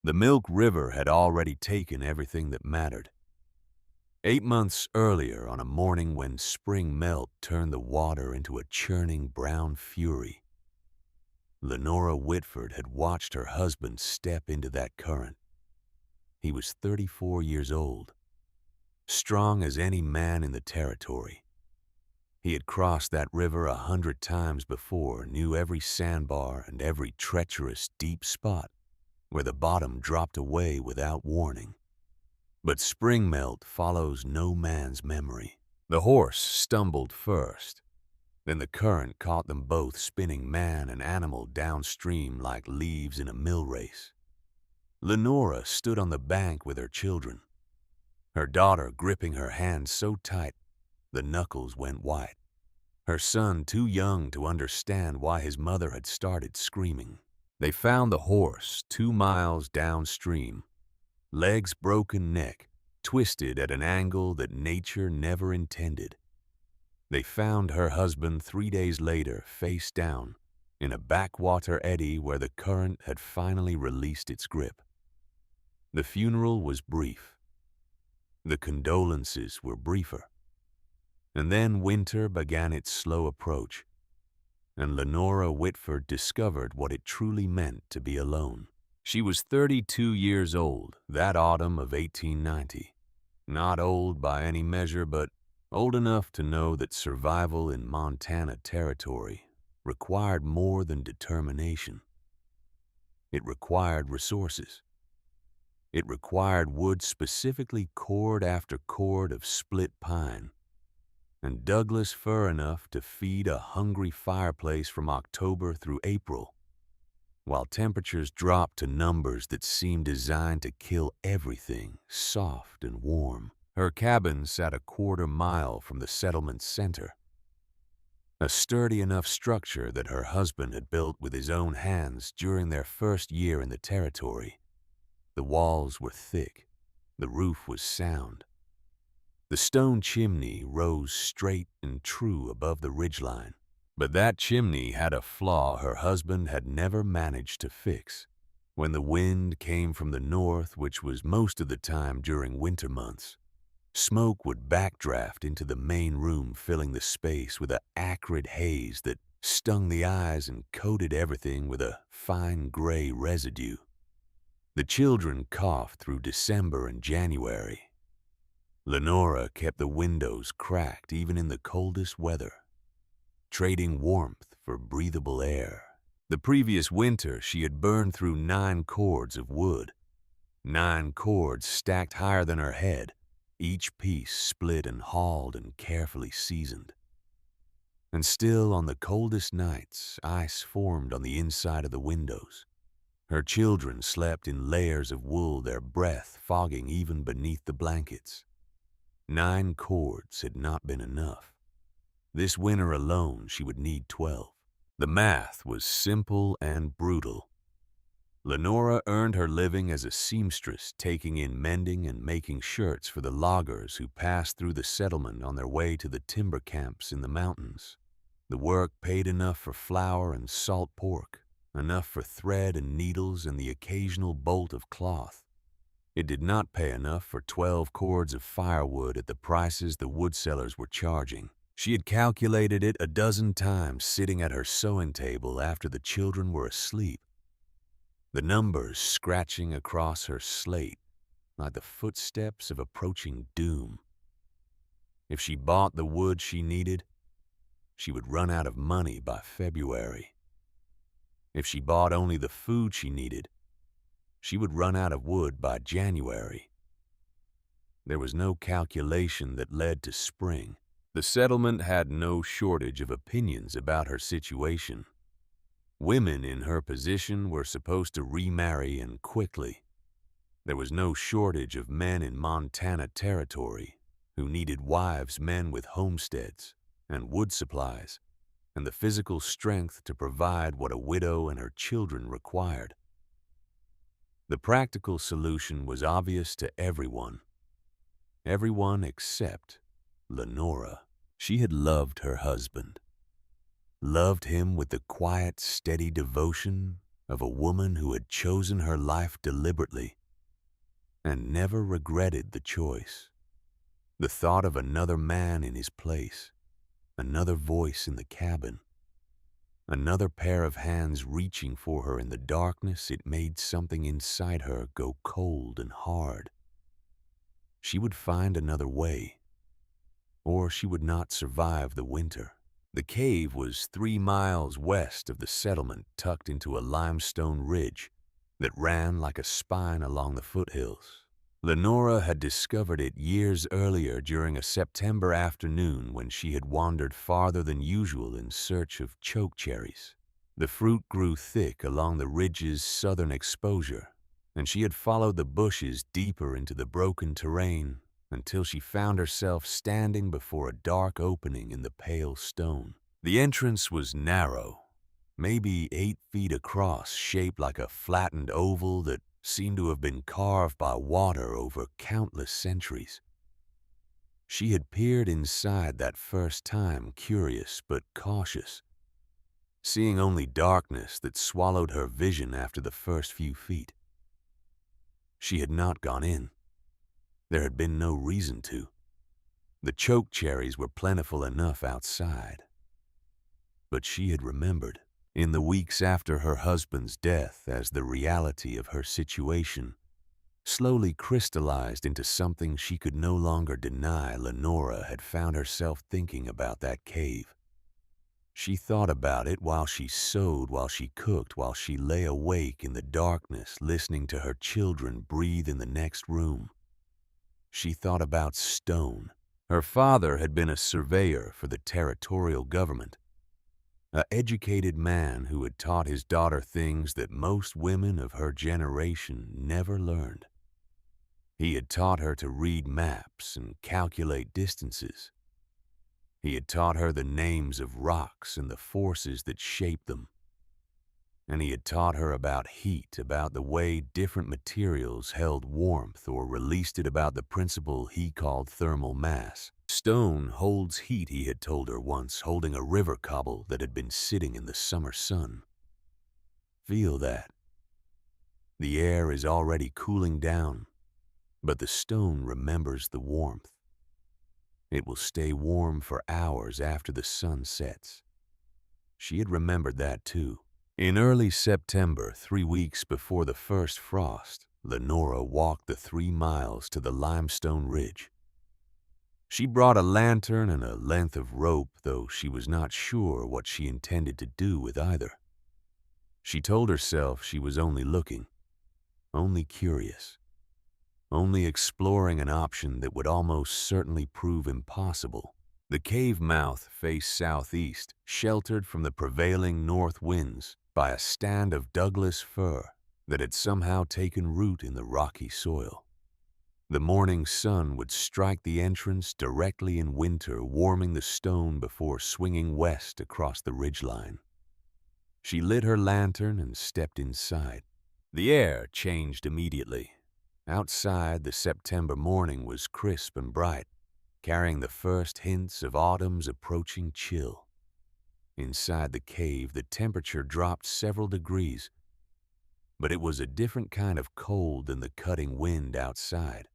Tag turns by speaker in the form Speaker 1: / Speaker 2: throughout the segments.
Speaker 1: The Milk River had already taken everything that mattered. 8 months earlier, on a morning when spring melt turned the water into a churning brown fury, Lenora Whitford had watched her husband step into that current. He was 34 years old, strong as any man in the territory. He had crossed that river 100 times before, knew every sandbar and every treacherous deep spot where the bottom dropped away without warning. But spring melt follows no man's memory. The horse stumbled first. Then the current caught them both, spinning man and animal downstream like leaves in a mill race. Lenora stood on the bank with her children, her daughter gripping her hand so tight the knuckles went white, her son too young to understand why his mother had started screaming. They found the horse 2 miles downstream, legs broken, neck twisted at an angle that nature never intended. They found her husband 3 days later, face down, in a backwater eddy where the current had finally released its grip. The funeral was brief. The condolences were briefer. And then winter began its slow approach, and Lenora Whitford discovered what it truly meant to be alone. She was 32 years old that autumn of 1890. Not old by any measure, but old enough to know that survival in Montana territory required more than determination. It required resources. It required wood, specifically cord after cord of split pine, and Douglas fir enough to feed a hungry fireplace from October through April, while temperatures dropped to numbers that seemed designed to kill everything soft and warm. Her cabin sat a 1/4 mile from the settlement's center, a sturdy enough structure that her husband had built with his own hands during their first year in the territory. The walls were thick, the roof was sound. The stone chimney rose straight and true above the ridgeline, but that chimney had a flaw her husband had never managed to fix. When the wind came from the north, which was most of the time during winter months, smoke would backdraft into the main room, filling the space with an acrid haze that stung the eyes and coated everything with a fine gray residue. The children coughed through December and January. Lenora kept the windows cracked even in the coldest weather, trading warmth for breathable air. The previous winter, she had burned through 9 cords of wood, 9 cords stacked higher than her head, each piece split and hauled and carefully seasoned. And still, on the coldest nights, ice formed on the inside of the windows. Her children slept in layers of wool, their breath fogging even beneath the blankets. 9 cords had not been enough. This winter alone, she would need 12. The math was simple and brutal. Lenora earned her living as a seamstress, taking in mending and making shirts for the loggers who passed through the settlement on their way to the timber camps in the mountains. The work paid enough for flour and salt pork, enough for thread and needles and the occasional bolt of cloth. It did not pay enough for 12 cords of firewood at the prices the wood sellers were charging. She had calculated it a dozen times sitting at her sewing table after the children were asleep, the numbers scratching across her slate like the footsteps of approaching doom. If she bought the wood she needed, she would run out of money by February. If she bought only the food she needed, she would run out of wood by January. There was no calculation that led to spring. The settlement had no shortage of opinions about her situation. Women in her position were supposed to remarry, and quickly. There was no shortage of men in Montana territory who needed wives, men with homesteads and wood supplies and the physical strength to provide what a widow and her children required. The practical solution was obvious to everyone except Lenora. She had loved her husband, loved him with the quiet, steady devotion of a woman who had chosen her life deliberately and never regretted the choice. The thought of another man in his place, another voice in the cabin, another pair of hands reaching for her in the darkness, it made something inside her go cold and hard. She would find another way, or she would not survive the winter. The cave was 3 miles west of the settlement, tucked into a limestone ridge that ran like a spine along the foothills. Lenora had discovered it years earlier during a September afternoon when she had wandered farther than usual in search of chokecherries. The fruit grew thick along the ridge's southern exposure, and she had followed the bushes deeper into the broken terrain until she found herself standing before a dark opening in the pale stone. The entrance was narrow, maybe 8 feet across, shaped like a flattened oval that seemed to have been carved by water over countless centuries. She had peered inside that first time, curious but cautious, seeing only darkness that swallowed her vision after the first few feet. She had not gone in. There had been no reason to. The chokecherries were plentiful enough outside. But she had remembered, in the weeks after her husband's death, as the reality of her situation slowly crystallized into something she could no longer deny, Lenora had found herself thinking about that cave. She thought about it while she sewed, while she cooked, while she lay awake in the darkness, listening to her children breathe in the next room. She thought about Stone. Her father had been a surveyor for the territorial government, an educated man who had taught his daughter things that most women of her generation never learned. He had taught her to read maps and calculate distances. He had taught her the names of rocks and the forces that shaped them. And he had taught her about heat, about the way different materials held warmth or released it, about the principle he called thermal mass. Stone holds heat, he had told her once, holding a river cobble that had been sitting in the summer sun. Feel that. The air is already cooling down, but the stone remembers the warmth. It will stay warm for hours after the sun sets. She had remembered that too. In early September, 3 weeks before the first frost, Lenora walked the 3 miles to the limestone ridge. She brought a lantern and a length of rope, though she was not sure what she intended to do with either. She told herself she was only looking, only curious, only exploring an option that would almost certainly prove impossible. The cave mouth faced southeast, sheltered from the prevailing north winds by a stand of Douglas fir that had somehow taken root in the rocky soil. The morning sun would strike the entrance directly in winter, warming the stone before swinging west across the ridgeline. She lit her lantern and stepped inside. The air changed immediately. Outside, the September morning was crisp and bright, carrying the first hints of autumn's approaching chill. Inside the cave, the temperature dropped several degrees, but it was a different kind of cold than the cutting wind outside.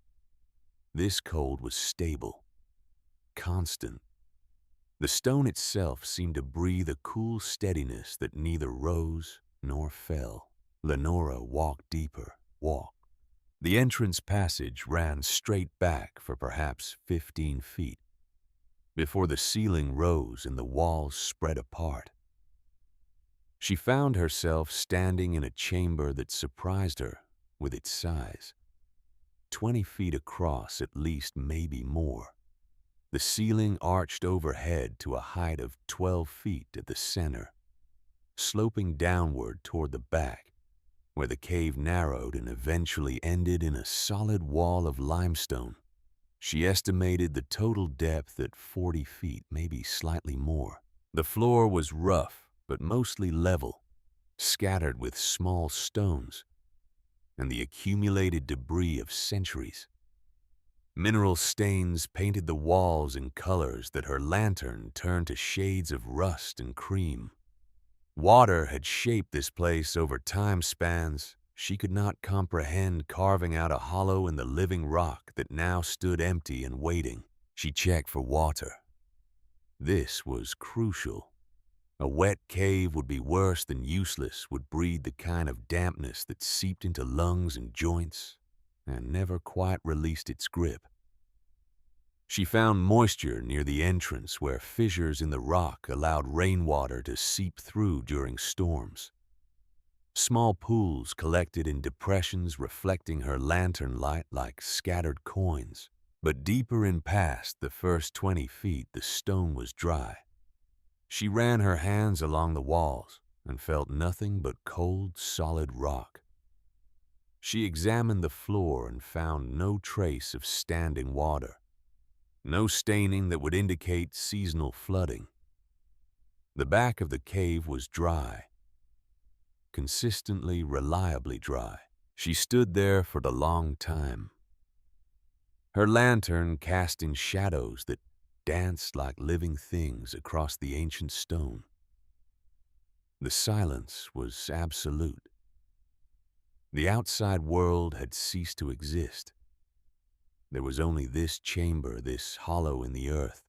Speaker 1: This cold was stable, constant. The stone itself seemed to breathe a cool steadiness that neither rose nor fell. Lenora walked deeper, walked. The entrance passage ran straight back for perhaps 15 feet, before the ceiling rose and the walls spread apart. She found herself standing in a chamber that surprised her with its size. 20 feet across at least, maybe more. The ceiling arched overhead to a height of 12 feet at the center, sloping downward toward the back, where the cave narrowed and eventually ended in a solid wall of limestone. She estimated the total depth at 40 feet, maybe slightly more. The floor was rough, but mostly level, scattered with small stones and the accumulated debris of centuries. Mineral stains painted the walls in colors that her lantern turned to shades of rust and cream. Water had shaped this place over time spans she could not comprehend, carving out a hollow in the living rock that now stood empty and waiting. She checked for water. This was crucial. A wet cave would be worse than useless, would breed the kind of dampness that seeped into lungs and joints and never quite released its grip. She found moisture near the entrance where fissures in the rock allowed rainwater to seep through during storms. Small pools collected in depressions reflecting her lantern light like scattered coins. But deeper in past the first 20 feet, the stone was dry. She ran her hands along the walls and felt nothing but cold, solid rock. She examined the floor and found no trace of standing water, no staining that would indicate seasonal flooding. The back of the cave was dry, consistently, reliably dry. She stood there for the long time, her lantern casting shadows that danced like living things across the ancient stone. The silence was absolute. The outside world had ceased to exist. There was only this chamber, this hollow in the earth,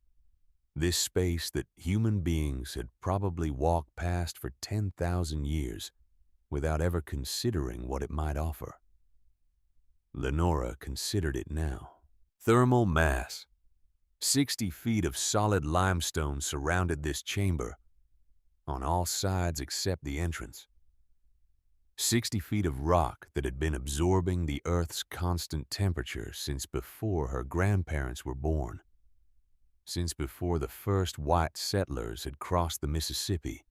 Speaker 1: this space that human beings had probably walked past for 10,000 years without ever considering what it might offer. Lenora considered it now. Thermal mass. 60 feet of solid limestone surrounded this chamber, on all sides except the entrance. 60 feet of rock that had been absorbing the Earth's constant temperature since before her grandparents were born, since before the first white settlers had crossed the Mississippi,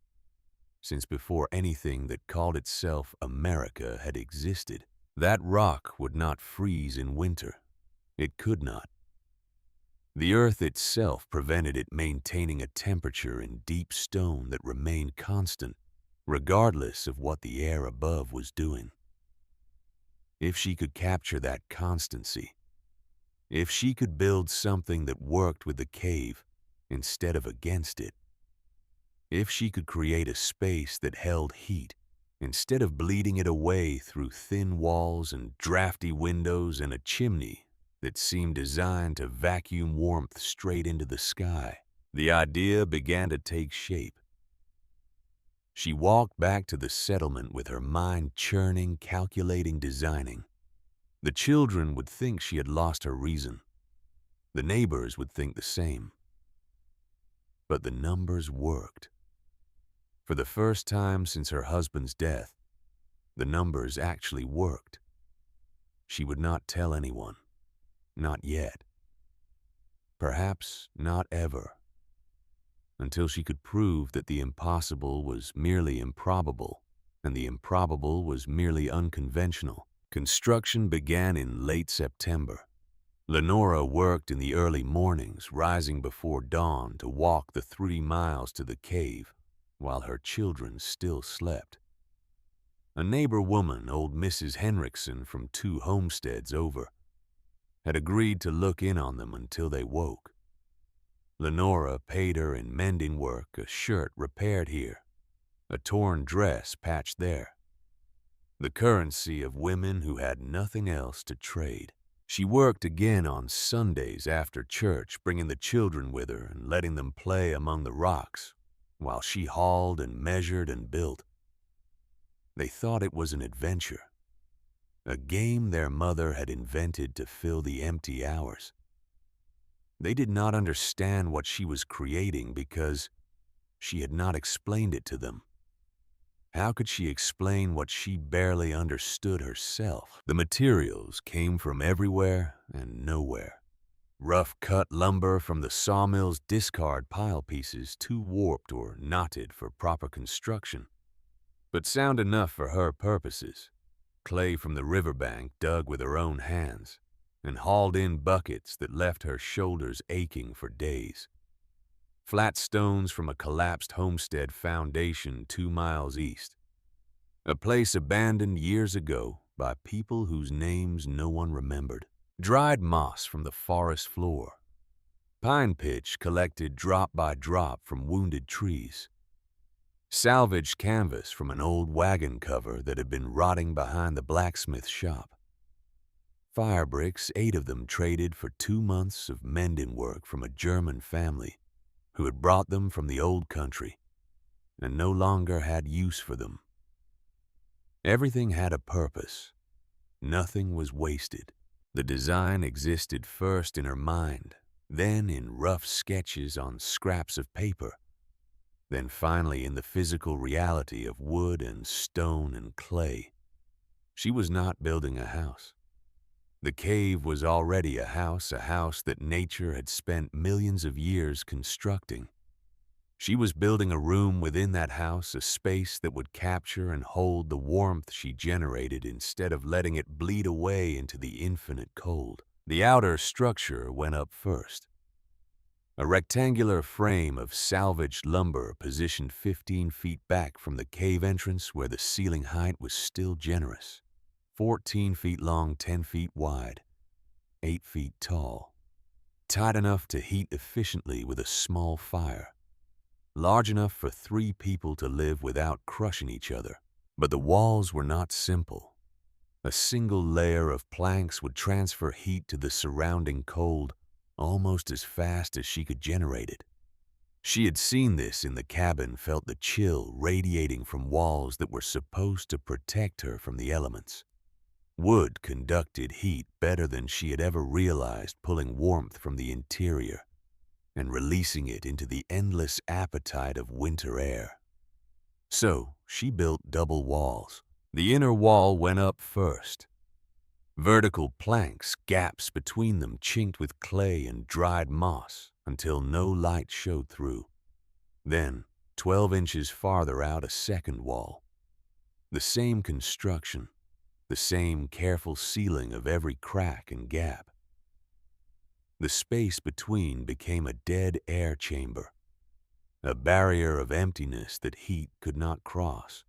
Speaker 1: since before anything that called itself America had existed. That rock would not freeze in winter. It could not. The earth itself prevented it maintaining a temperature in deep stone that remained constant, regardless of what the air above was doing. If she could capture that constancy, if she could build something that worked with the cave instead of against it, if she could create a space that held heat instead of bleeding it away through thin walls and drafty windows and a chimney that seemed designed to vacuum warmth straight into the sky, the idea began to take shape. She walked back to the settlement with her mind churning, calculating, designing. The children would think she had lost her reason. The neighbors would think the same. But the numbers worked. For the first time since her husband's death, the numbers actually worked. She would not tell anyone. Not yet. Perhaps not ever. Until she could prove that the impossible was merely improbable, and the improbable was merely unconventional. Construction began in late September. Lenora worked in the early mornings, rising before dawn to walk the 3 miles to the cave, while her children still slept. A neighbor woman, old Mrs. Henriksen from 2 homesteads over, had agreed to look in on them until they woke. Lenora paid her in mending work, a shirt repaired here, a torn dress patched there, the currency of women who had nothing else to trade. She worked again on Sundays after church, bringing the children with her and letting them play among the rocks, while she hauled and measured and built. They thought it was an adventure, a game their mother had invented to fill the empty hours. They did not understand what she was creating because she had not explained it to them. How could she explain what she barely understood herself? The materials came from everywhere and nowhere. Rough-cut lumber from the sawmill's discard pile pieces, too warped or knotted for proper construction, but sound enough for her purposes. Clay from the riverbank dug with her own hands and hauled in buckets that left her shoulders aching for days. Flat stones from a collapsed homestead foundation 2 miles east, a place abandoned years ago by people whose names no one remembered. Dried moss from the forest floor, pine pitch collected drop by drop from wounded trees. salvaged canvas from an old wagon cover that had been rotting behind the blacksmith shop. Fire bricks, 8 of them traded for 2 months of mending work from a German family who had brought them from the old country and no longer had use for them. Everything had a purpose. Nothing was wasted. The design existed first in her mind, then in rough sketches on scraps of paper, then finally in the physical reality of wood and stone and clay. She was not building a house. The cave was already a house that nature had spent millions of years constructing. She was building a room within that house, a space that would capture and hold the warmth she generated instead of letting it bleed away into the infinite cold. The outer structure went up first. A rectangular frame of salvaged lumber positioned 15 feet back from the cave entrance where the ceiling height was still generous. 14 feet long, 10 feet wide, 8 feet tall. Tight enough to heat efficiently with a small fire. Large enough for 3 people to live without crushing each other. But the walls were not simple. A single layer of planks would transfer heat to the surrounding cold almost as fast as she could generate it. She had seen this in the cabin, felt the chill radiating from walls that were supposed to protect her from the elements. Wood conducted heat better than she had ever realized, pulling warmth from the interior and releasing it into the endless appetite of winter air. So she built double walls. The inner wall went up first. Vertical planks, gaps between them chinked with clay and dried moss until no light showed through. Then, 12 inches farther out, a second wall. The same construction, the same careful sealing of every crack and gap. The space between became a dead air chamber, a barrier of emptiness that heat could not cross,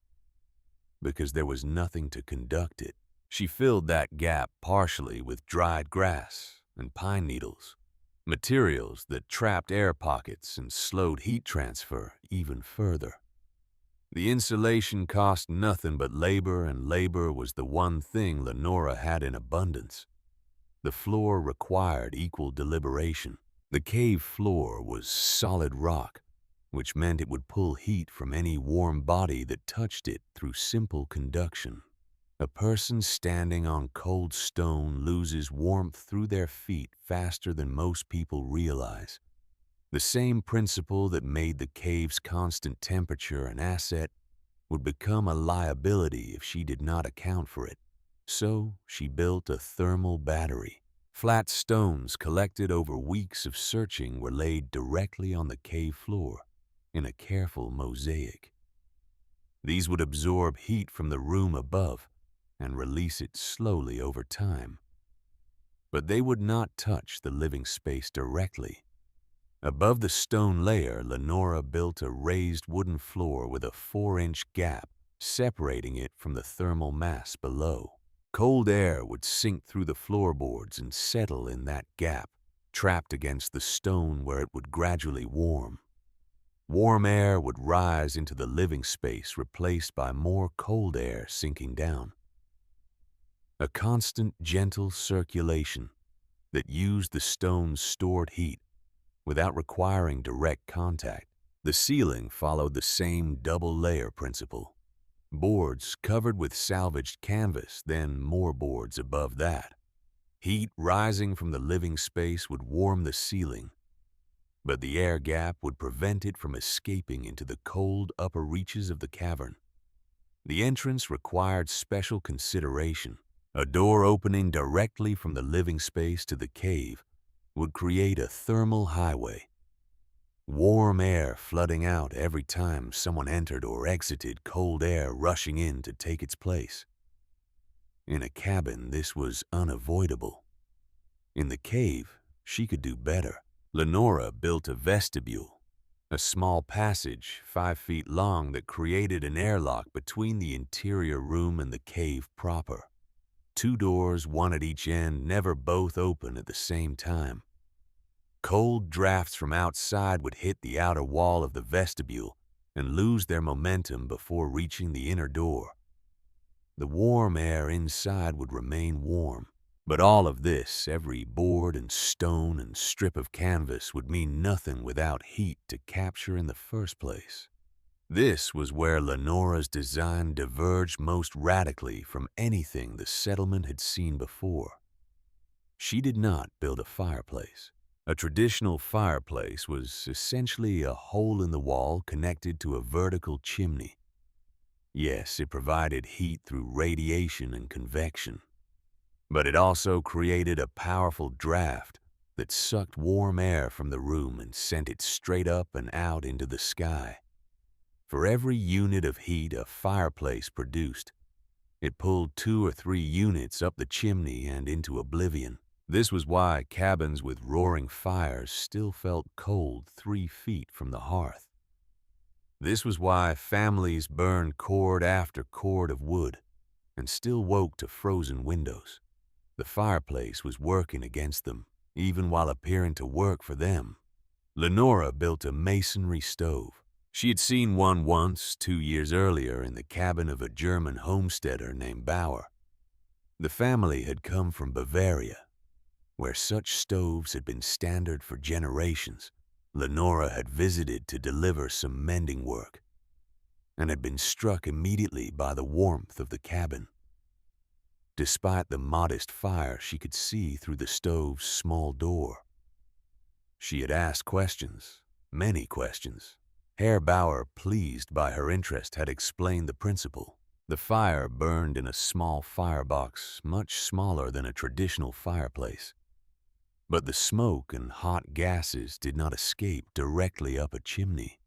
Speaker 1: because there was nothing to conduct it. She filled that gap partially with dried grass and pine needles, materials that trapped air pockets and slowed heat transfer even further. The insulation cost nothing but labor, and labor was the one thing Lenora had in abundance. The floor required equal deliberation. The cave floor was solid rock, which meant it would pull heat from any warm body that touched it through simple conduction. A person standing on cold stone loses warmth through their feet faster than most people realize. The same principle that made the cave's constant temperature an asset would become a liability if she did not account for it. So she built a thermal battery. Flat stones collected over weeks of searching were laid directly on the cave floor in a careful mosaic. These would absorb heat from the room above and release it slowly over time. But they would not touch the living space directly. Above the stone layer, Lenora built a raised wooden floor with a 4-inch gap separating it from the thermal mass below. Cold air would sink through the floorboards and settle in that gap, trapped against the stone where it would gradually warm. Warm air would rise into the living space, replaced by more cold air sinking down. A constant, gentle circulation that used the stone's stored heat without requiring direct contact. The ceiling followed the same double-layer principle. Boards covered with salvaged canvas, then more boards above that. Heat rising from the living space would warm the ceiling, but the air gap would prevent it from escaping into the cold upper reaches of the cavern. The entrance required special consideration. A door opening directly from the living space to the cave would create a thermal highway. Warm air flooding out every time someone entered or exited, cold air rushing in to take its place. In a cabin, this was unavoidable. In the cave, she could do better. Lenora built a vestibule, a small passage 5 feet long that created an airlock between the interior room and the cave proper. 2 doors, one at each end, never both open at the same time. Cold drafts from outside would hit the outer wall of the vestibule and lose their momentum before reaching the inner door. The warm air inside would remain warm, but all of this, every board and stone and strip of canvas, would mean nothing without heat to capture in the first place. This was where Lenora's design diverged most radically from anything the settlement had seen before. She did not build a fireplace. A traditional fireplace was essentially a hole in the wall connected to a vertical chimney. Yes, it provided heat through radiation and convection, but it also created a powerful draft that sucked warm air from the room and sent it straight up and out into the sky. For every unit of heat a fireplace produced, it pulled 2 or 3 units up the chimney and into oblivion. This was why cabins with roaring fires still felt cold 3 feet from the hearth. This was why families burned cord after cord of wood and still woke to frozen windows. The fireplace was working against them, even while appearing to work for them. Lenora built a masonry stove. She had seen one once, 2 years earlier, in the cabin of a German homesteader named Bauer. The family had come from Bavaria, where such stoves had been standard for generations. Lenora had visited to deliver some mending work and had been struck immediately by the warmth of the cabin. Despite the modest fire she could see through the stove's small door. She had asked questions, many questions. Herr Bauer, pleased by her interest, had explained the principle. The fire burned in a small firebox, much smaller than a traditional fireplace. But the smoke and hot gases did not escape directly up a chimney.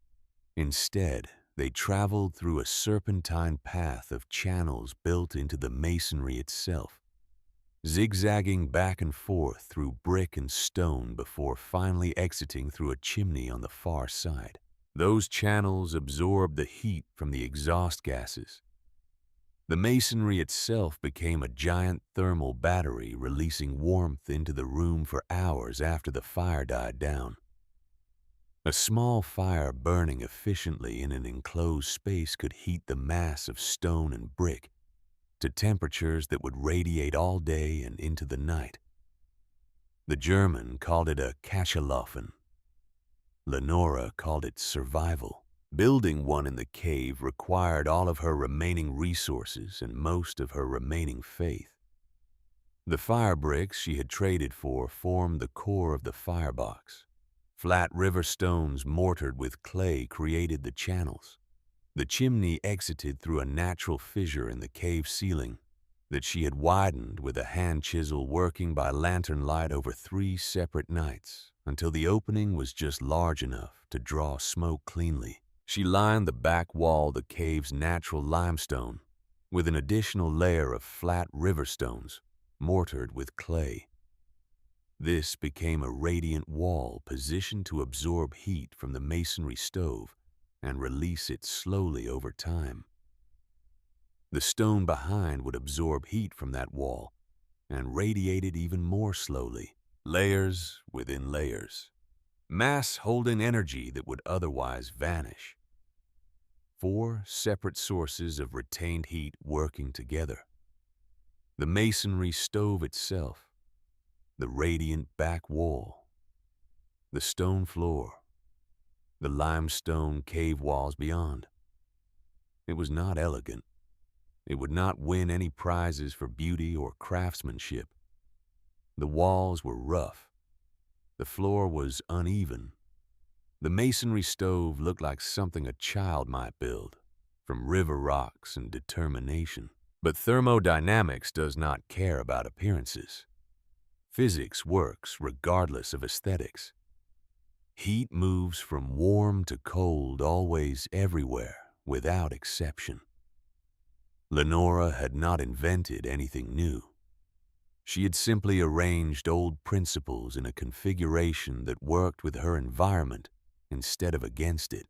Speaker 1: Instead, they traveled through a serpentine path of channels built into the masonry itself, zigzagging back and forth through brick and stone before finally exiting through a chimney on the far side. Those channels absorbed the heat from the exhaust gases. The masonry itself became a giant thermal battery, releasing warmth into the room for hours after the fire died down. A small fire burning efficiently in an enclosed space could heat the mass of stone and brick to temperatures that would radiate all day and into the night. The German called it a Kascherlaufen. Lenora called it survival. Building one in the cave required all of her remaining resources and most of her remaining faith. The fire bricks she had traded for formed the core of the firebox. Flat river stones mortared with clay created the channels. The chimney exited through a natural fissure in the cave ceiling that she had widened with a hand chisel, working by lantern light over 3 separate nights until the opening was just large enough to draw smoke cleanly. She lined the back wall of the cave's natural limestone with an additional layer of flat river stones mortared with clay. This became a radiant wall positioned to absorb heat from the masonry stove and release it slowly over time. The stone behind would absorb heat from that wall and radiate it even more slowly, layers within layers, mass holding energy that would otherwise vanish. 4 separate sources of retained heat working together. The masonry stove itself, the radiant back wall, the stone floor, the limestone cave walls beyond. It was not elegant. It would not win any prizes for beauty or craftsmanship. The walls were rough. The floor was uneven. The masonry stove looked like something a child might build, from river rocks and determination. But thermodynamics does not care about appearances. Physics works regardless of aesthetics. Heat moves from warm to cold always, everywhere, without exception. Lenora had not invented anything new. She had simply arranged old principles in a configuration that worked with her environment instead of against it.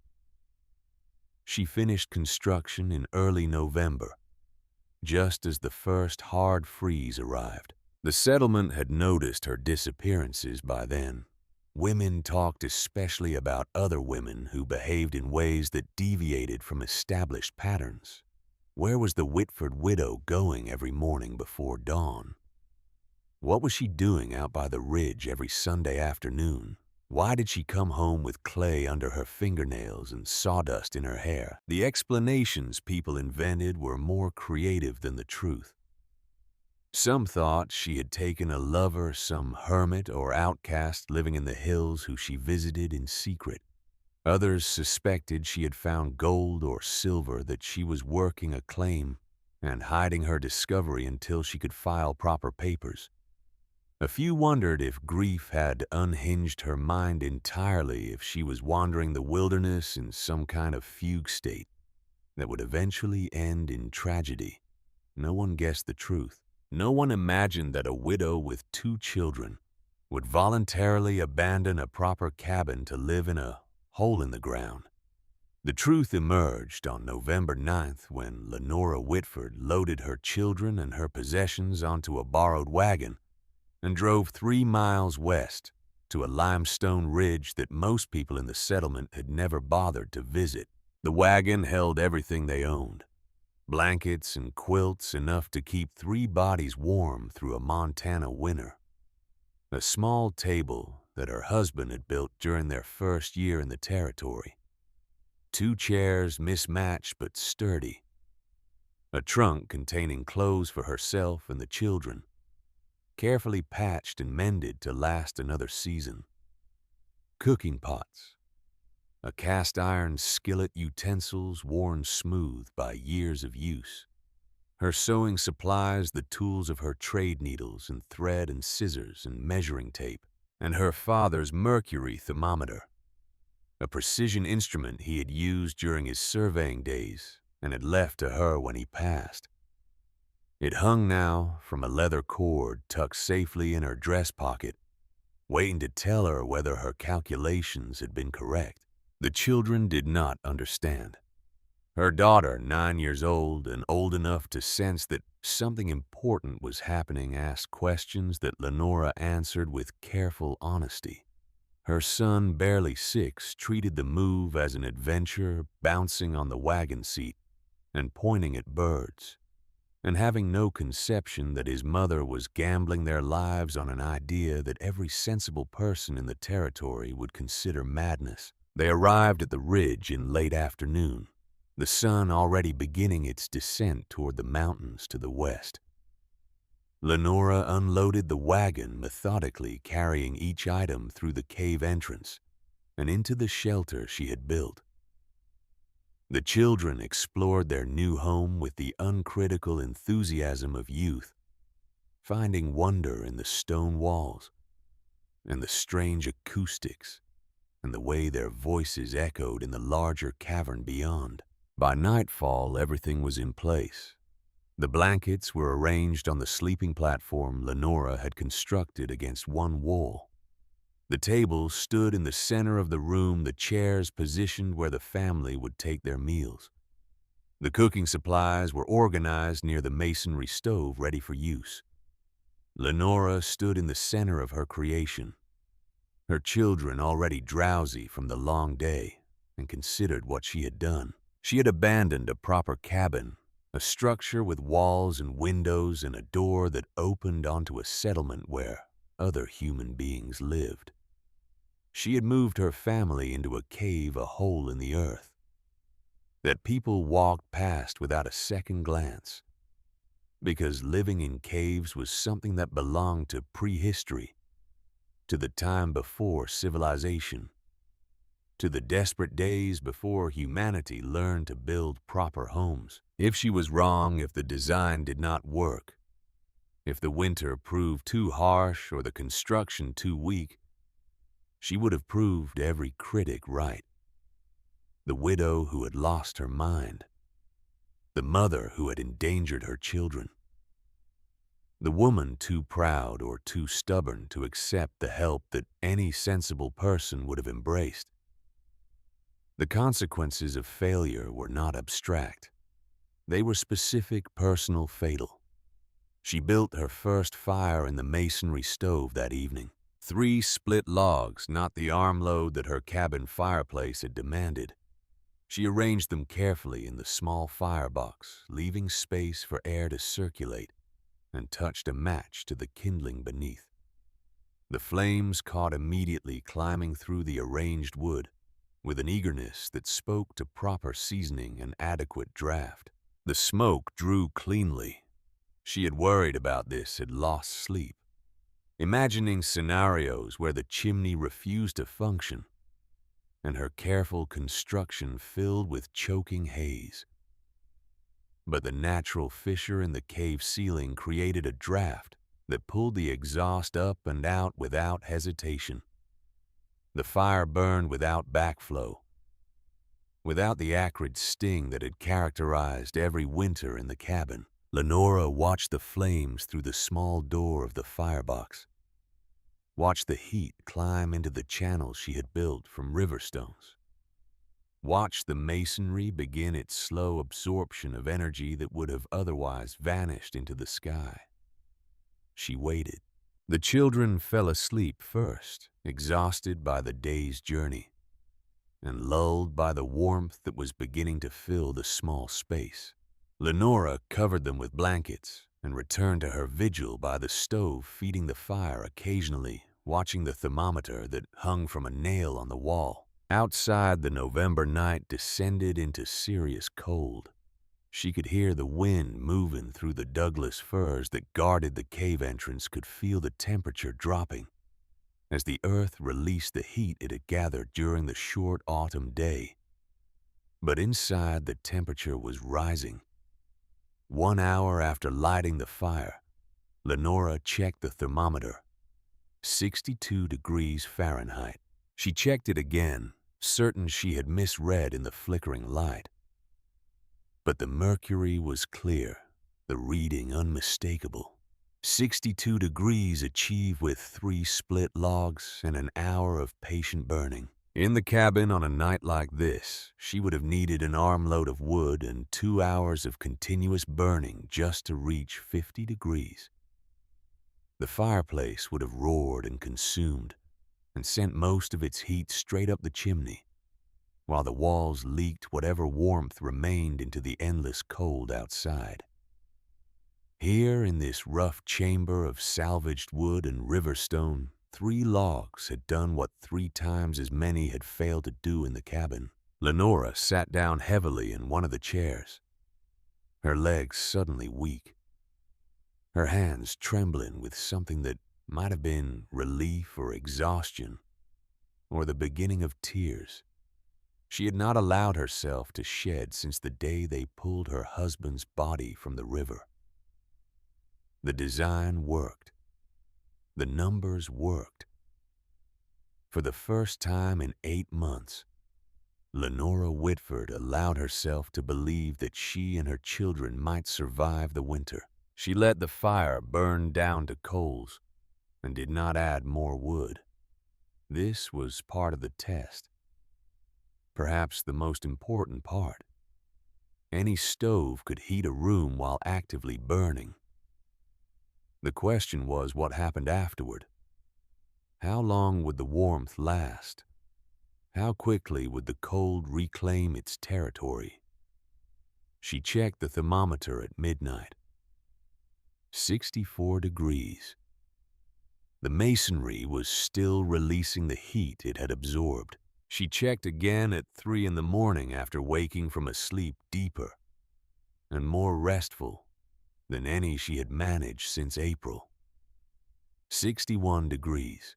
Speaker 1: She finished construction in early November, just as the first hard freeze arrived. The settlement had noticed her disappearances by then, Women talked especially about other women who behaved in ways that deviated from established patterns. Where was the Whitford widow going every morning before dawn? What was she doing out by the ridge every Sunday afternoon? Why did she come home with clay under her fingernails and sawdust in her hair? The explanations people invented were more creative than the truth. Some thought she had taken a lover, some hermit or outcast living in the hills who she visited in secret. Others suspected she had found gold or silver that she was working a claim and hiding her discovery until she could file proper papers. A few wondered if grief had unhinged her mind entirely, if she was wandering the wilderness in some kind of fugue state that would eventually end in tragedy. No one guessed the truth. No one imagined that a widow with 2 children would voluntarily abandon a proper cabin to live in a hole in the ground. The truth emerged on November 9th when Lenora Whitford loaded her children and her possessions onto a borrowed wagon and drove 3 miles west to a limestone ridge that most people in the settlement had never bothered to visit. The wagon held everything they owned: blankets and quilts enough to keep 3 bodies warm through a Montana winter, a small table that her husband had built during their first year in the territory, 2 chairs mismatched but sturdy, a trunk containing clothes for herself and the children, carefully patched and mended to last another season, cooking pots, a cast iron skillet, utensils worn smooth by years of use, her sewing supplies, the tools of her trade needles and thread and scissors and measuring tape, and her father's mercury thermometer, a precision instrument he had used during his surveying days and had left to her when he passed. It hung now from a leather cord tucked safely in her dress pocket, waiting to tell her whether her calculations had been correct. The children did not understand. Her daughter, 9 years old and old enough to sense that something important was happening, asked questions that Lenora answered with careful honesty. Her son, barely 6, treated the move as an adventure, bouncing on the wagon seat and pointing at birds, and having no conception that his mother was gambling their lives on an idea that every sensible person in the territory would consider madness. They arrived at the ridge in late afternoon, the sun already beginning its descent toward the mountains to the west. Lenora unloaded the wagon, methodically carrying each item through the cave entrance and into the shelter she had built. The children explored their new home with the uncritical enthusiasm of youth, finding wonder in the stone walls and the strange acoustics and the way their voices echoed in the larger cavern beyond. By nightfall, everything was in place. The blankets were arranged on the sleeping platform Lenora had constructed against one wall. The table stood in the center of the room, the chairs positioned where the family would take their meals. The cooking supplies were organized near the masonry stove ready for use. Lenora stood in the center of her creation, her children already drowsy from the long day, and considered what she had done. She had abandoned a proper cabin, a structure with walls and windows and a door that opened onto a settlement where other human beings lived. She had moved her family into a cave, a hole in the earth, that people walked past without a second glance, because living in caves was something that belonged to prehistory, to the time before civilization, to the desperate days before humanity learned to build proper homes. If she was wrong, if the design did not work, if the winter proved too harsh or the construction too weak, she would have proved every critic right. The widow who had lost her mind, the mother who had endangered her children, the woman too proud or too stubborn to accept the help that any sensible person would have embraced. The consequences of failure were not abstract. They were specific, personal, fatal. She built her first fire in the masonry stove that evening. 3 split logs, not the armload that her cabin fireplace had demanded. She arranged them carefully in the small firebox, leaving space for air to circulate, and touched a match to the kindling beneath. The flames caught immediately, climbing through the arranged wood, with an eagerness that spoke to proper seasoning and adequate draft. The smoke drew cleanly. She had worried about this, had lost sleep, imagining scenarios where the chimney refused to function, and her careful construction filled with choking haze. But the natural fissure in the cave ceiling created a draft that pulled the exhaust up and out without hesitation. The fire burned without backflow, without the acrid sting that had characterized every winter in the cabin. Lenora watched the flames through the small door of the firebox, watched the heat climb into the channels she had built from river stones, watched the masonry begin its slow absorption of energy that would have otherwise vanished into the sky. She waited. The children fell asleep first, exhausted by the day's journey, and lulled by the warmth that was beginning to fill the small space. Lenora covered them with blankets and returned to her vigil by the stove, feeding the fire occasionally, watching the thermometer that hung from a nail on the wall. Outside, the November night descended into serious cold. She could hear the wind moving through the Douglas firs that guarded the cave entrance, could feel the temperature dropping as the earth released the heat it had gathered during the short autumn day. But inside, the temperature was rising. 1 hour after lighting the fire, Lenora checked the thermometer. 62 degrees Fahrenheit. She checked it again, certain she had misread in the flickering light. But the mercury was clear, the reading unmistakable. 62 degrees achieved with 3 split logs and an hour of patient burning. In the cabin on a night like this, she would have needed an armload of wood and 2 hours of continuous burning just to reach 50 degrees. The fireplace would have roared and consumed, and sent most of its heat straight up the chimney, while the walls leaked whatever warmth remained into the endless cold outside. Here, in this rough chamber of salvaged wood and river stone, 3 logs had done what 3 times as many had failed to do in the cabin. Lenora sat down heavily in one of the chairs, her legs suddenly weak, her hands trembling with something that might have been relief or exhaustion, or the beginning of tears. She had not allowed herself to shed since the day they pulled her husband's body from the river. The design worked. The numbers worked. For the first time in 8 months, Lenora Whitford allowed herself to believe that she and her children might survive the winter. She let the fire burn down to coals and did not add more wood. This was part of the test. Perhaps the most important part. Any stove could heat a room while actively burning. The question was what happened afterward. How long would the warmth last? How quickly would the cold reclaim its territory? She checked the thermometer at midnight. 64 degrees. The masonry was still releasing the heat it had absorbed. She checked again at 3 in the morning after waking from a sleep deeper and more restful than any she had managed since April. 61 degrees.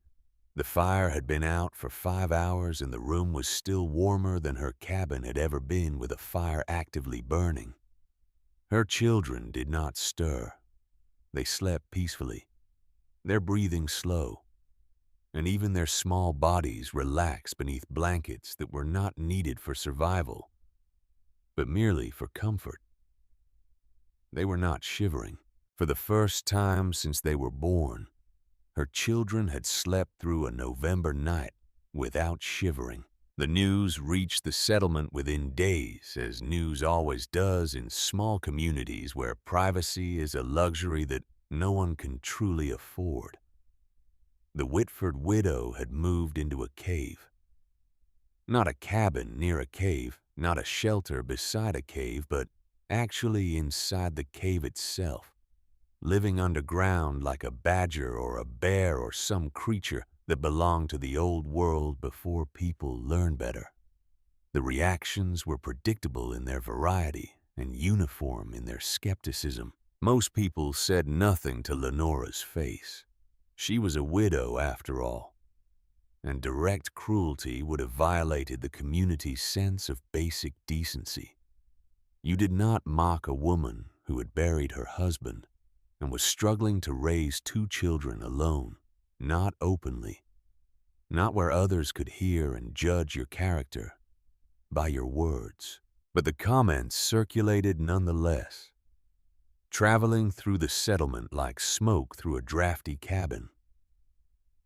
Speaker 1: The fire had been out for 5 hours and the room was still warmer than her cabin had ever been with a fire actively burning. Her children did not stir. They slept peacefully, their breathing slow, and even their small bodies relaxed beneath blankets that were not needed for survival, but merely for comfort. They were not shivering. For the first time since they were born, her children had slept through a November night without shivering. The news reached the settlement within days, as news always does in small communities where privacy is a luxury that no one can truly afford. The Whitford widow had moved into a cave. Not a cabin near a cave, not a shelter beside a cave, but actually inside the cave itself, living underground like a badger or a bear or some creature that belonged to the old world before people learned better. The reactions were predictable in their variety and uniform in their skepticism. Most people said nothing to Lenora's face. She was a widow after all, and direct cruelty would have violated the community's sense of basic decency. You did not mock a woman who had buried her husband and was struggling to raise 2 children alone, not openly, not where others could hear and judge your character by your words. But the comments circulated nonetheless, traveling through the settlement like smoke through a drafty cabin,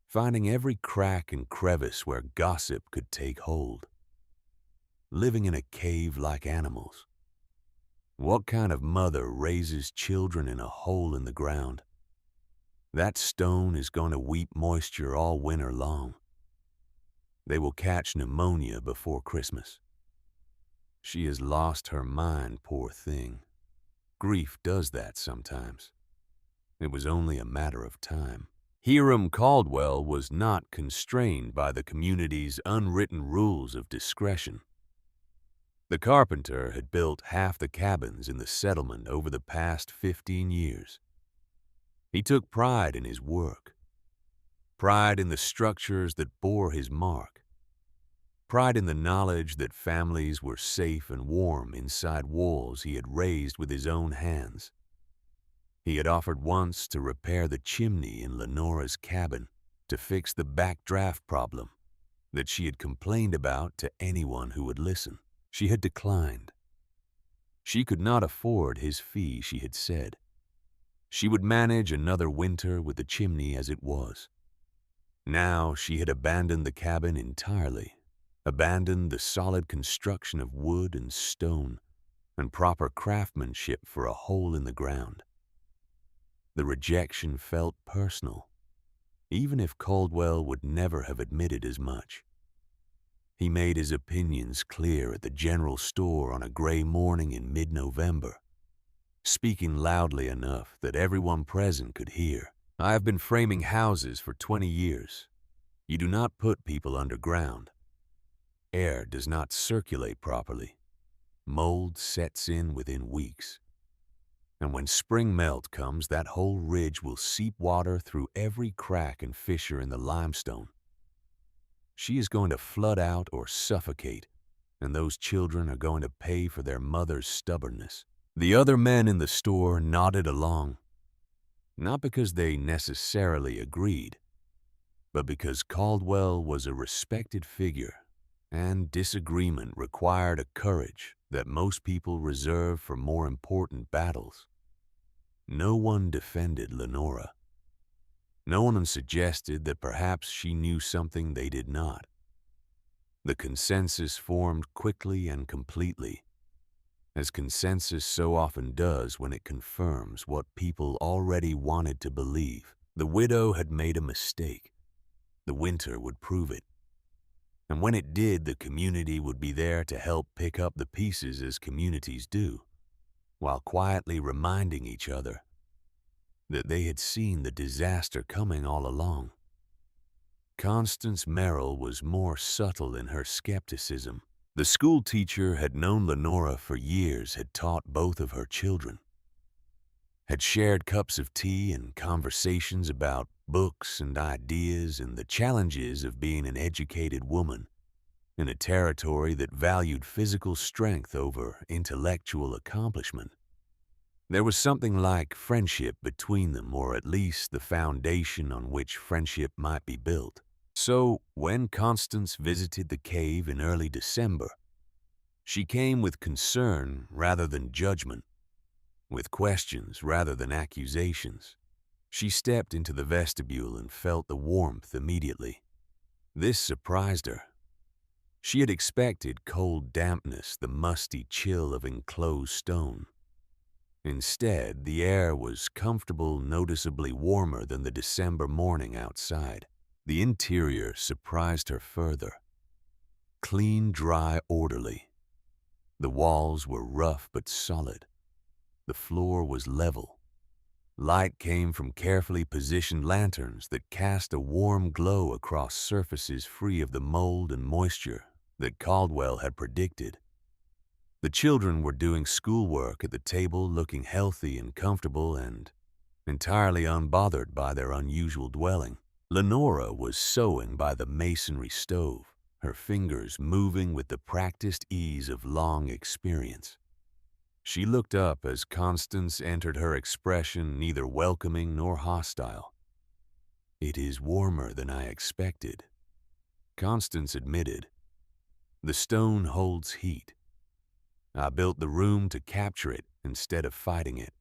Speaker 1: finding every crack and crevice where gossip could take hold. Living in a cave like animals. What kind of mother raises children in a hole in the ground? That stone is going to weep moisture all winter long. They will catch pneumonia before Christmas. She has lost her mind, poor thing. Grief does that sometimes. It was only a matter of time. Hiram Caldwell was not constrained by the community's unwritten rules of discretion. The carpenter had built half the cabins in the settlement over the past 15 years. He took pride in his work, pride in the structures that bore his mark, pride in the knowledge that families were safe and warm inside walls he had raised with his own hands. He had offered once to repair the chimney in Lenora's cabin, to fix the backdraft problem that she had complained about to anyone who would listen. She had declined. She could not afford his fee, she had said. She would manage another winter with the chimney as it was. Now she had abandoned the cabin entirely, abandoned the solid construction of wood and stone and proper craftsmanship for a hole in the ground. The rejection felt personal, even if Caldwell would never have admitted as much. He made his opinions clear at the general store on a gray morning in mid-November, speaking loudly enough that everyone present could hear. I have been framing houses for 20 years. You do not put people underground. Air does not circulate properly. Mold sets in within weeks. And when spring melt comes, that whole ridge will seep water through every crack and fissure in the limestone. She is going to flood out or suffocate, and those children are going to pay for their mother's stubbornness. The other men in the store nodded along, not because they necessarily agreed, but because Caldwell was a respected figure, and disagreement required a courage that most people reserve for more important battles. No one defended Lenora. No one suggested that perhaps she knew something they did not. The consensus formed quickly and completely, as consensus so often does when it confirms what people already wanted to believe. The widow had made a mistake. The winter would prove it. And when it did, the community would be there to help pick up the pieces as communities do, while quietly reminding each other that they had seen the disaster coming all along. Constance Merrill was more subtle in her skepticism. The school teacher had known Lenora for years, had taught both of her children, had shared cups of tea and conversations about books and ideas and the challenges of being an educated woman in a territory that valued physical strength over intellectual accomplishment. There was something like friendship between them, or at least the foundation on which friendship might be built. So, when Constance visited the cave in early December, she came with concern rather than judgment, with questions rather than accusations. She stepped into the vestibule and felt the warmth immediately. This surprised her. She had expected cold dampness, the musty chill of enclosed stone. Instead, the air was comfortable, noticeably warmer than the December morning outside. The interior surprised her further. Clean, dry, orderly. The walls were rough but solid. The floor was level. Light came from carefully positioned lanterns that cast a warm glow across surfaces free of the mold and moisture that Caldwell had predicted. The children were doing schoolwork at the table, looking healthy and comfortable and entirely unbothered by their unusual dwelling. Lenora was sewing by the masonry stove, her fingers moving with the practiced ease of long experience. She looked up as Constance entered, her expression neither welcoming nor hostile. "It is warmer than I expected," Constance admitted. "The stone holds heat. I built the room to capture it instead of fighting it."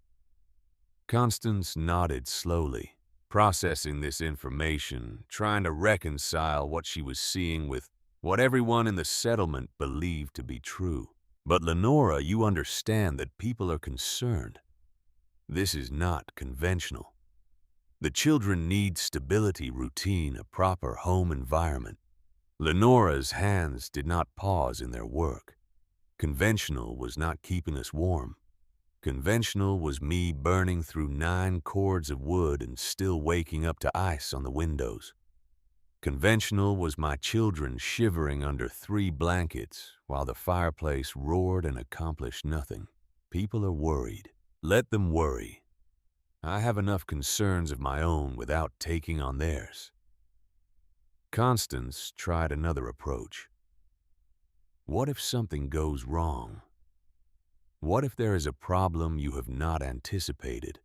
Speaker 1: Constance nodded slowly, processing this information, trying to reconcile what she was seeing with what everyone in the settlement believed to be true. "But Lenora, you understand that people are concerned. This is not conventional. The children need stability, routine, a proper home environment." Lenora's hands did not pause in their work. Conventional was not keeping us warm. Conventional was me burning through 9 cords of wood and still waking up to ice on the windows. Conventional was my children shivering under 3 blankets while the fireplace roared and accomplished nothing. People are worried. Let them worry. I have enough concerns of my own without taking on theirs. Constance tried another approach. What if something goes wrong? What if there is a problem you have not anticipated?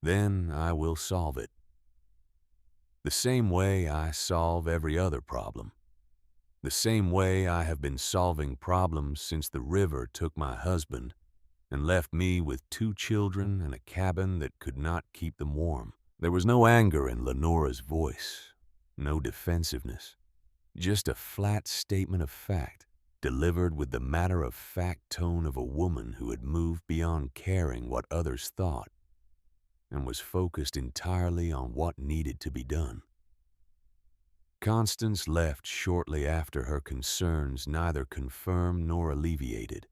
Speaker 1: Then I will solve it. The same way I solve every other problem. The same way I have been solving problems since the river took my husband and left me with 2 children and a cabin that could not keep them warm. There was no anger in Lenora's voice, no defensiveness, just a flat statement of fact, delivered with the matter-of-fact tone of a woman who had moved beyond caring what others thought and was focused entirely on what needed to be done. Constance left shortly after, her concerns neither confirmed nor alleviated.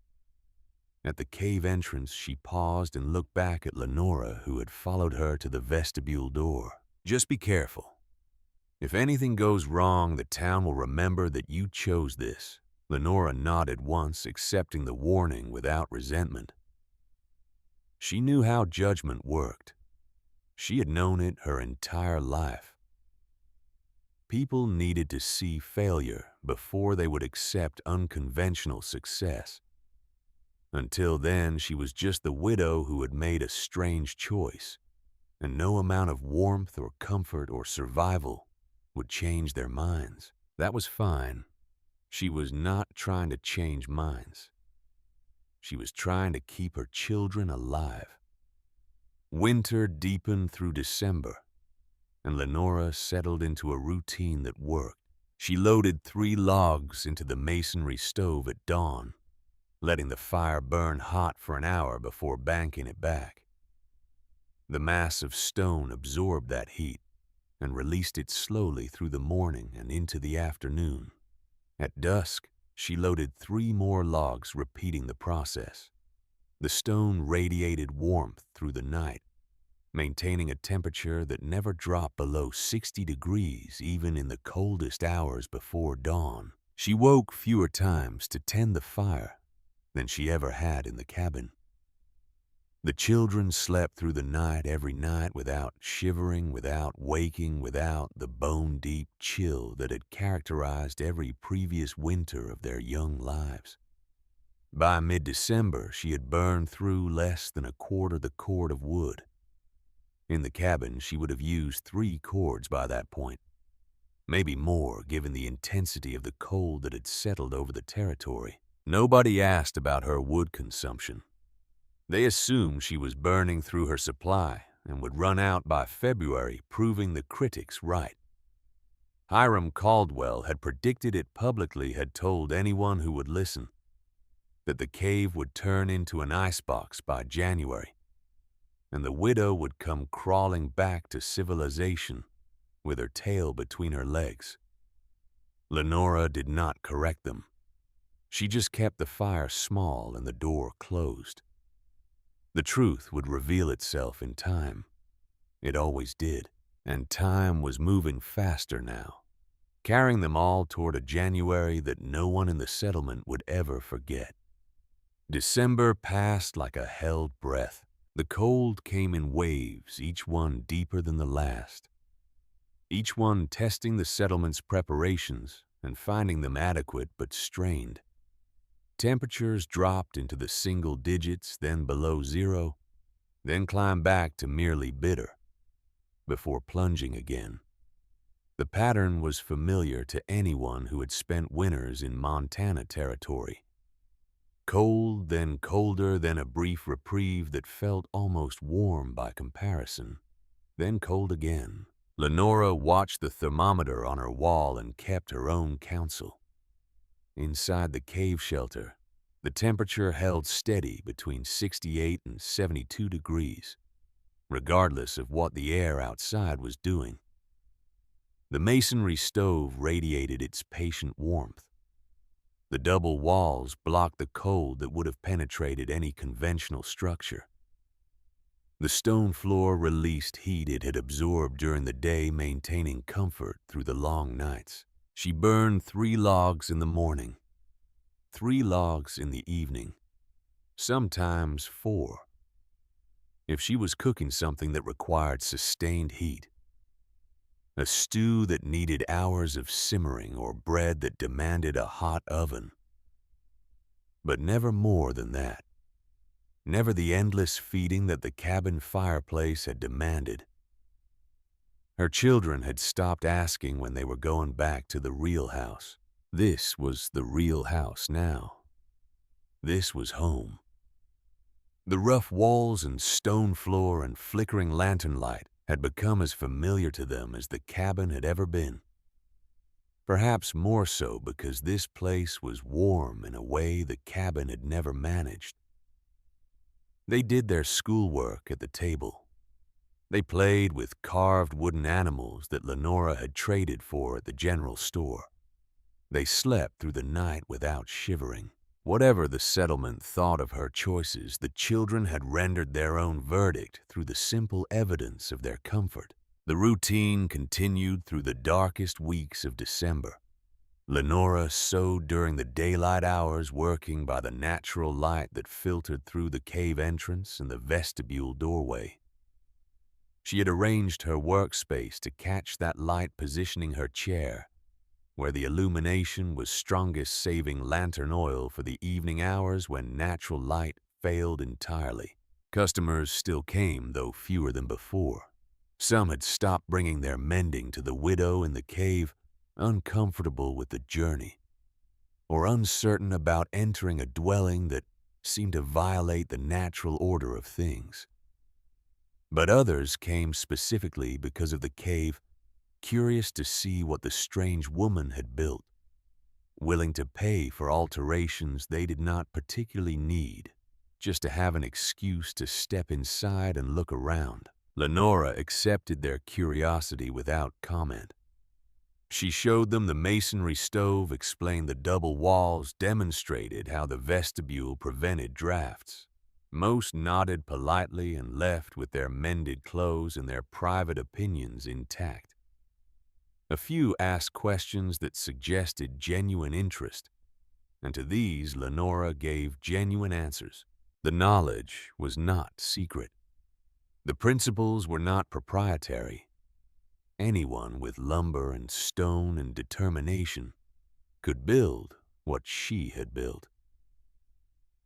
Speaker 1: At the cave entrance, she paused and looked back at Lenora, who had followed her to the vestibule door. "Just be careful. If anything goes wrong, the town will remember that you chose this." Lenora nodded once, accepting the warning without resentment. She knew how judgment worked. She had known it her entire life. People needed to see failure before they would accept unconventional success. Until then, she was just the widow who had made a strange choice, and no amount of warmth or comfort or survival would change their minds. That was fine. She was not trying to change minds. She was trying to keep her children alive. Winter deepened through December, and Lenora settled into a routine that worked. She loaded 3 logs into the masonry stove at dawn, letting the fire burn hot for an hour before banking it back. The mass of stone absorbed that heat and released it slowly through the morning and into the afternoon. At dusk, she loaded 3 more logs, repeating the process. The stone radiated warmth through the night, maintaining a temperature that never dropped below 60 degrees even in the coldest hours before dawn. She woke fewer times to tend the fire than she ever had in the cabin. The children slept through the night every night without shivering, without waking, without the bone-deep chill that had characterized every previous winter of their young lives. By mid-December, she had burned through less than 1/4 the cord of wood. In the cabin, she would have used 3 cords by that point, maybe more given the intensity of the cold that had settled over the territory. Nobody asked about her wood consumption. They assumed she was burning through her supply and would run out by February, proving the critics right. Hiram Caldwell had predicted it publicly, had told anyone who would listen, that the cave would turn into an icebox by January, and the widow would come crawling back to civilization with her tail between her legs. Lenora did not correct them. She just kept the fire small and the door closed. The truth would reveal itself in time. It always did, and time was moving faster now, carrying them all toward a January that no one in the settlement would ever forget. December passed like a held breath. The cold came in waves, each one deeper than the last, each one testing the settlement's preparations and finding them adequate but strained. Temperatures dropped into the single digits, then below zero, then climbed back to merely bitter, before plunging again. The pattern was familiar to anyone who had spent winters in Montana territory. Cold, then colder, then a brief reprieve that felt almost warm by comparison, then cold again. Lenora watched the thermometer on her wall and kept her own counsel. Inside the cave shelter, the temperature held steady between 68 and 72 degrees, regardless of what the air outside was doing. The masonry stove radiated its patient warmth. The double walls blocked the cold that would have penetrated any conventional structure. The stone floor released heat it had absorbed during the day, maintaining comfort through the long nights. She burned 3 logs in the morning, 3 logs in the evening, sometimes 4. If she was cooking something that required sustained heat, a stew that needed hours of simmering or bread that demanded a hot oven. But never more than that. Never the endless feeding that the cabin fireplace had demanded. Her children had stopped asking when they were going back to the real house. This was the real house now. This was home. The rough walls and stone floor and flickering lantern light had become as familiar to them as the cabin had ever been. Perhaps more so because this place was warm in a way the cabin had never managed. They did their schoolwork at the table. They played with carved wooden animals that Lenora had traded for at the general store. They slept through the night without shivering. Whatever the settlement thought of her choices, the children had rendered their own verdict through the simple evidence of their comfort. The routine continued through the darkest weeks of December. Lenora sewed during the daylight hours, working by the natural light that filtered through the cave entrance and the vestibule doorway. She had arranged her workspace to catch that light, positioning her chair where the illumination was strongest, saving lantern oil for the evening hours when natural light failed entirely. Customers still came, though fewer than before. Some had stopped bringing their mending to the widow in the cave, uncomfortable with the journey, or uncertain about entering a dwelling that seemed to violate the natural order of things. But others came specifically because of the cave, curious to see what the strange woman had built, willing to pay for alterations they did not particularly need, just to have an excuse to step inside and look around. Lenora accepted their curiosity without comment. She showed them the masonry stove, explained the double walls, demonstrated how the vestibule prevented drafts. Most nodded politely and left with their mended clothes and their private opinions intact. A few asked questions that suggested genuine interest, and to these Lenora gave genuine answers. The knowledge was not secret. The principles were not proprietary. Anyone with lumber and stone and determination could build what she had built.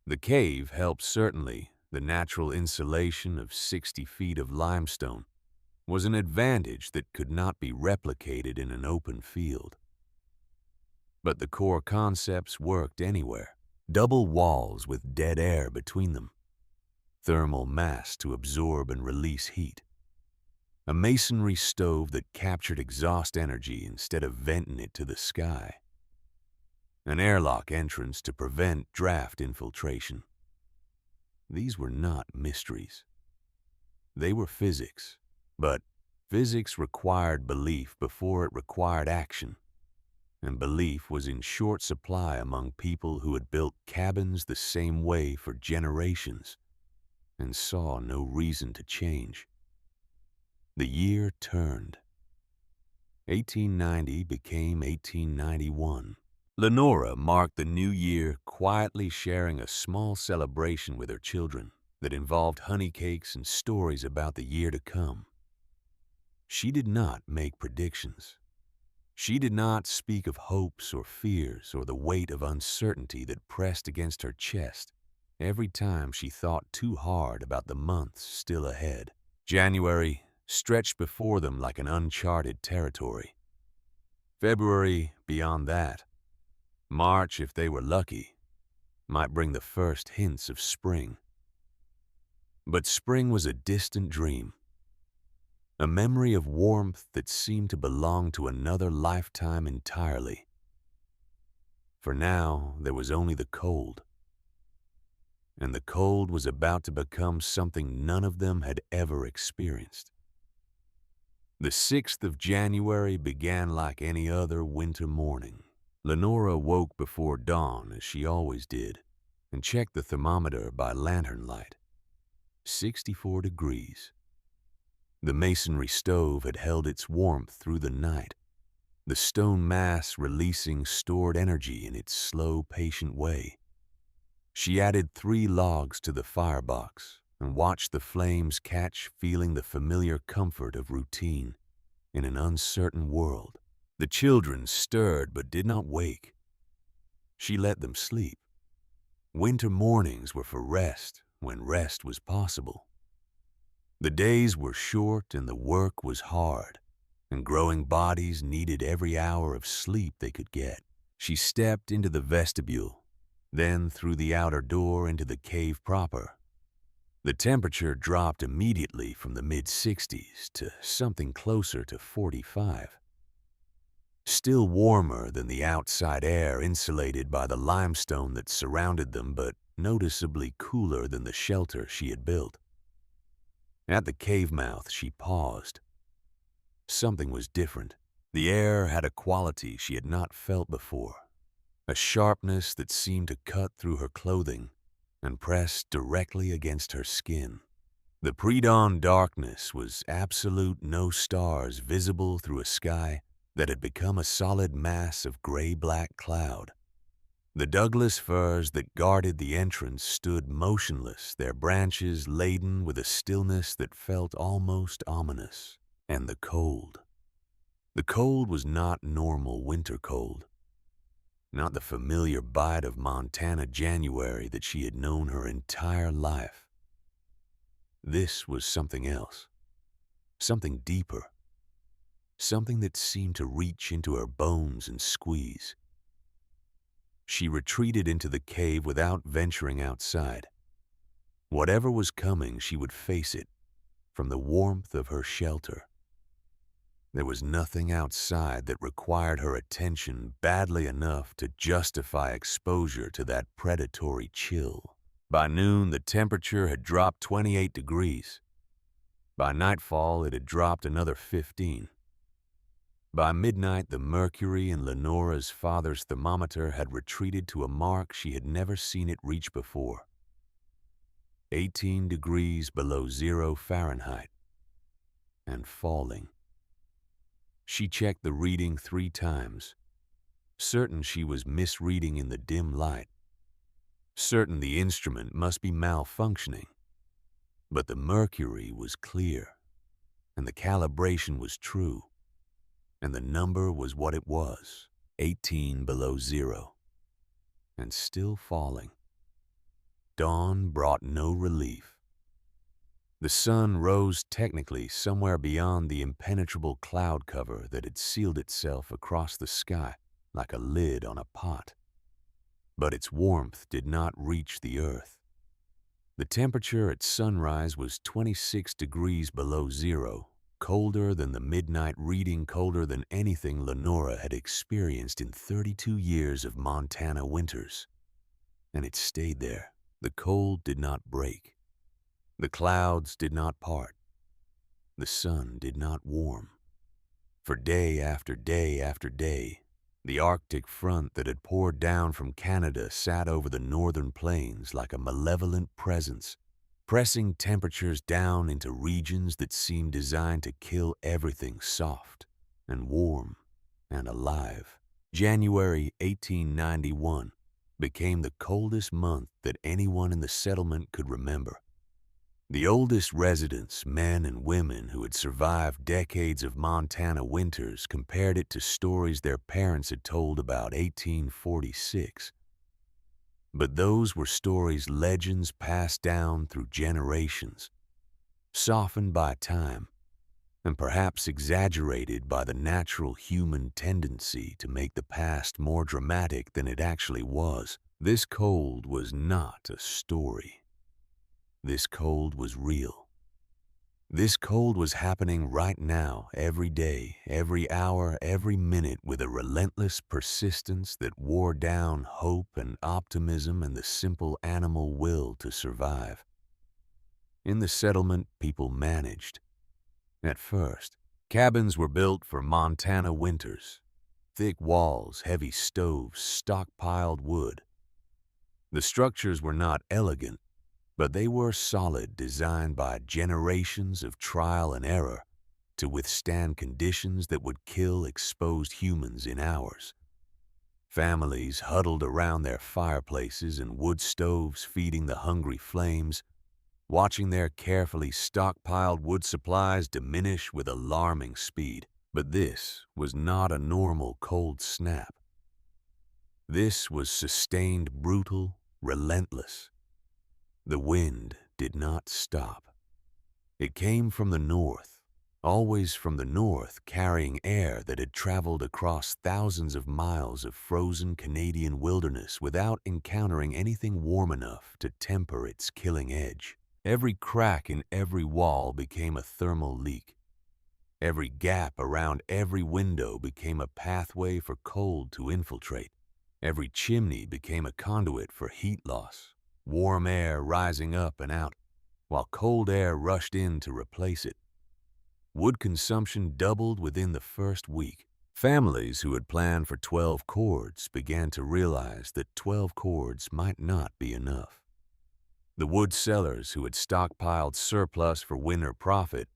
Speaker 1: The cave helped certainly. The natural insulation of 60 feet of limestone was an advantage that could not be replicated in an open field. But the core concepts worked anywhere. Double walls with dead air between them, thermal mass to absorb and release heat, a masonry stove that captured exhaust energy instead of venting it to the sky, an airlock entrance to prevent draft infiltration. These were not mysteries. They were physics. But Physics required belief before it required action, and belief was in short supply among people who had built cabins the same way for generations and saw no reason to change. The year turned. 1890 became 1891. Lenora marked the new year quietly sharing a small celebration with her children that involved honey cakes and stories about the year to come. She did not make predictions. She did not speak of hopes or fears or the weight of uncertainty that pressed against her chest every time she thought too hard about the months still ahead. January stretched before them like an uncharted territory. February beyond that. March, if they were lucky, might bring the first hints of spring. But spring was a distant dream, a memory of warmth that seemed to belong to another lifetime entirely. For now, there was only the cold. And the cold was about to become something none of them had ever experienced. The 6th of January began like any other winter morning. Lenora woke before dawn, as she always did, and checked the thermometer by lantern light. 64 degrees. The masonry stove had held its warmth through the night, the stone mass releasing stored energy in its slow, patient way. She added 3 logs to the firebox and watched the flames catch, feeling the familiar comfort of routine in an uncertain world. The children stirred but did not wake. She let them sleep. Winter mornings were for rest when rest was possible. The days were short and the work was hard, and growing bodies needed every hour of sleep they could get. She stepped into the vestibule, then through the outer door into the cave proper. The temperature dropped immediately from the mid-60s to something closer to 45. Still warmer than the outside air insulated by the limestone that surrounded them, but noticeably cooler than the shelter she had built. At the cave mouth, she paused. Something was different. The air had a quality she had not felt before, a sharpness that seemed to cut through her clothing and press directly against her skin. The pre-dawn darkness was absolute, no stars visible through a sky that had become a solid mass of gray-black cloud. The Douglas firs that guarded the entrance stood motionless, their branches laden with a stillness that felt almost ominous. And the cold. The cold was not normal winter cold. Not the familiar bite of Montana January that she had known her entire life. This was something else. Something deeper. Something that seemed to reach into her bones and squeeze. She retreated into the cave without venturing outside. Whatever was coming, she would face it from the warmth of her shelter. There was nothing outside that required her attention badly enough to justify exposure to that predatory chill. By noon, the temperature had dropped 28 degrees. By nightfall, it had dropped another 15. By midnight, the mercury in Lenora's father's thermometer had retreated to a mark she had never seen it reach before. 18 degrees below 0 Fahrenheit. And falling. She checked the reading 3 times, certain she was misreading in the dim light, certain the instrument must be malfunctioning. But the mercury was clear, and the calibration was true. And the number was what it was, 18 below 0, and still falling. Dawn brought no relief. The sun rose technically somewhere beyond the impenetrable cloud cover that had sealed itself across the sky like a lid on a pot. But its warmth did not reach the earth. The temperature at sunrise was 26 degrees below 0, colder than the midnight reading, colder than anything Lenora had experienced in 32 years of Montana winters. And it stayed there. The cold did not break. The clouds did not part. the sun did not warm. For day after day after day, the Arctic front that had poured down from Canada sat over the northern plains like a malevolent presence, pressing temperatures down into regions that seemed designed to kill everything soft and warm and alive. January 1891 became the coldest month that anyone in the settlement could remember. The oldest residents, men and women who had survived decades of Montana winters, compared it to stories their parents had told about 1846. But those were stories, legends passed down through generations, softened by time, and perhaps exaggerated by the natural human tendency to make the past more dramatic than it actually was. This cold was not a story. This cold was real. This cold was happening right now, every day, every hour, every minute, with a relentless persistence that wore down hope and optimism and the simple animal will to survive. In the settlement, people managed. At first, cabins were built for Montana winters. Thick walls, heavy stoves, stockpiled wood. The structures were not elegant, but they were solid, designed by generations of trial and error to withstand conditions that would kill exposed humans in hours. Families huddled around their fireplaces and wood stoves, feeding the hungry flames, watching their carefully stockpiled wood supplies diminish with alarming speed. But this was not a normal cold snap. This was sustained, brutal, relentless. The wind did not stop. It came from the north, always from the north, carrying air that had traveled across thousands of miles of frozen Canadian wilderness without encountering anything warm enough to temper its killing edge. Every crack in every wall became a thermal leak. Every gap around every window became a pathway for cold to infiltrate. Every chimney became a conduit for heat loss. Warm air rising up and out, while cold air rushed in to replace it. Wood consumption doubled within the first week. Families who had planned for 12 cords began to realize that 12 cords might not be enough. The wood sellers who had stockpiled surplus for winter profit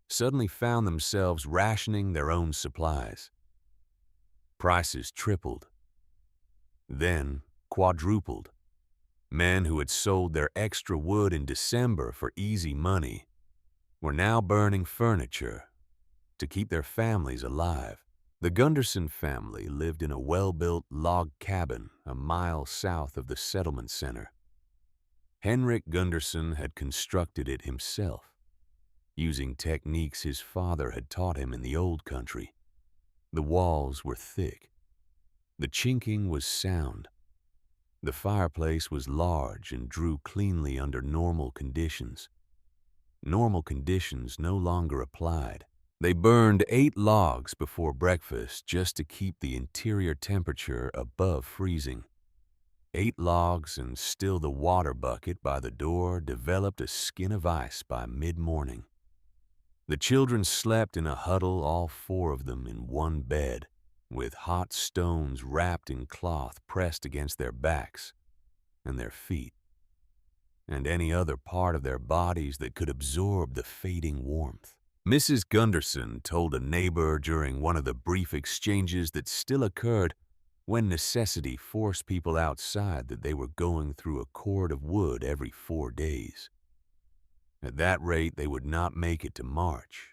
Speaker 1: suddenly found themselves rationing their own supplies. Prices tripled, then quadrupled. Men who had sold their extra wood in December for easy money were now burning furniture to keep their families alive. The Gunderson family lived in a well-built log cabin a mile south of the settlement center. Henrik Gunderson had constructed it himself, using techniques his father had taught him in the old country. The walls were thick. The chinking was sound. The fireplace was large and drew cleanly under normal conditions. Normal conditions no longer applied. They burned 8 logs before breakfast just to keep the interior temperature above freezing. 8 logs, and still the water bucket by the door developed a skin of ice by mid-morning. The children slept in a huddle, all 4 of them in one bed, with hot stones wrapped in cloth pressed against their backs and their feet, and any other part of their bodies that could absorb the fading warmth. Mrs. Gunderson told a neighbor during one of the brief exchanges that still occurred when necessity forced people outside that they were going through a cord of wood every 4 days. At that rate, they would not make it to March.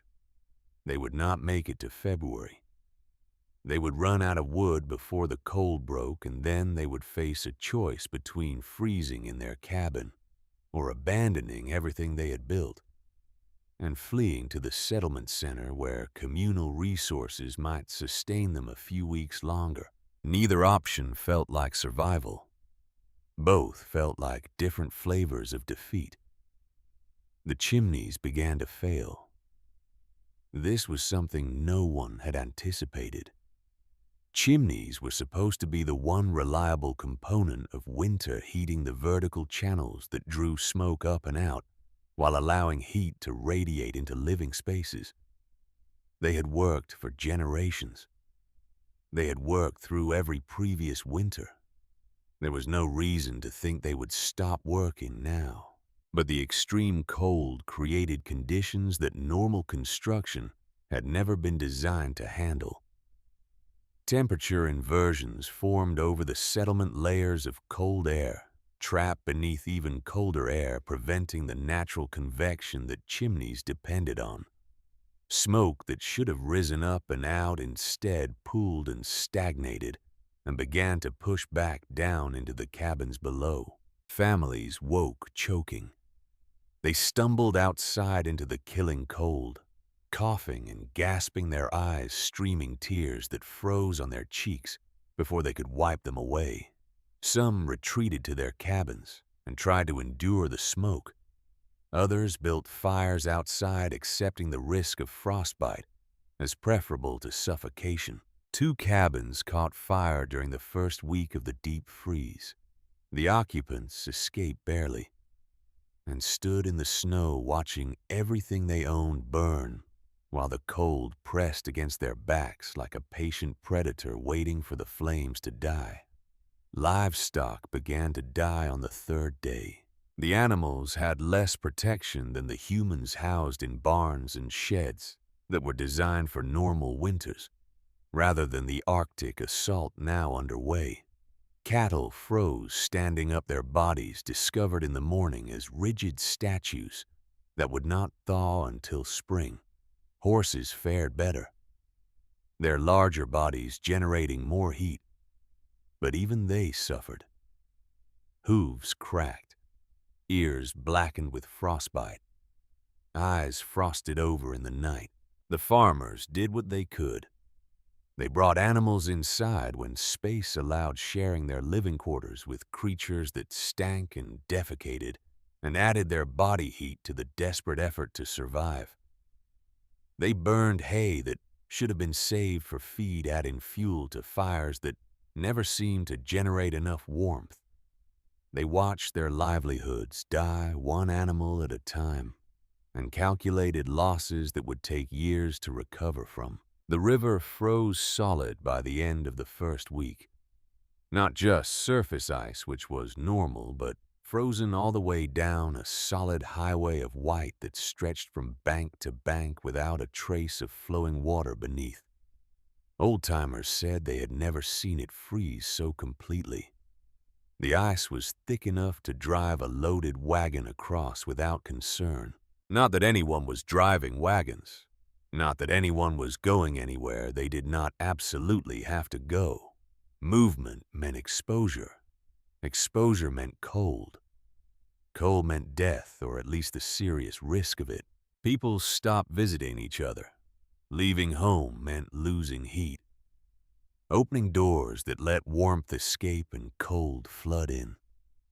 Speaker 1: They would not make it to February. They would run out of wood before the cold broke, and then they would face a choice between freezing in their cabin or abandoning everything they had built and fleeing to the settlement center where communal resources might sustain them a few weeks longer. Neither option felt like survival. Both felt like different flavors of defeat. The chimneys began to fail. This was something no one had anticipated. Chimneys were supposed to be the one reliable component of winter heating the vertical channels that drew smoke up and out, while allowing heat to radiate into living spaces. They had worked for generations. They had worked through every previous winter. There was no reason to think they would stop working now. But the extreme cold created conditions that normal construction had never been designed to handle. Temperature inversions formed over the settlement layers of cold air, trapped beneath even colder air, preventing the natural convection that chimneys depended on. Smoke that should have risen up and out instead pooled and stagnated and began to push back down into the cabins below. Families woke choking. They stumbled outside into the killing cold, coughing and gasping, their eyes streaming tears that froze on their cheeks before they could wipe them away. Some retreated to their cabins and tried to endure the smoke. Others built fires outside, accepting the risk of frostbite as preferable to suffocation. 2 cabins caught fire during the first week of the deep freeze. The occupants escaped barely and stood in the snow watching everything they owned burn while the cold pressed against their backs like a patient predator waiting for the flames to die. Livestock began to die on the 3rd day. The animals had less protection than the humans housed in barns and sheds that were designed for normal winters, rather than the Arctic assault now underway. Cattle froze, standing up, their bodies discovered in the morning as rigid statues that would not thaw until spring. Horses fared better, their larger bodies generating more heat, but even they suffered. Hooves cracked, ears blackened with frostbite, eyes frosted over in the night. The farmers did what they could. They brought animals inside when space allowed, sharing their living quarters with creatures that stank and defecated, and added their body heat to the desperate effort to survive. They burned hay that should have been saved for feed, adding fuel to fires that never seemed to generate enough warmth. They watched their livelihoods die one animal at a time and calculated losses that would take years to recover from. The river froze solid by the end of the first week. Not just surface ice, which was normal, but frozen all the way down a solid highway of white that stretched from bank to bank without a trace of flowing water beneath. Old-timers said they had never seen it freeze so completely. The ice was thick enough to drive a loaded wagon across without concern. Not that anyone was driving wagons. Not that anyone was going anywhere they did not absolutely have to go. Movement meant exposure. Exposure meant cold. Cold meant death, or at least the serious risk of it. People stopped visiting each other. Leaving home meant losing heat. Opening doors that let warmth escape and cold flood in.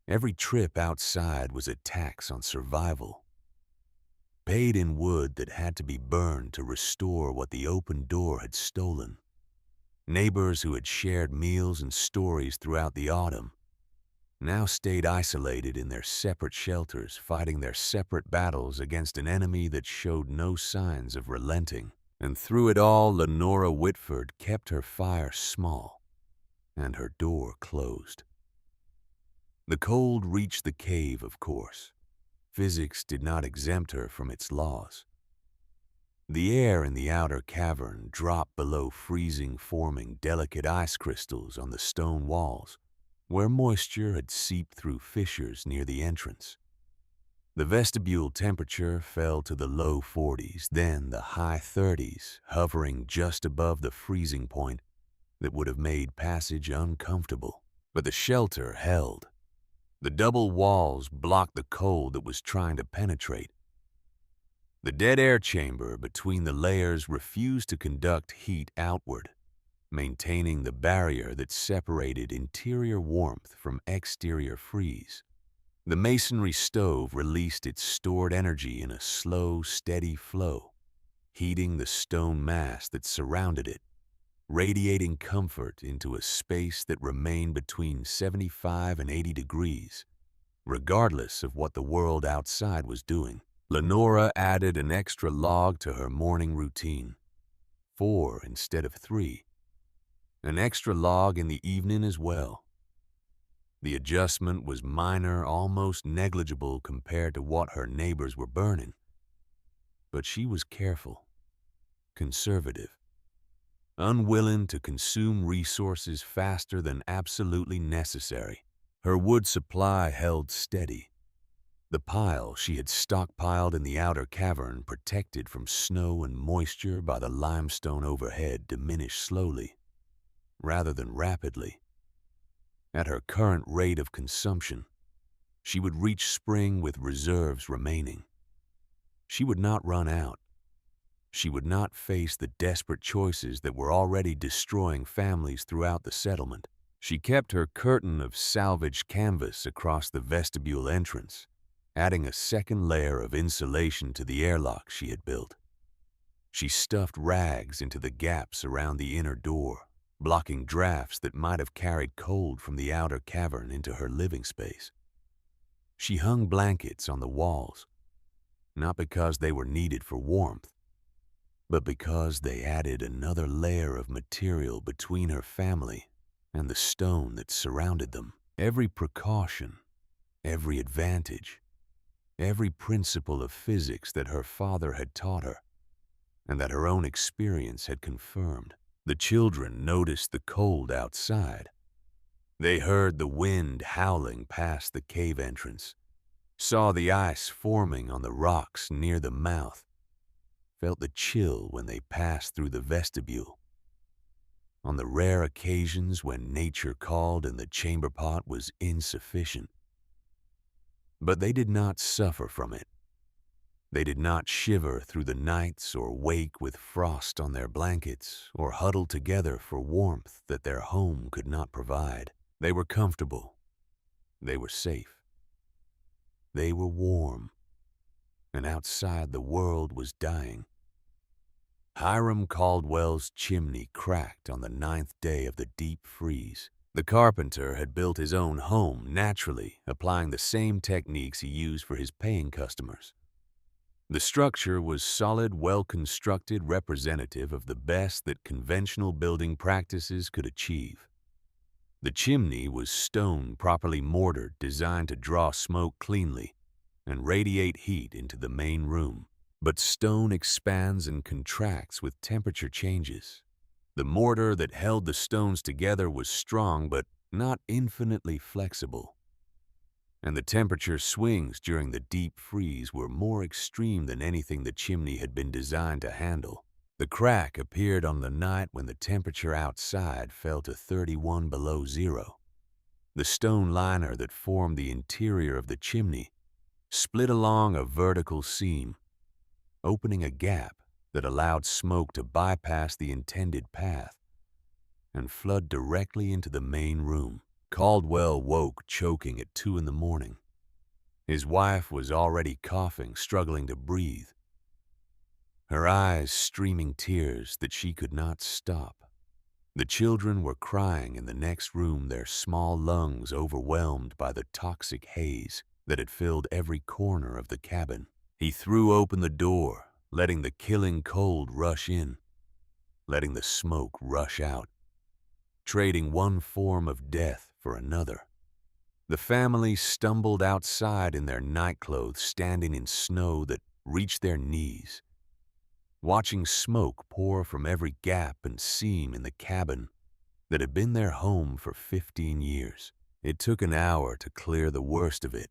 Speaker 1: Every trip outside was a tax on survival. Paid in wood that had to be burned to restore what the open door had stolen. Neighbors who had shared meals and stories throughout the autumn now stayed isolated in their separate shelters, fighting their separate battles against an enemy that showed no signs of relenting. And through it all, Lenora Whitford kept her fire small and her door closed. The cold reached the cave, of course. Physics did not exempt her from its laws. The air in the outer cavern dropped below freezing, forming delicate ice crystals on the stone walls, where moisture had seeped through fissures near the entrance. The vestibule temperature fell to the low 40s, then the high 30s, hovering just above the freezing point that would have made passage uncomfortable. But the shelter held. The double walls blocked the cold that was trying to penetrate. The dead air chamber between the layers refused to conduct heat outward, maintaining the barrier that separated interior warmth from exterior freeze. The masonry stove released its stored energy in a slow, steady flow, heating the stone mass that surrounded it, radiating comfort into a space that remained between 75 and 80 degrees, regardless of what the world outside was doing. Lenora added an extra log to her morning routine, 4 instead of 3. An extra log in the evening as well. The adjustment was minor, almost negligible compared to what her neighbors were burning. But she was careful, conservative, unwilling to consume resources faster than absolutely necessary. Her wood supply held steady. The pile she had stockpiled in the outer cavern, protected from snow and moisture by the limestone overhead, diminished slowly, rather than rapidly. At her current rate of consumption, she would reach spring with reserves remaining. She would not run out. She would not face the desperate choices that were already destroying families throughout the settlement. She kept her curtain of salvaged canvas across the vestibule entrance, adding a second layer of insulation to the airlock she had built. She stuffed rags into the gaps around the inner door, blocking drafts that might have carried cold from the outer cavern into her living space. She hung blankets on the walls, not because they were needed for warmth, but because they added another layer of material between her family and the stone that surrounded them. Every precaution, every advantage, every principle of physics that her father had taught her, and that her own experience had confirmed. The children noticed the cold outside. They heard the wind howling past the cave entrance, saw the ice forming on the rocks near the mouth, felt the chill when they passed through the vestibule. On the rare occasions when nature called and the chamber pot was insufficient. But they did not suffer from it. They did not shiver through the nights or wake with frost on their blankets or huddle together for warmth that their home could not provide. They were comfortable. They were safe. They were warm. And outside the world was dying. Hiram Caldwell's chimney cracked on the 9th day of the deep freeze. The carpenter had built his own home naturally, applying the same techniques he used for his paying customers. The structure was solid, well-constructed, representative of the best that conventional building practices could achieve. The chimney was stone properly mortared, designed to draw smoke cleanly and radiate heat into the main room. But stone expands and contracts with temperature changes. The mortar that held the stones together was strong but not infinitely flexible. And the temperature swings during the deep freeze were more extreme than anything the chimney had been designed to handle. The crack appeared on the night when the temperature outside fell to 31 below zero. The stone liner that formed the interior of the chimney split along a vertical seam, opening a gap that allowed smoke to bypass the intended path and flood directly into the main room. Caldwell woke choking at 2 in the morning. His wife was already coughing, struggling to breathe, her eyes streaming tears that she could not stop. The children were crying in the next room, their small lungs overwhelmed by the toxic haze that had filled every corner of the cabin. He threw open the door, letting the killing cold rush in, letting the smoke rush out, trading one form of death for another. The family stumbled outside in their nightclothes, standing in snow that reached their knees, watching smoke pour from every gap and seam in the cabin that had been their home for 15 years. It took an hour to clear the worst of it.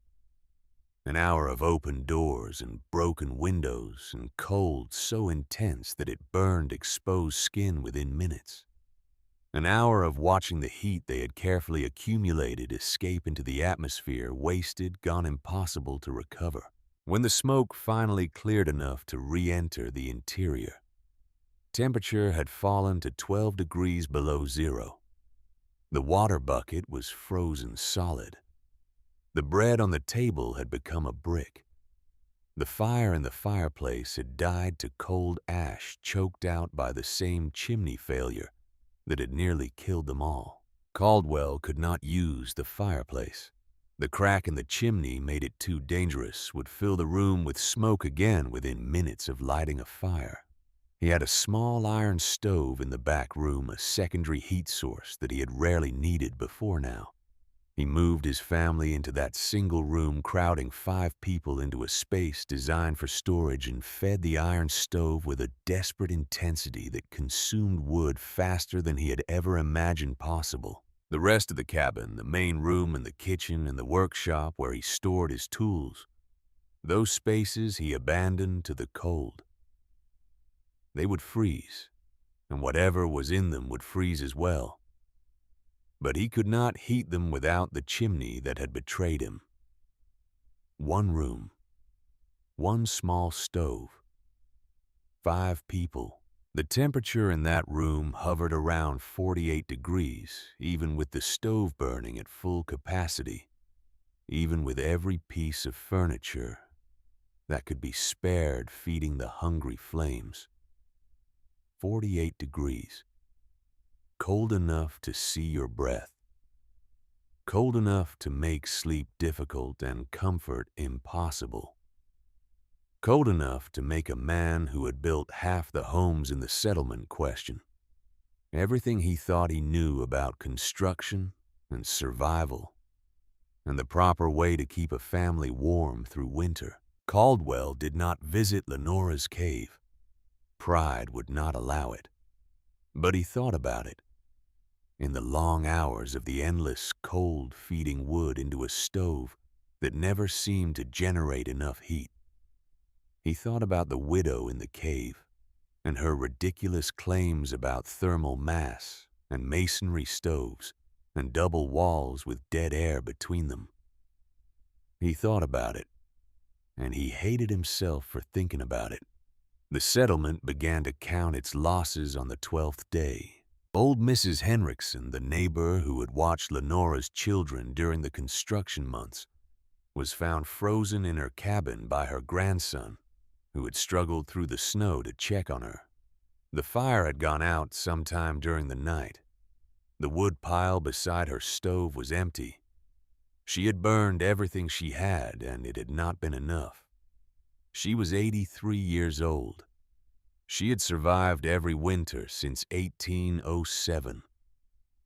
Speaker 1: An hour of open doors and broken windows and cold so intense that it burned exposed skin within minutes. An hour of watching the heat they had carefully accumulated escape into the atmosphere, wasted, gone impossible to recover. When the smoke finally cleared enough to re-enter the interior, temperature had fallen to 12 degrees below zero. The water bucket was frozen solid. The bread on the table had become a brick. The fire in the fireplace had died to cold ash, choked out by the same chimney failure that had nearly killed them all. Caldwell could not use the fireplace. The crack in the chimney made it too dangerous, would fill the room with smoke again within minutes of lighting a fire. He had a small iron stove in the back room, a secondary heat source that he had rarely needed before now. He moved his family into that single room, crowding 5 people into a space designed for storage, and fed the iron stove with a desperate intensity that consumed wood faster than he had ever imagined possible. The rest of the cabin, the main room and the kitchen and the workshop where he stored his tools, those spaces he abandoned to the cold. They would freeze, and whatever was in them would freeze as well. But he could not heat them without the chimney that had betrayed him. One room, one small stove, 5 people. The temperature in that room hovered around 48 degrees, even with the stove burning at full capacity, even with every piece of furniture that could be spared feeding the hungry flames. 48 degrees. Cold enough to see your breath. Cold enough to make sleep difficult and comfort impossible. Cold enough to make a man who had built half the homes in the settlement question everything he thought he knew about construction and survival and the proper way to keep a family warm through winter. Caldwell did not visit Lenora's cave. Pride would not allow it. But he thought about it. In the long hours of the endless cold feeding wood into a stove that never seemed to generate enough heat. He thought about the widow in the cave and her ridiculous claims about thermal mass and masonry stoves and double walls with dead air between them. He thought about it, and he hated himself for thinking about it. The settlement began to count its losses on the 12th day. Old Mrs. Henriksen, the neighbor who had watched Lenora's children during the construction months, was found frozen in her cabin by her grandson, who had struggled through the snow to check on her. The fire had gone out sometime during the night. The wood pile beside her stove was empty. She had burned everything she had, and it had not been enough. She was 83 years old. She had survived every winter since 1807.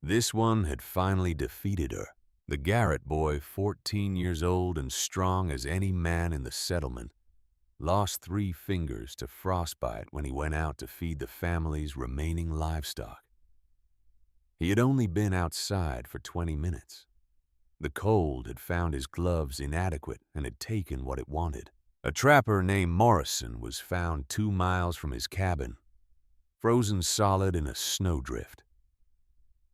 Speaker 1: This one had finally defeated her. The Garrett boy, 14 years old and strong as any man in the settlement, lost 3 fingers to frostbite when he went out to feed the family's remaining livestock. He had only been outside for 20 minutes. The cold had found his gloves inadequate and had taken what it wanted. A trapper named Morrison was found 2 miles from his cabin, frozen solid in a snowdrift.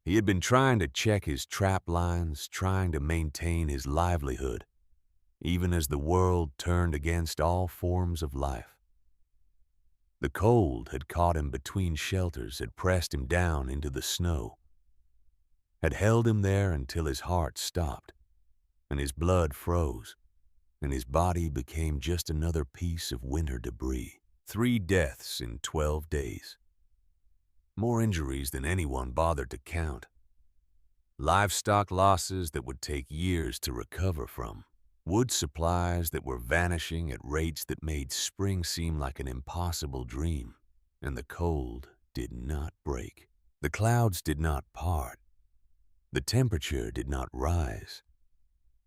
Speaker 1: He had been trying to check his trap lines, trying to maintain his livelihood, even as the world turned against all forms of life. The cold had caught him between shelters, had pressed him down into the snow, had held him there until his heart stopped, and his blood froze, and his body became just another piece of winter debris. 3 deaths in 12 days. More injuries than anyone bothered to count. Livestock losses that would take years to recover from. Wood supplies that were vanishing at rates that made spring seem like an impossible dream. And the cold did not break. The clouds did not part. The temperature did not rise.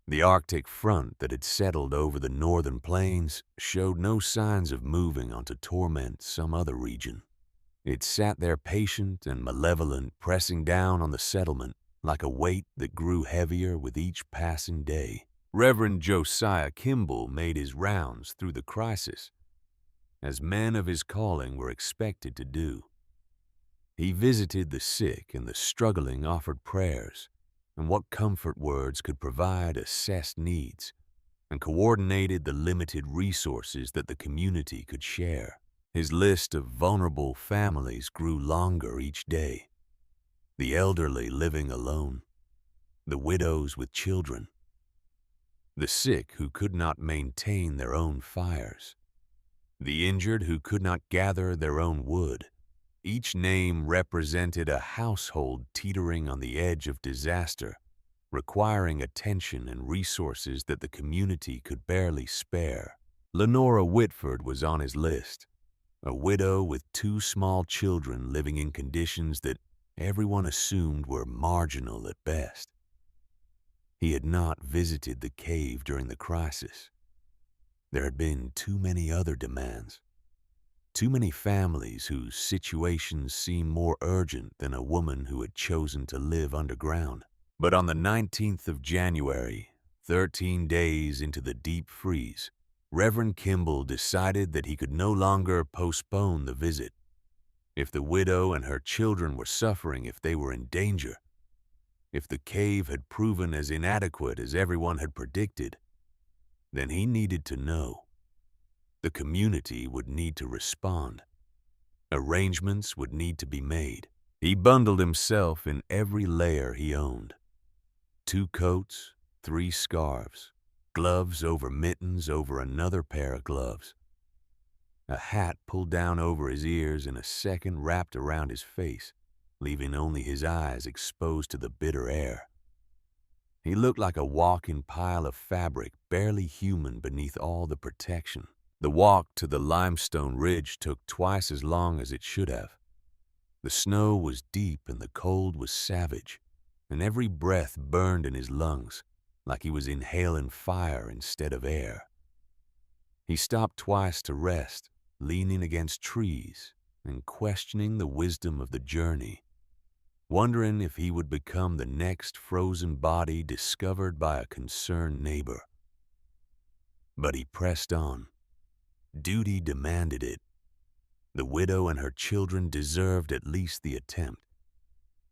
Speaker 1: The Arctic front that had settled over the northern plains showed no signs of moving on to torment some other region. It sat there patient and malevolent, pressing down on the settlement like a weight that grew heavier with each passing day. Reverend Josiah Kimball made his rounds through the crisis, as men of his calling were expected to do. He visited the sick and the struggling, offered prayers, and what comfort words could provide assessed needs, and coordinated the limited resources that the community could share. His list of vulnerable families grew longer each day. The elderly living alone, the widows with children, the sick who could not maintain their own fires, the injured who could not gather their own wood. Each name represented a household teetering on the edge of disaster, requiring attention and resources that the community could barely spare. Lenora Whitford was on his list, a widow with two small children living in conditions that everyone assumed were marginal at best. He had not visited the cave during the crisis. There had been too many other demands, too many families whose situations seemed more urgent than a woman who had chosen to live underground. But on the 19th of January, 13 days into the deep freeze, Reverend Kimball decided that he could no longer postpone the visit. If the widow and her children were suffering, if they were in danger, if the cave had proven as inadequate as everyone had predicted, then he needed to know. The community would need to respond. Arrangements would need to be made. He bundled himself in every layer he owned. 2 coats, 3 scarves, gloves over mittens over another pair of gloves. A hat pulled down over his ears and a second wrapped around his face, leaving only his eyes exposed to the bitter air. He looked like a walking pile of fabric, barely human beneath all the protection. The walk to the limestone ridge took twice as long as it should have. The snow was deep and the cold was savage, and every breath burned in his lungs, like he was inhaling fire instead of air. He stopped twice to rest, leaning against trees and questioning the wisdom of the journey, wondering if he would become the next frozen body discovered by a concerned neighbor. But he pressed on. Duty demanded it. The widow and her children deserved at least the attempt.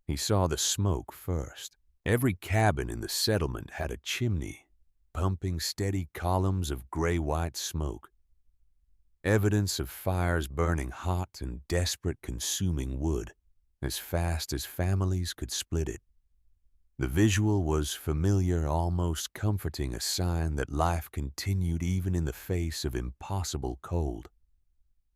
Speaker 1: He saw the smoke first. Every cabin in the settlement had a chimney, pumping steady columns of gray-white smoke. Evidence of fires burning hot and desperate, consuming wood, as fast as families could split it. The visual was familiar, almost comforting, a sign that life continued even in the face of impossible cold.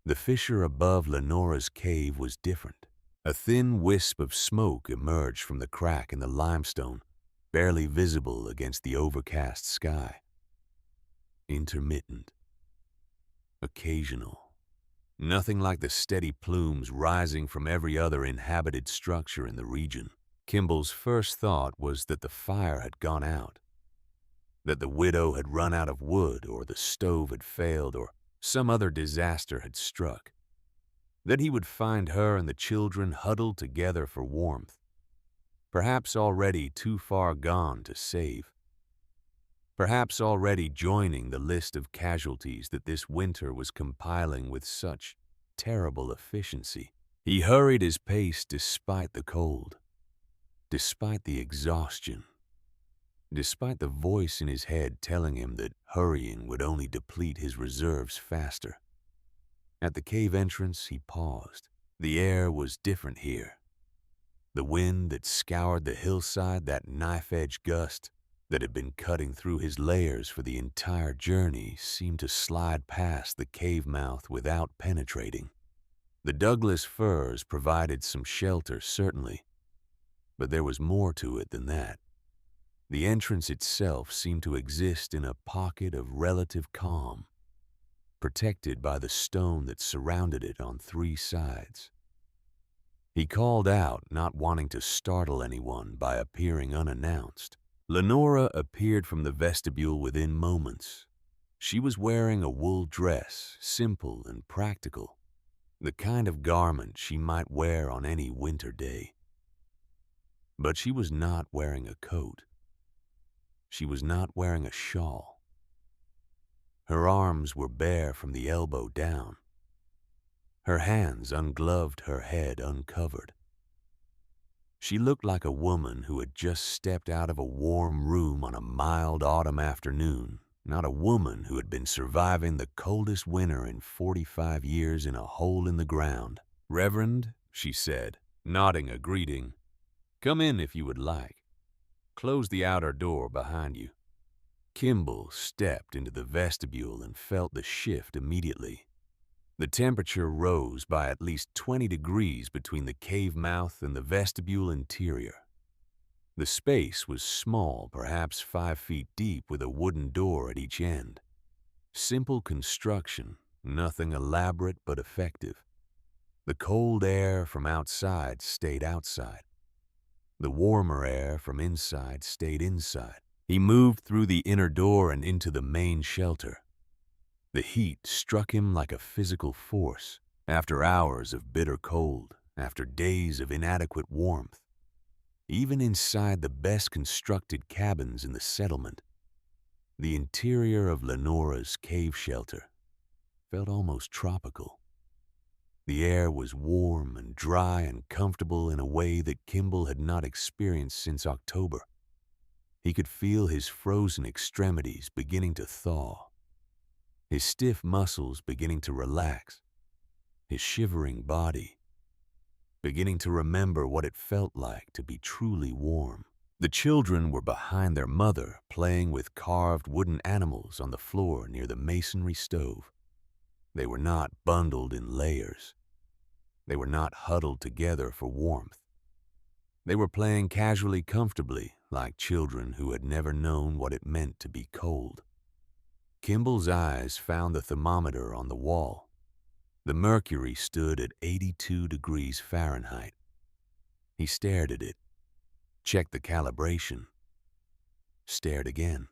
Speaker 1: The fissure above Lenora's cave was different. A thin wisp of smoke emerged from the crack in the limestone, barely visible against the overcast sky. Intermittent. Occasional. Nothing like the steady plumes rising from every other inhabited structure in the region. Kimball's first thought was that the fire had gone out, that the widow had run out of wood, or the stove had failed, or some other disaster had struck, that he would find her and the children huddled together for warmth, perhaps already too far gone to save, perhaps already joining the list of casualties that this winter was compiling with such terrible efficiency. He hurried his pace despite the cold, despite the exhaustion, despite the voice in his head telling him that hurrying would only deplete his reserves faster. At the cave entrance, he paused. The air was different here. The wind that scoured the hillside, that knife-edge gust that had been cutting through his layers for the entire journey, seemed to slide past the cave mouth without penetrating. The Douglas firs provided some shelter, certainly, but there was more to it than that. The entrance itself seemed to exist in a pocket of relative calm, protected by the stone that surrounded it on 3 sides. He called out, not wanting to startle anyone by appearing unannounced. Lenora appeared from the vestibule within moments. She was wearing a wool dress, simple and practical, the kind of garment she might wear on any winter day. But she was not wearing a coat. She was not wearing a shawl. Her arms were bare from the elbow down. Her hands ungloved, her head uncovered. She looked like a woman who had just stepped out of a warm room on a mild autumn afternoon, not a woman who had been surviving the coldest winter in 45 years in a hole in the ground. "Reverend," she said, nodding a greeting, "come in if you would like. Close the outer door behind you." Kimball stepped into the vestibule and felt the shift immediately. The temperature rose by at least 20 degrees between the cave mouth and the vestibule interior. The space was small, perhaps 5 feet deep, with a wooden door at each end. Simple construction, nothing elaborate but effective. The cold air from outside stayed outside. The warmer air from inside stayed inside. He moved through the inner door and into the main shelter. The heat struck him like a physical force. After hours of bitter cold, after days of inadequate warmth, even inside the best constructed cabins in the settlement, the interior of Lenora's cave shelter felt almost tropical. The air was warm and dry and comfortable in a way that Kimball had not experienced since October. He could feel his frozen extremities beginning to thaw, his stiff muscles beginning to relax, his shivering body beginning to remember what it felt like to be truly warm. The children were behind their mother, playing with carved wooden animals on the floor near the masonry stove. They were not bundled in layers. They were not huddled together for warmth. They were playing casually, comfortably, like children who had never known what it meant to be cold. Kimball's eyes found the thermometer on the wall. The mercury stood at 82 degrees Fahrenheit. He stared at it, checked the calibration, stared again.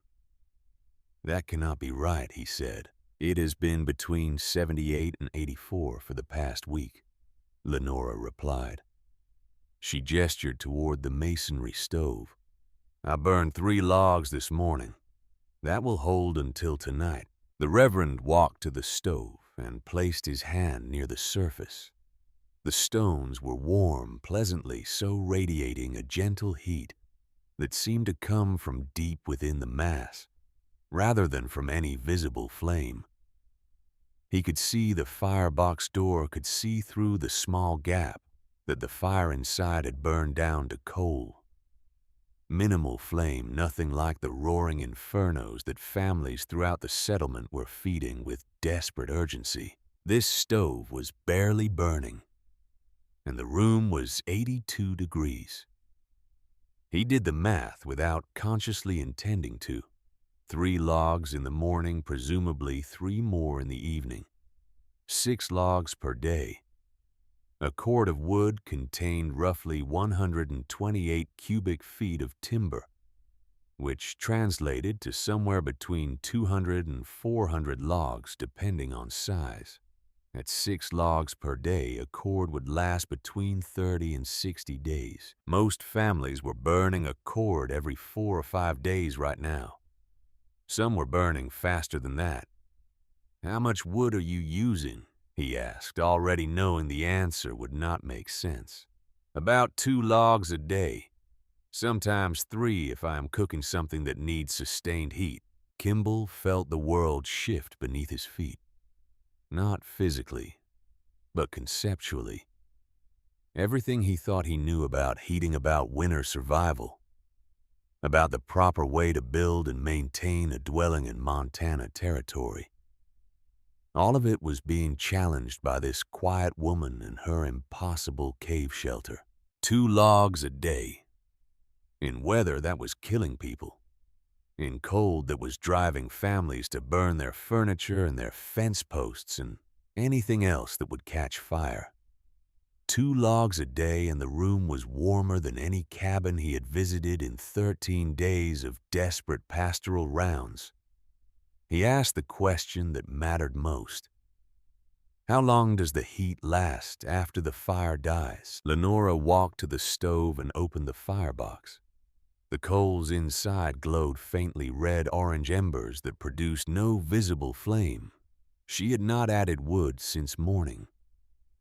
Speaker 1: "That cannot be right," he said. "It has been between 78 and 84 for the past week," Lenora replied. She gestured toward the masonry stove. "I burned 3 logs this morning. That will hold until tonight." The Reverend walked to the stove and placed his hand near the surface. The stones were warm, pleasantly so, radiating a gentle heat that seemed to come from deep within the mass, rather than from any visible flame. He could see the firebox door, could see through the small gap that the fire inside had burned down to coal. Minimal flame, nothing like the roaring infernos that families throughout the settlement were feeding with desperate urgency. This stove was barely burning, and the room was 82 degrees. He did the math without consciously intending to. 3 logs in the morning, presumably 3 more in the evening. 6 logs per day. A cord of wood contained roughly 128 cubic feet of timber, which translated to somewhere between 200 and 400 logs depending on size. At 6 logs per day, a cord would last between 30 and 60 days. Most families were burning a cord every 4 or 5 days right now. Some were burning faster than that. "How much wood are you using?" he asked, already knowing the answer would not make sense. "About 2 logs a day. Sometimes 3 if I am cooking something that needs sustained heat." Kimball felt the world shift beneath his feet. Not physically, but conceptually. Everything he thought he knew about heating, about winter survival, about the proper way to build and maintain a dwelling in Montana territory. All of it was being challenged by this quiet woman and her impossible cave shelter. 2 logs a day. In weather that was killing people. In cold that was driving families to burn their furniture and their fence posts and anything else that would catch fire. 2 logs a day, and the room was warmer than any cabin he had visited in 13 days of desperate pastoral rounds. He asked the question that mattered most. How long does the heat last after the fire dies? Lenora walked to the stove and opened the firebox. The coals inside glowed faintly red-orange embers that produced no visible flame. She had not added wood since morning.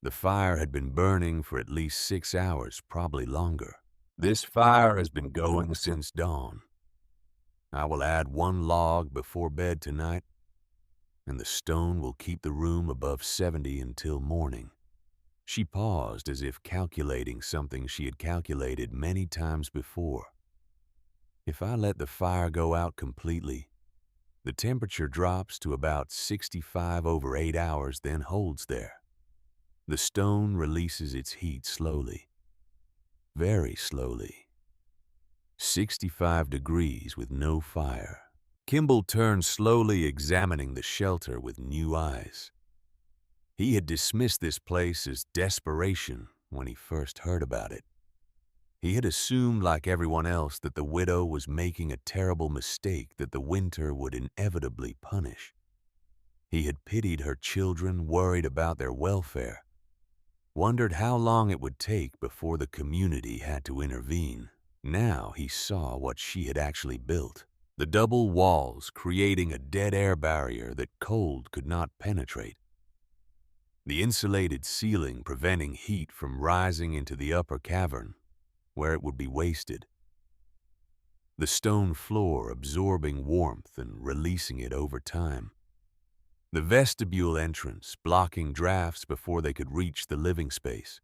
Speaker 1: The fire had been burning for at least 6 hours, probably longer. "This fire has been going since dawn. I will add 1 log before bed tonight, and the stone will keep the room above 70 until morning." She paused as if calculating something she had calculated many times before. "If I let the fire go out completely, the temperature drops to about 65 over 8 hours, then holds there. The stone releases its heat slowly, very slowly. 65 degrees with no fire. Kimball turned slowly, examining the shelter with new eyes. He had dismissed this place as desperation when he first heard about it. He had assumed, like everyone else, that the widow was making a terrible mistake that the winter would inevitably punish. He had pitied her children, worried about their welfare, wondered how long it would take before the community had to intervene. Now he saw what she had actually built. The double walls creating a dead air barrier that cold could not penetrate. The insulated ceiling preventing heat from rising into the upper cavern, where it would be wasted. The stone floor absorbing warmth and releasing it over time. The vestibule entrance blocking drafts before they could reach the living space.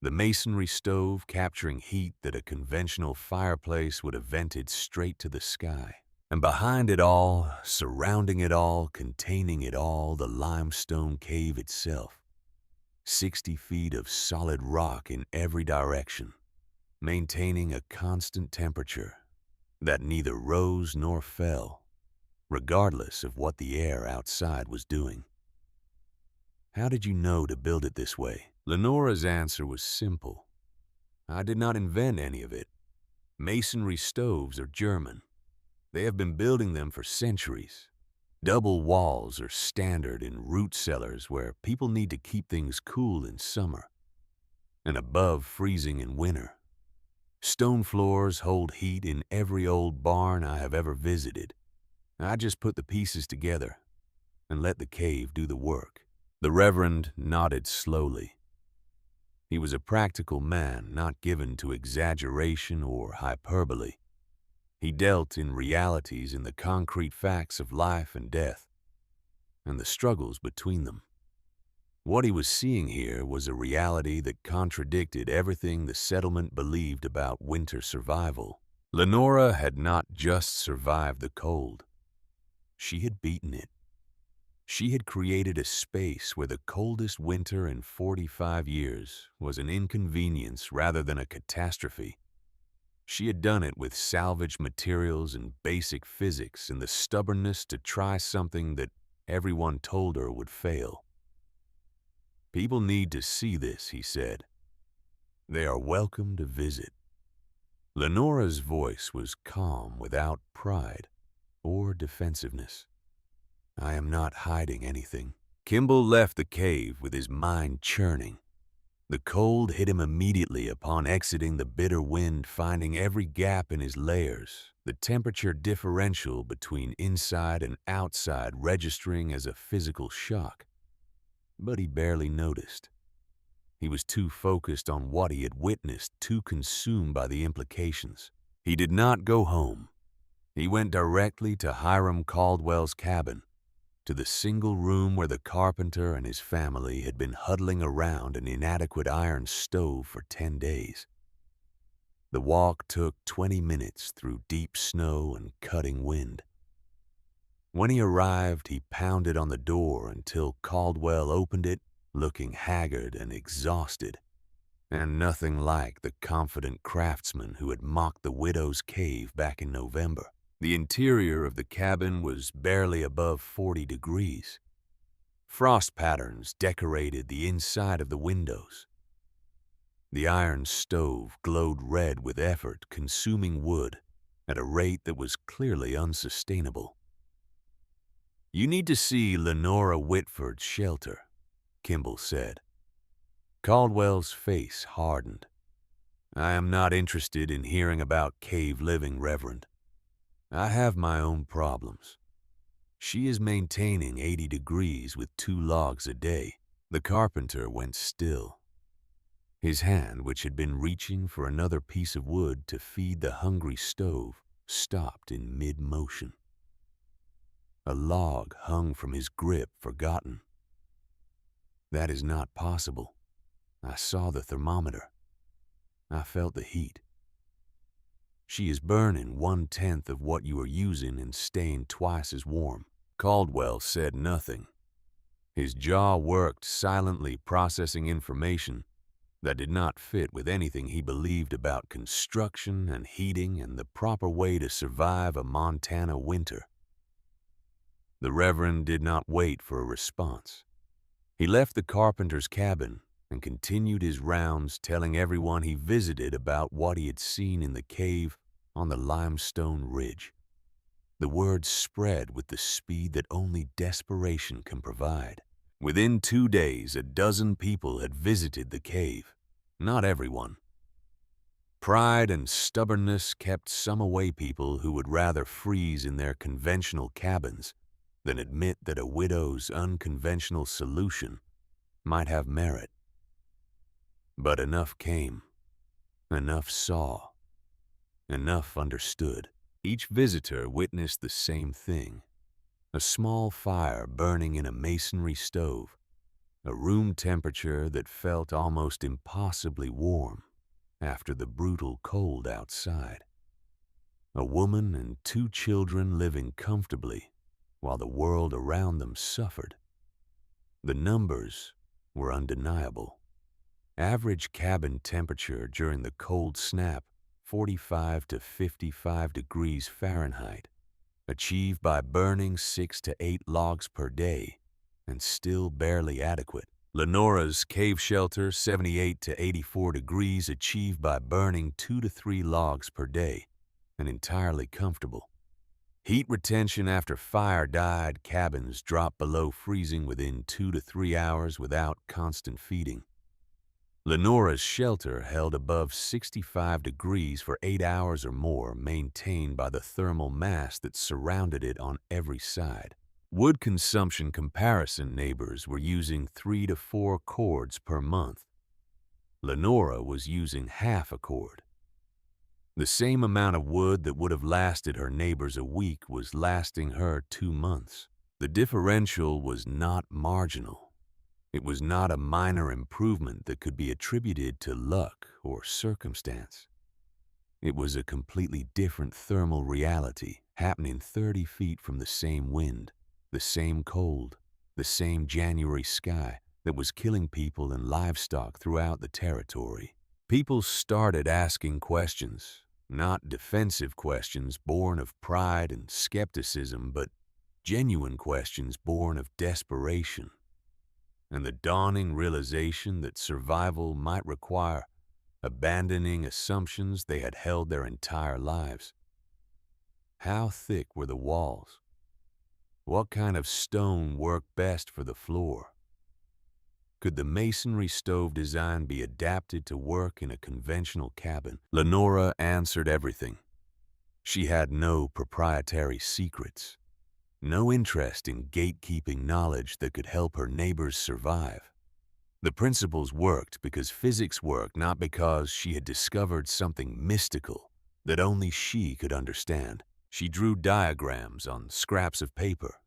Speaker 1: The masonry stove capturing heat that a conventional fireplace would have vented straight to the sky. And behind it all, surrounding it all, containing it all, the limestone cave itself. 60 feet of solid rock in every direction, maintaining a constant temperature that neither rose nor fell, regardless of what the air outside was doing. How did you know to build it this way? Lenora's answer was simple. I did not invent any of it. Masonry stoves are German. They have been building them for centuries. Double walls are standard in root cellars where people need to keep things cool in summer and above freezing in winter. Stone floors hold heat in every old barn I have ever visited. I just put the pieces together and let the cave do the work. The Reverend nodded slowly. He was a practical man, not given to exaggeration or hyperbole. He dealt in realities, in the concrete facts of life and death, and the struggles between them. What he was seeing here was a reality that contradicted everything the settlement believed about winter survival. Lenora had not just survived the cold. She had beaten it. She had created a space where the coldest winter in 45 years was an inconvenience rather than a catastrophe. She had done it with salvaged materials and basic physics and the stubbornness to try something that everyone told her would fail. People need to see this, he said. They are welcome to visit. Lenora's voice was calm without pride or defensiveness. I am not hiding anything. Kimball left the cave with his mind churning. The cold hit him immediately upon exiting, the bitter wind finding every gap in his layers, the temperature differential between inside and outside registering as a physical shock. But he barely noticed. He was too focused on what he had witnessed, too consumed by the implications. He did not go home. He went directly to Hiram Caldwell's cabin, to the single room where the carpenter and his family had been huddling around an inadequate iron stove for 10 days. The walk took 20 minutes through deep snow and cutting wind. When he arrived, he pounded on the door until Caldwell opened it, looking haggard and exhausted, and nothing like the confident craftsman who had mocked the widow's cave back in November. The interior of the cabin was barely above 40 degrees. Frost patterns decorated the inside of the windows. The iron stove glowed red with effort, consuming wood at a rate that was clearly unsustainable. You need to see Lenora Whitford's shelter, Kimball said. Caldwell's face hardened. I am not interested in hearing about cave living, Reverend. I have my own problems. She is maintaining 80 degrees with 2 logs a day. The carpenter went still. His hand, which had been reaching for another piece of wood to feed the hungry stove, stopped in mid-motion. A log hung from his grip, forgotten. That is not possible. I saw the thermometer. I felt the heat. She is burning 1/10 of what you are using and staying twice as warm. Caldwell said nothing. His jaw worked, silently processing information that did not fit with anything he believed about construction and heating and the proper way to survive a Montana winter. The Reverend did not wait for a response. He left the carpenter's cabin and continued his rounds, telling everyone he visited about what he had seen in the cave on the limestone ridge. The word spread with the speed that only desperation can provide. Within 2 days, a dozen people had visited the cave. Not everyone. Pride and stubbornness kept some away people who would rather freeze in their conventional cabins than admit that a widow's unconventional solution might have merit. But enough came, enough saw, enough understood. Each visitor witnessed the same thing: a small fire burning in a masonry stove, a room temperature that felt almost impossibly warm after the brutal cold outside. A woman and 2 children living comfortably while the world around them suffered. The numbers were undeniable. Average cabin temperature during the cold snap, 45 to 55 degrees Fahrenheit, achieved by burning 6 to 8 logs per day, and still barely adequate. Lenora's cave shelter, 78 to 84 degrees, achieved by burning 2 to 3 logs per day, and entirely comfortable. Heat retention after fire-dyed cabins dropped below freezing within 2 to 3 hours without constant feeding. Lenora's shelter held above 65 degrees for 8 hours or more, maintained by the thermal mass that surrounded it on every side. Wood consumption comparison neighbors were using 3 to 4 cords per month. Lenora was using half a cord. The same amount of wood that would have lasted her neighbors a week was lasting her 2 months. The differential was not marginal. It was not a minor improvement that could be attributed to luck or circumstance. It was a completely different thermal reality happening 30 feet from the same wind, the same cold, the same January sky that was killing people and livestock throughout the territory. People started asking questions, not defensive questions born of pride and skepticism, but genuine questions born of desperation and the dawning realization that survival might require abandoning assumptions they had held their entire lives. How thick were the walls? What kind of stone worked best for the floor? Could the masonry stove design be adapted to work in a conventional cabin? Lenora answered everything. She had no proprietary secrets, no interest in gatekeeping knowledge that could help her neighbors survive. The principles worked because physics worked, not because she had discovered something mystical that only she could understand. She drew diagrams on scraps of paper.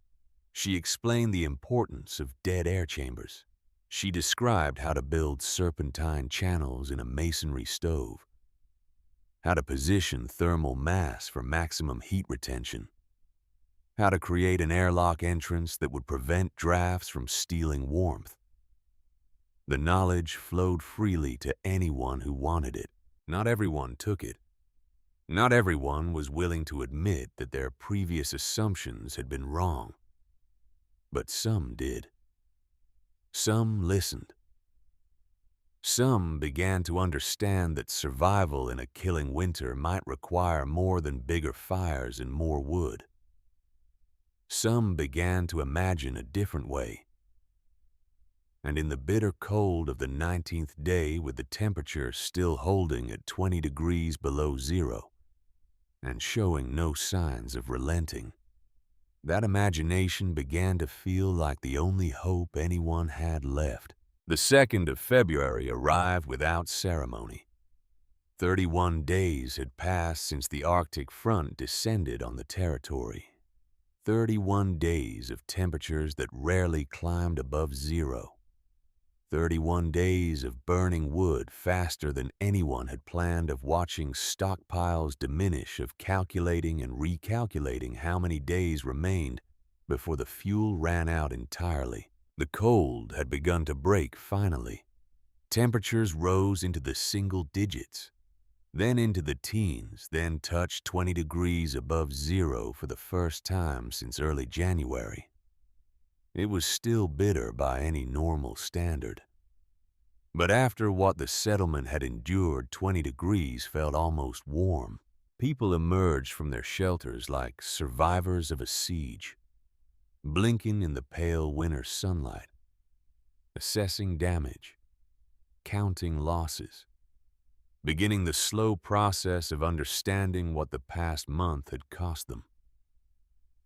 Speaker 1: She explained the importance of dead air chambers. She described how to build serpentine channels in a masonry stove, how to position thermal mass for maximum heat retention, how to create an airlock entrance that would prevent drafts from stealing warmth. The knowledge flowed freely to anyone who wanted it. Not everyone took it. Not everyone was willing to admit that their previous assumptions had been wrong. But some did. Some listened. Some began to understand that survival in a killing winter might require more than bigger fires and more wood. Some began to imagine a different way. And in the bitter cold of the 19th day, with the temperature still holding at 20 degrees below zero and showing no signs of relenting, that imagination began to feel like the only hope anyone had left. The 2nd of February arrived without ceremony. 31 days had passed since the Arctic front descended on the territory. 31 days of temperatures that rarely climbed above zero. 31 days of burning wood faster than anyone had planned, of watching stockpiles diminish, of calculating and recalculating how many days remained before the fuel ran out entirely. The cold had begun to break finally. Temperatures rose into the single digits, then into the teens, then touched 20 degrees above zero for the first time since early January. It was still bitter by any normal standard. But after what the settlement had endured, 20 degrees felt almost warm. People emerged from their shelters like survivors of a siege, blinking in the pale winter sunlight, assessing damage, counting losses, beginning the slow process of understanding what the past month had cost them.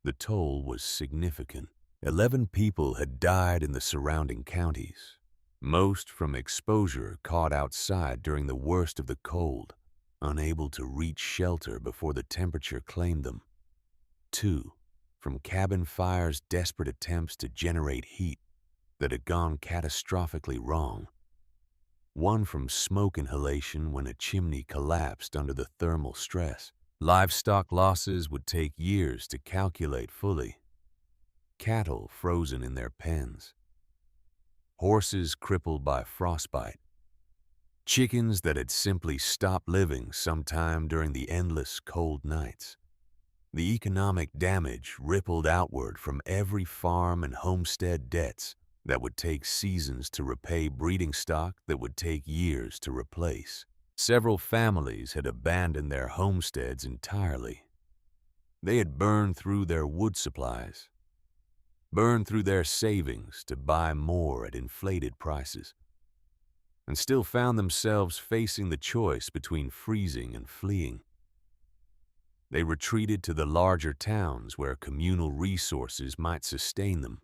Speaker 1: The toll was significant. 11 people had died in the surrounding counties, most from exposure caught outside during the worst of the cold, unable to reach shelter before the temperature claimed them. 2 from cabin fires' desperate attempts to generate heat that had gone catastrophically wrong. 1 from smoke inhalation when a chimney collapsed under the thermal stress. Livestock losses would take years to calculate fully. Cattle frozen in their pens. Horses crippled by frostbite. Chickens that had simply stopped living sometime during the endless cold nights. The economic damage rippled outward from every farm and homestead debts that would take seasons to repay, breeding stock that would take years to replace. Several families had abandoned their homesteads entirely. They had burned through their wood supplies, burned through their savings to buy more at inflated prices, and still found themselves facing the choice between freezing and fleeing. They retreated to the larger towns where communal resources might sustain them,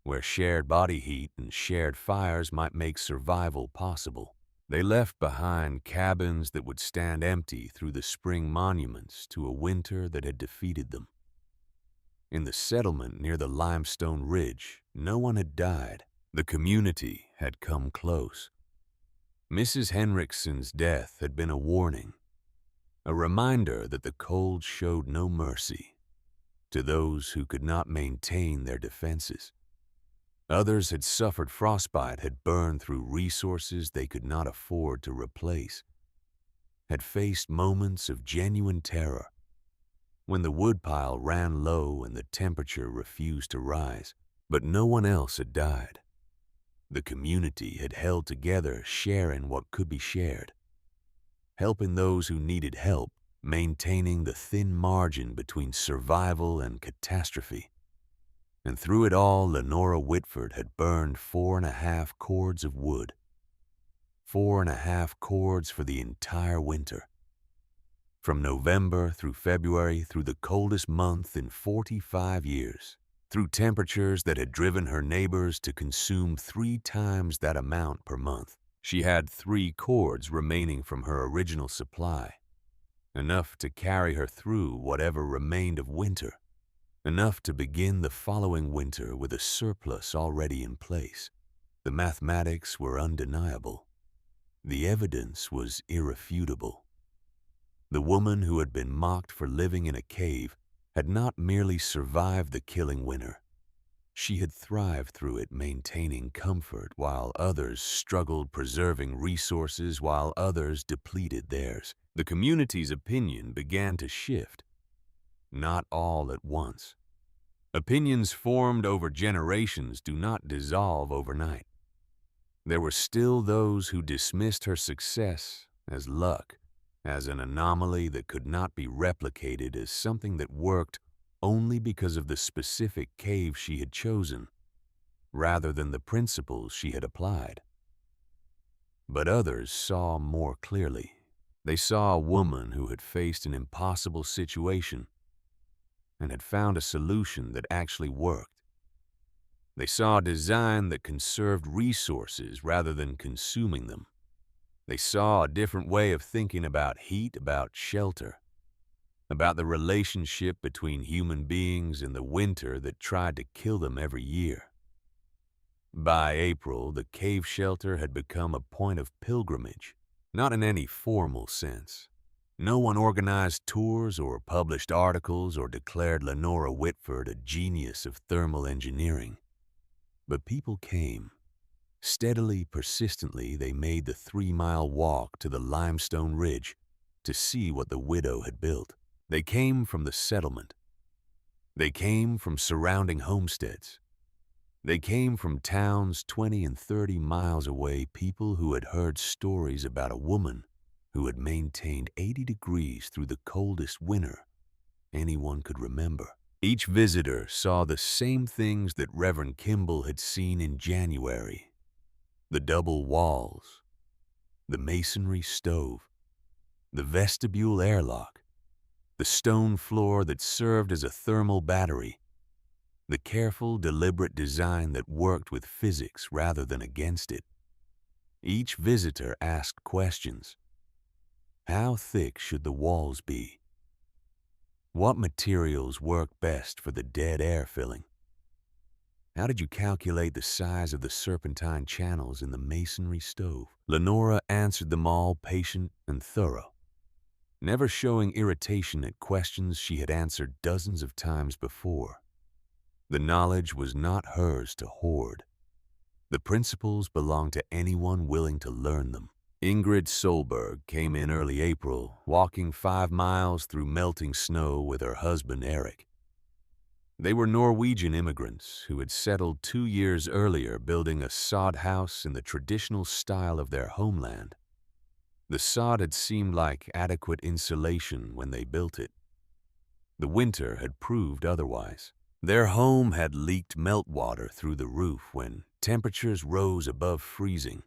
Speaker 1: where shared body heat and shared fires might make survival possible. They left behind cabins that would stand empty through the spring monuments to a winter that had defeated them. In the settlement near the limestone ridge, no one had died. The community had come close. Mrs. Henriksen's death had been a warning, a reminder that the cold showed no mercy to those who could not maintain their defenses. Others had suffered frostbite, had burned through resources they could not afford to replace, had faced moments of genuine terror when the woodpile ran low and the temperature refused to rise. But no one else had died. The community had held together, sharing what could be shared, helping those who needed help, maintaining the thin margin between survival and catastrophe. And through it all, Lenora Whitford had burned 4.5 cords of wood. 4.5 cords for the entire winter. From November through February, through the coldest month in 45 years. Through temperatures that had driven her neighbors to consume 3 times that amount per month. She had 3 cords remaining from her original supply. Enough to carry her through whatever remained of winter. Enough to begin the following winter with a surplus already in place. The mathematics were undeniable. The evidence was irrefutable. The woman who had been mocked for living in a cave had not merely survived the killing winter. She had thrived through it, maintaining comfort while others struggled, preserving resources while others depleted theirs. The community's opinion began to shift. Not all at once. Opinions formed over generations do not dissolve overnight. There were still those who dismissed her success as luck, as an anomaly that could not be replicated, as something that worked only because of the specific cave she had chosen, rather than the principles she had applied. But others saw more clearly. They saw a woman who had faced an impossible situation and had found a solution that actually worked. They saw a design that conserved resources rather than consuming them. They saw a different way of thinking about heat, about shelter, about the relationship between human beings and the winter that tried to kill them every year. By April, the cave shelter had become a point of pilgrimage, not in any formal sense. No one organized tours or published articles or declared Lenora Whitford a genius of thermal engineering. But people came. Steadily, persistently, they made the 3-mile walk to the limestone ridge to see what the widow had built. They came from the settlement. They came from surrounding homesteads. They came from towns 20 and 30 miles away, people who had heard stories about a woman who had maintained 80 degrees through the coldest winter anyone could remember. Each visitor saw the same things that Reverend Kimball had seen in January: the double walls, the masonry stove, the vestibule airlock, the stone floor that served as a thermal battery, the careful, deliberate design that worked with physics rather than against it. Each visitor asked questions. How thick should the walls be? What materials work best for the dead air filling? How did you calculate the size of the serpentine channels in the masonry stove? Lenora answered them all, patient and thorough, never showing irritation at questions she had answered dozens of times before. The knowledge was not hers to hoard. The principles belonged to anyone willing to learn them. Ingrid Solberg came in early April, walking 5 miles through melting snow with her husband Eric. They were Norwegian immigrants who had settled 2 years earlier, building a sod house in the traditional style of their homeland. The sod had seemed like adequate insulation when they built it. The winter had proved otherwise. Their home had leaked meltwater through the roof when temperatures rose above freezing.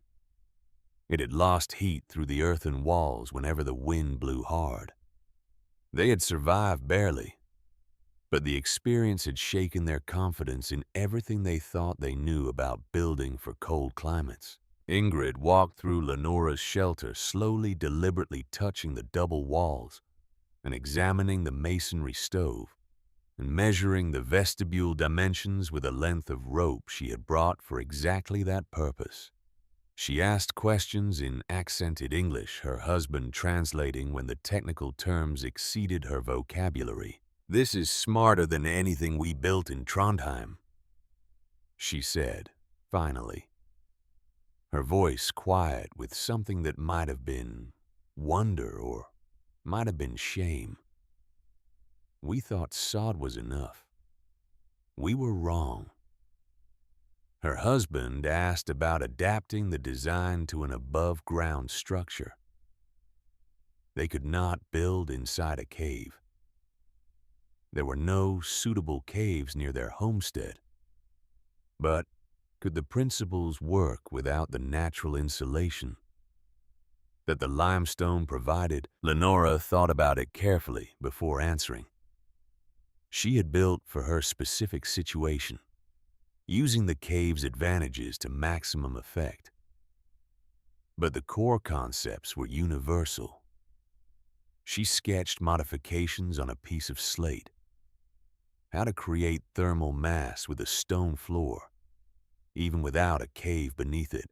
Speaker 1: It had lost heat through the earthen walls whenever the wind blew hard. They had survived barely, but the experience had shaken their confidence in everything they thought they knew about building for cold climates. Ingrid walked through Lenora's shelter, slowly, deliberately touching the double walls and examining the masonry stove and measuring the vestibule dimensions with a length of rope she had brought for exactly that purpose. She asked questions in accented English, her husband translating when the technical terms exceeded her vocabulary. "This is smarter than anything we built in Trondheim," she said, finally. Her voice quiet with something that might have been wonder or might have been shame. "We thought sod was enough. We were wrong." Her husband asked about adapting the design to an above-ground structure. They could not build inside a cave. There were no suitable caves near their homestead. But could the principles work without the natural insulation that the limestone provided? Lenora thought about it carefully before answering. She had built for her specific situation, using the cave's advantages to maximum effect. But the core concepts were universal. She sketched modifications on a piece of slate. How to create thermal mass with a stone floor, even without a cave beneath it.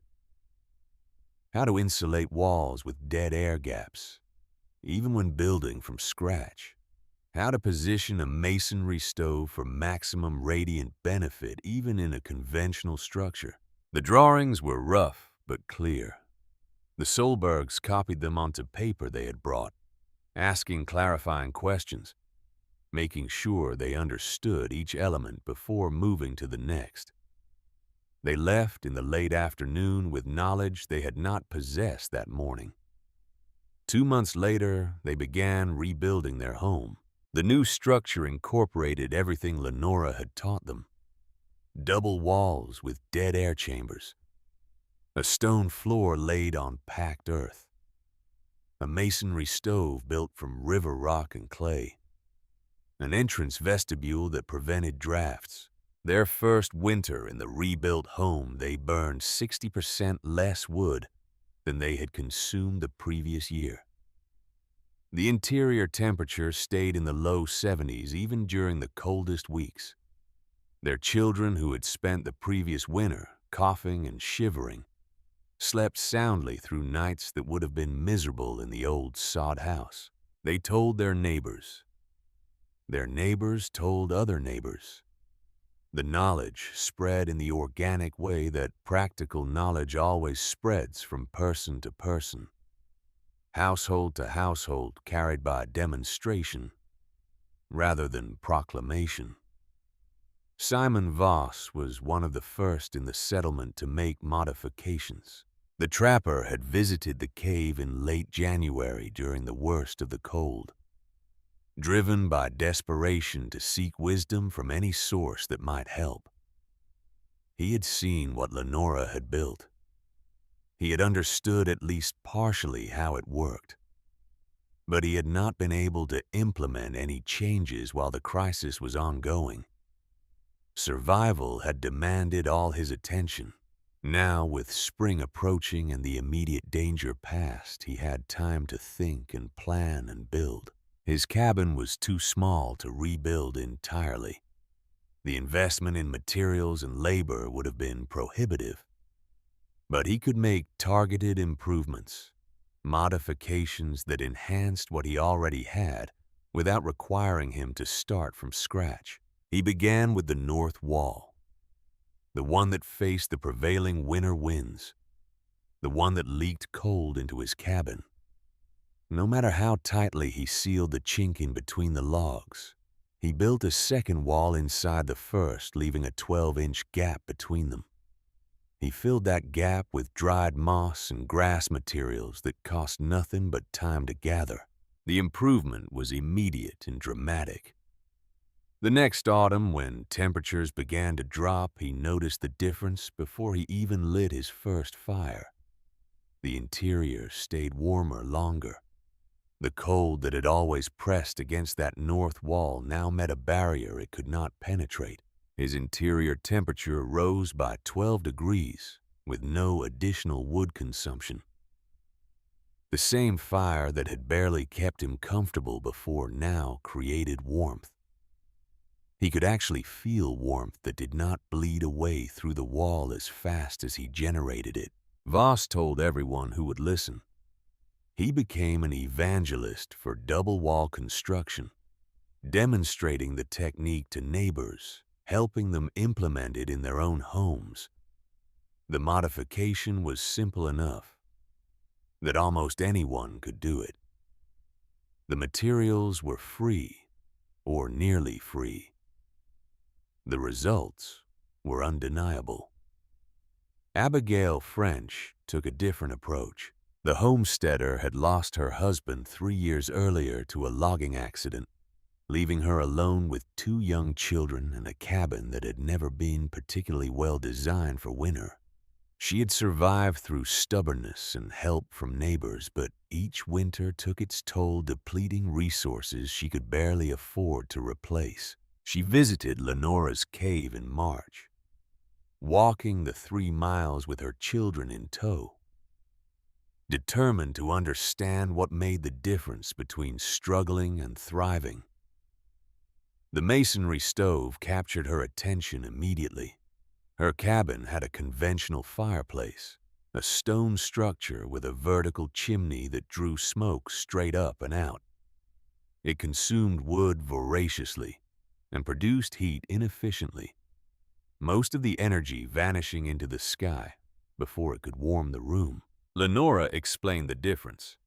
Speaker 1: How to insulate walls with dead air gaps, even when building from scratch. How to position a masonry stove for maximum radiant benefit, even in a conventional structure. The drawings were rough but clear. The Solbergs copied them onto paper they had brought, asking clarifying questions, making sure they understood each element before moving to the next. They left in the late afternoon with knowledge they had not possessed that morning. 2 months later, they began rebuilding their home. The new structure incorporated everything Lenora had taught them. Double walls with dead air chambers, a stone floor laid on packed earth, a masonry stove built from river rock and clay, an entrance vestibule that prevented drafts. Their first winter in the rebuilt home, they burned 60% less wood than they had consumed the previous year. The interior temperature stayed in the low 70s even during the coldest weeks. Their children, who had spent the previous winter coughing and shivering, slept soundly through nights that would have been miserable in the old sod house. They told their neighbors. Their neighbors told other neighbors. The knowledge spread in the organic way that practical knowledge always spreads from person to person, household to household, carried by demonstration rather than proclamation. Simon Voss was one of the first in the settlement to make modifications. The trapper had visited the cave in late January during the worst of the cold, driven by desperation to seek wisdom from any source that might help. He had seen what Lenora had built. He had understood at least partially how it worked, but he had not been able to implement any changes while the crisis was ongoing. Survival had demanded all his attention. Now, with spring approaching and the immediate danger past, he had time to think and plan and build. His cabin was too small to rebuild entirely. The investment in materials and labor would have been prohibitive. But he could make targeted improvements, modifications that enhanced what he already had without requiring him to start from scratch. He began with the north wall, the one that faced the prevailing winter winds, the one that leaked cold into his cabin. No matter how tightly he sealed the chink in between the logs, he built a second wall inside the first, leaving a 12-inch gap between them. He filled that gap with dried moss and grass materials that cost nothing but time to gather. The improvement was immediate and dramatic. The next autumn, when temperatures began to drop, he noticed the difference before he even lit his first fire. The interior stayed warmer longer. The cold that had always pressed against that north wall now met a barrier it could not penetrate. His interior temperature rose by 12 degrees with no additional wood consumption. The same fire that had barely kept him comfortable before now created warmth. He could actually feel warmth that did not bleed away through the wall as fast as he generated it. Voss told everyone who would listen. He became an evangelist for double wall construction, demonstrating the technique to neighbors, helping them implement it in their own homes. The modification was simple enough that almost anyone could do it. The materials were free, or nearly free. The results were undeniable. Abigail French took a different approach. The homesteader had lost her husband 3 years earlier to a logging accident, leaving her alone with 2 young children and a cabin that had never been particularly well designed for winter. She had survived through stubbornness and help from neighbors, but each winter took its toll, depleting resources she could barely afford to replace. She visited Lenora's cave in March, walking the 3 miles with her children in tow, determined to understand what made the difference between struggling and thriving. The masonry stove captured her attention immediately. Her cabin had a conventional fireplace, a stone structure with a vertical chimney that drew smoke straight up and out. It consumed wood voraciously and produced heat inefficiently, most of the energy vanishing into the sky before it could warm the room. Lenora explained the difference.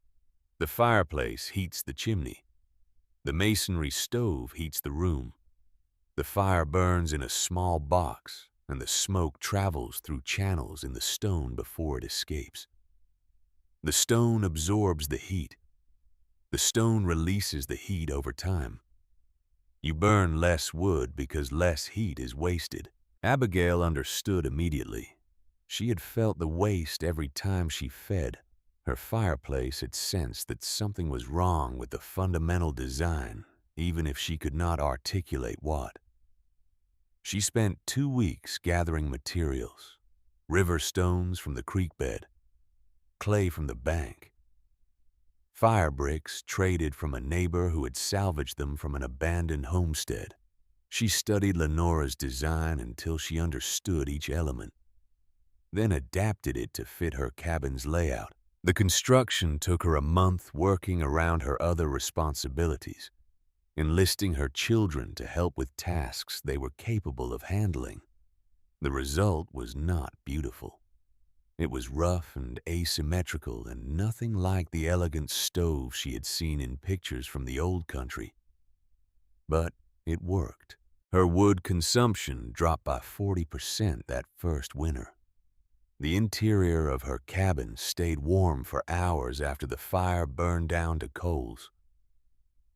Speaker 1: The fireplace heats the chimney. The masonry stove heats the room. The fire burns in a small box, and the smoke travels through channels in the stone before it escapes. The stone absorbs the heat. The stone releases the heat over time. You burn less wood because less heat is wasted. Abigail understood immediately. She had felt the waste every time she fed. Her fireplace had sensed that something was wrong with the fundamental design, even if she could not articulate what. She spent 2 weeks gathering materials, river stones from the creek bed, clay from the bank, fire bricks traded from a neighbor who had salvaged them from an abandoned homestead. She studied Lenora's design until she understood each element, then adapted it to fit her cabin's layout. The construction took her a month, working around her other responsibilities. enlisting her children to help with tasks they were capable of handling. The result was not beautiful. It was rough and asymmetrical and nothing like the elegant stove she had seen in pictures from the old country. But it worked. Her wood consumption dropped by 40% that first winter. The interior of her cabin stayed warm for hours after the fire burned down to coals.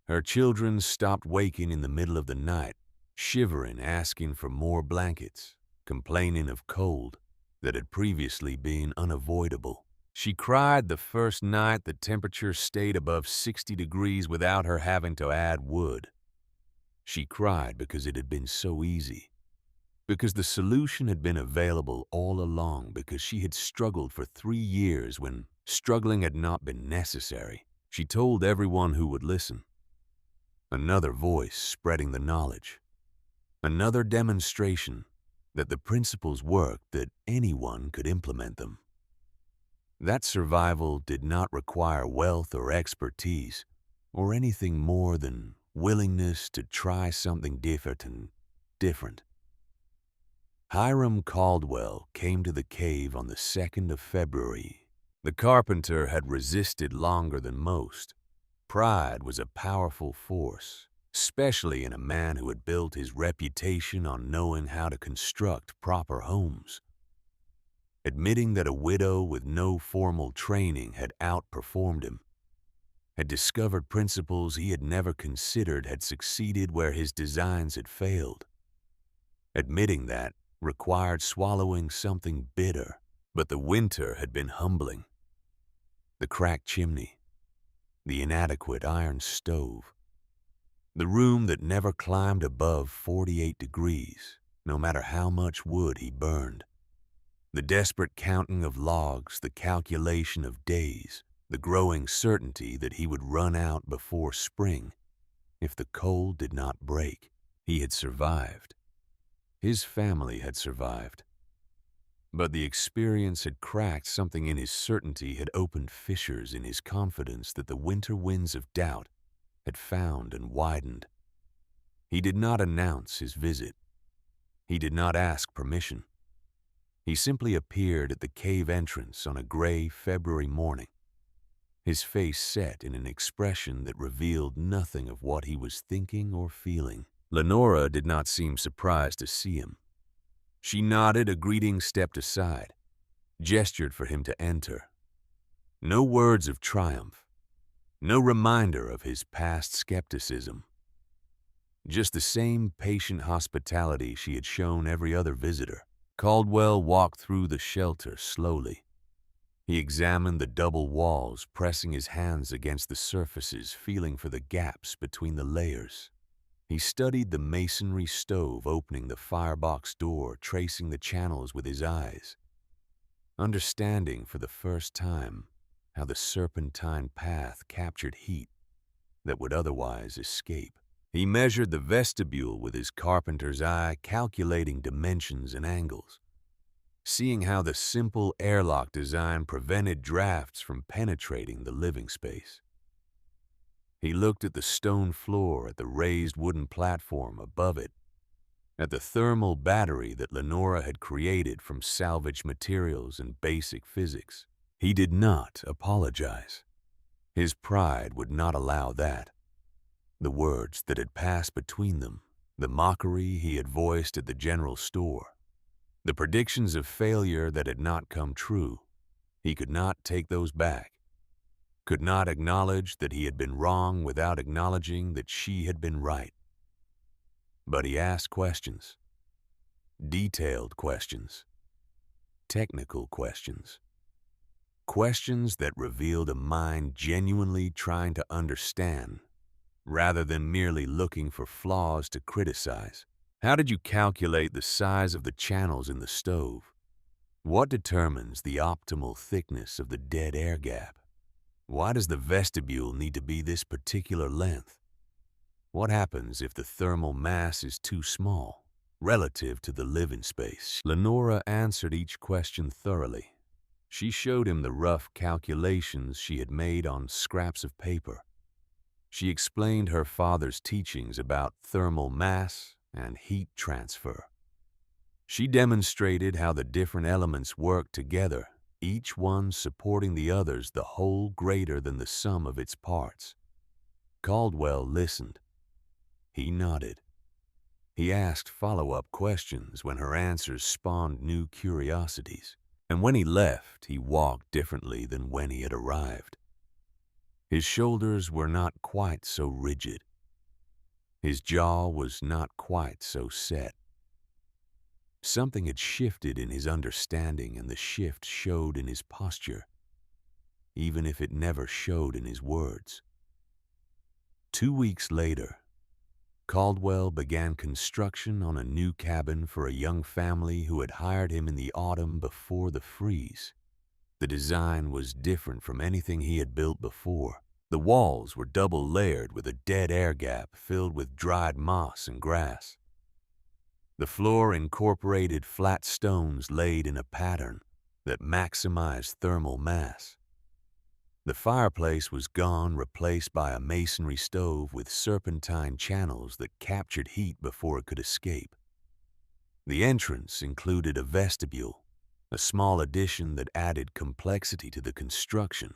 Speaker 1: Her children stopped waking in the middle of the night, shivering, asking for more blankets, complaining of cold that had previously been unavoidable. She cried the first night the temperature stayed above 60 degrees without her having to add wood. She cried because it had been so easy, because the solution had been available all along, because she had struggled for 3 years when struggling had not been necessary. She told everyone who would listen. Another voice spreading the knowledge. Another demonstration that the principles worked, that anyone could implement them. That survival did not require wealth or expertise, or anything more than willingness to try something different. Hiram Caldwell came to the cave on the 2nd of February. The carpenter had resisted longer than most. Pride was a powerful force, especially in a man who had built his reputation on knowing how to construct proper homes. Admitting that a widow with no formal training had outperformed him, had discovered principles he had never considered had succeeded where his designs had failed. Admitting that required swallowing something bitter, but the winter had been humbling. The cracked chimney, the inadequate iron stove, the room that never climbed above 48 degrees, no matter how much wood he burned. The desperate counting of logs, the calculation of days, the growing certainty that he would run out before spring if the cold did not break. He had survived. His family had survived. But the experience had cracked something in his certainty, had opened fissures in his confidence that the winter winds of doubt had found and widened. He did not announce his visit. He did not ask permission. He simply appeared at the cave entrance on a gray February morning, his face set in an expression that revealed nothing of what he was thinking or feeling. Lenora did not seem surprised to see him. She nodded a greeting, stepped aside, gestured for him to enter. No words of triumph, no reminder of his past skepticism. Just the same patient hospitality she had shown every other visitor. Caldwell walked through the shelter slowly. He examined the double walls, pressing his hands against the surfaces, feeling for the gaps between the layers. He studied the masonry stove, opening the firebox door, tracing the channels with his eyes, understanding for the first time how the serpentine path captured heat that would otherwise escape. He measured the vestibule with his carpenter's eye, calculating dimensions and angles, seeing how the simple airlock design prevented drafts from penetrating the living space. He looked at the stone floor, at the raised wooden platform above it, at the thermal battery that Lenora had created from salvaged materials and basic physics. He did not apologize. His pride would not allow that. The words that had passed between them, the mockery he had voiced at the general store, the predictions of failure that had not come true, he could not take those back, could not acknowledge that he had been wrong without acknowledging that she had been right. But he asked questions, detailed questions, technical questions, questions that revealed a mind genuinely trying to understand rather than merely looking for flaws to criticize. How did you calculate the size of the channels in the stove? What determines the optimal thickness of the dead air gap? Why does the vestibule need to be this particular length? What happens if the thermal mass is too small relative to the living space? Lenora answered each question thoroughly. She showed him the rough calculations she had made on scraps of paper. She explained her father's teachings about thermal mass and heat transfer. She demonstrated how the different elements work together, each one supporting the others, the whole greater than the sum of its parts. Caldwell listened. He nodded. He asked follow-up questions when her answers spawned new curiosities. And when he left, he walked differently than when he had arrived. His shoulders were not quite so rigid. His jaw was not quite so set. Something had shifted in his understanding, and the shift showed in his posture, even if it never showed in his words. 2 weeks later, Caldwell began construction on a new cabin for a young family who had hired him in the autumn before the freeze. The design was different from anything he had built before. The walls were double layered with a dead air gap filled with dried moss and grass. The floor incorporated flat stones laid in a pattern that maximized thermal mass. The fireplace was gone, replaced by a masonry stove with serpentine channels that captured heat before it could escape. The entrance included a vestibule, a small addition that added complexity to the construction,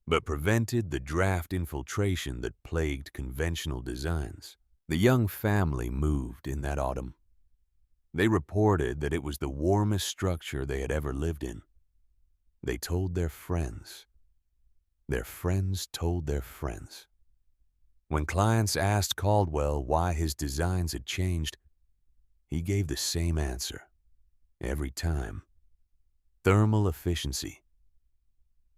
Speaker 1: but prevented the draft infiltration that plagued conventional designs. The young family moved in that autumn. They reported that it was the warmest structure they had ever lived in. They told their friends. Their friends told their friends. When clients asked Caldwell why his designs had changed, he gave the same answer every time. Thermal efficiency.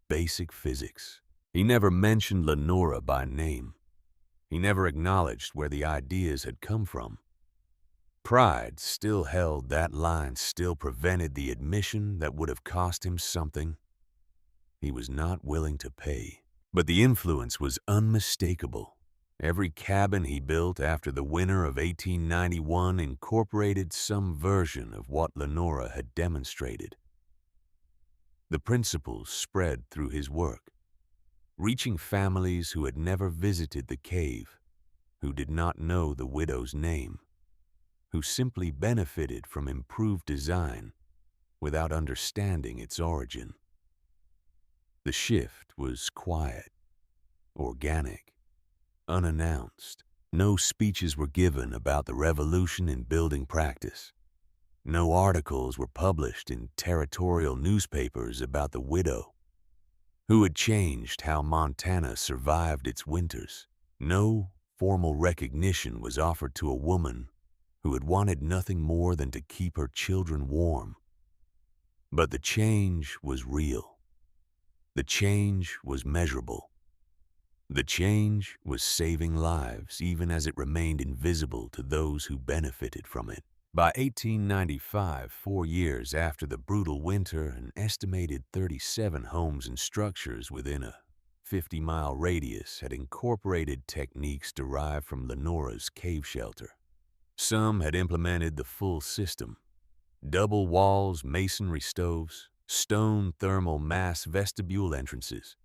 Speaker 1: Basic physics. He never mentioned Lenora by name. He never acknowledged where the ideas had come from. Pride still held that line, still prevented the admission that would have cost him something he was not willing to pay. But the influence was unmistakable. Every cabin he built after the winter of 1891 incorporated some version of what Lenora had demonstrated. The principles spread through his work, reaching families who had never visited the cave, who did not know the widow's name, who simply benefited from improved design without understanding its origin. The shift was quiet, organic, unannounced. No speeches were given about the revolution in building practice. No articles were published in territorial newspapers about the widow who had changed how Montana survived its winters. No formal recognition was offered to a woman who had wanted nothing more than to keep her children warm. But the change was real. The change was measurable. The change was saving lives, even as it remained invisible to those who benefited from it. By 1895, 4 years after the brutal winter, an estimated 37 homes and structures within a 50-mile radius had incorporated techniques derived from Lenora's cave shelter. Some had implemented the full system: double walls, masonry stoves, stone thermal mass vestibule entrances.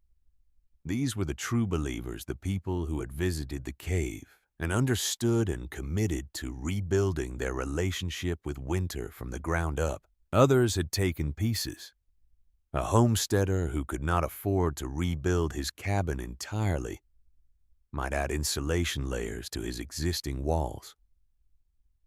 Speaker 1: These were the true believers, the people who had visited the cave and understood and committed to rebuilding their relationship with winter from the ground up. Others had taken pieces. A homesteader who could not afford to rebuild his cabin entirely might add insulation layers to his existing walls.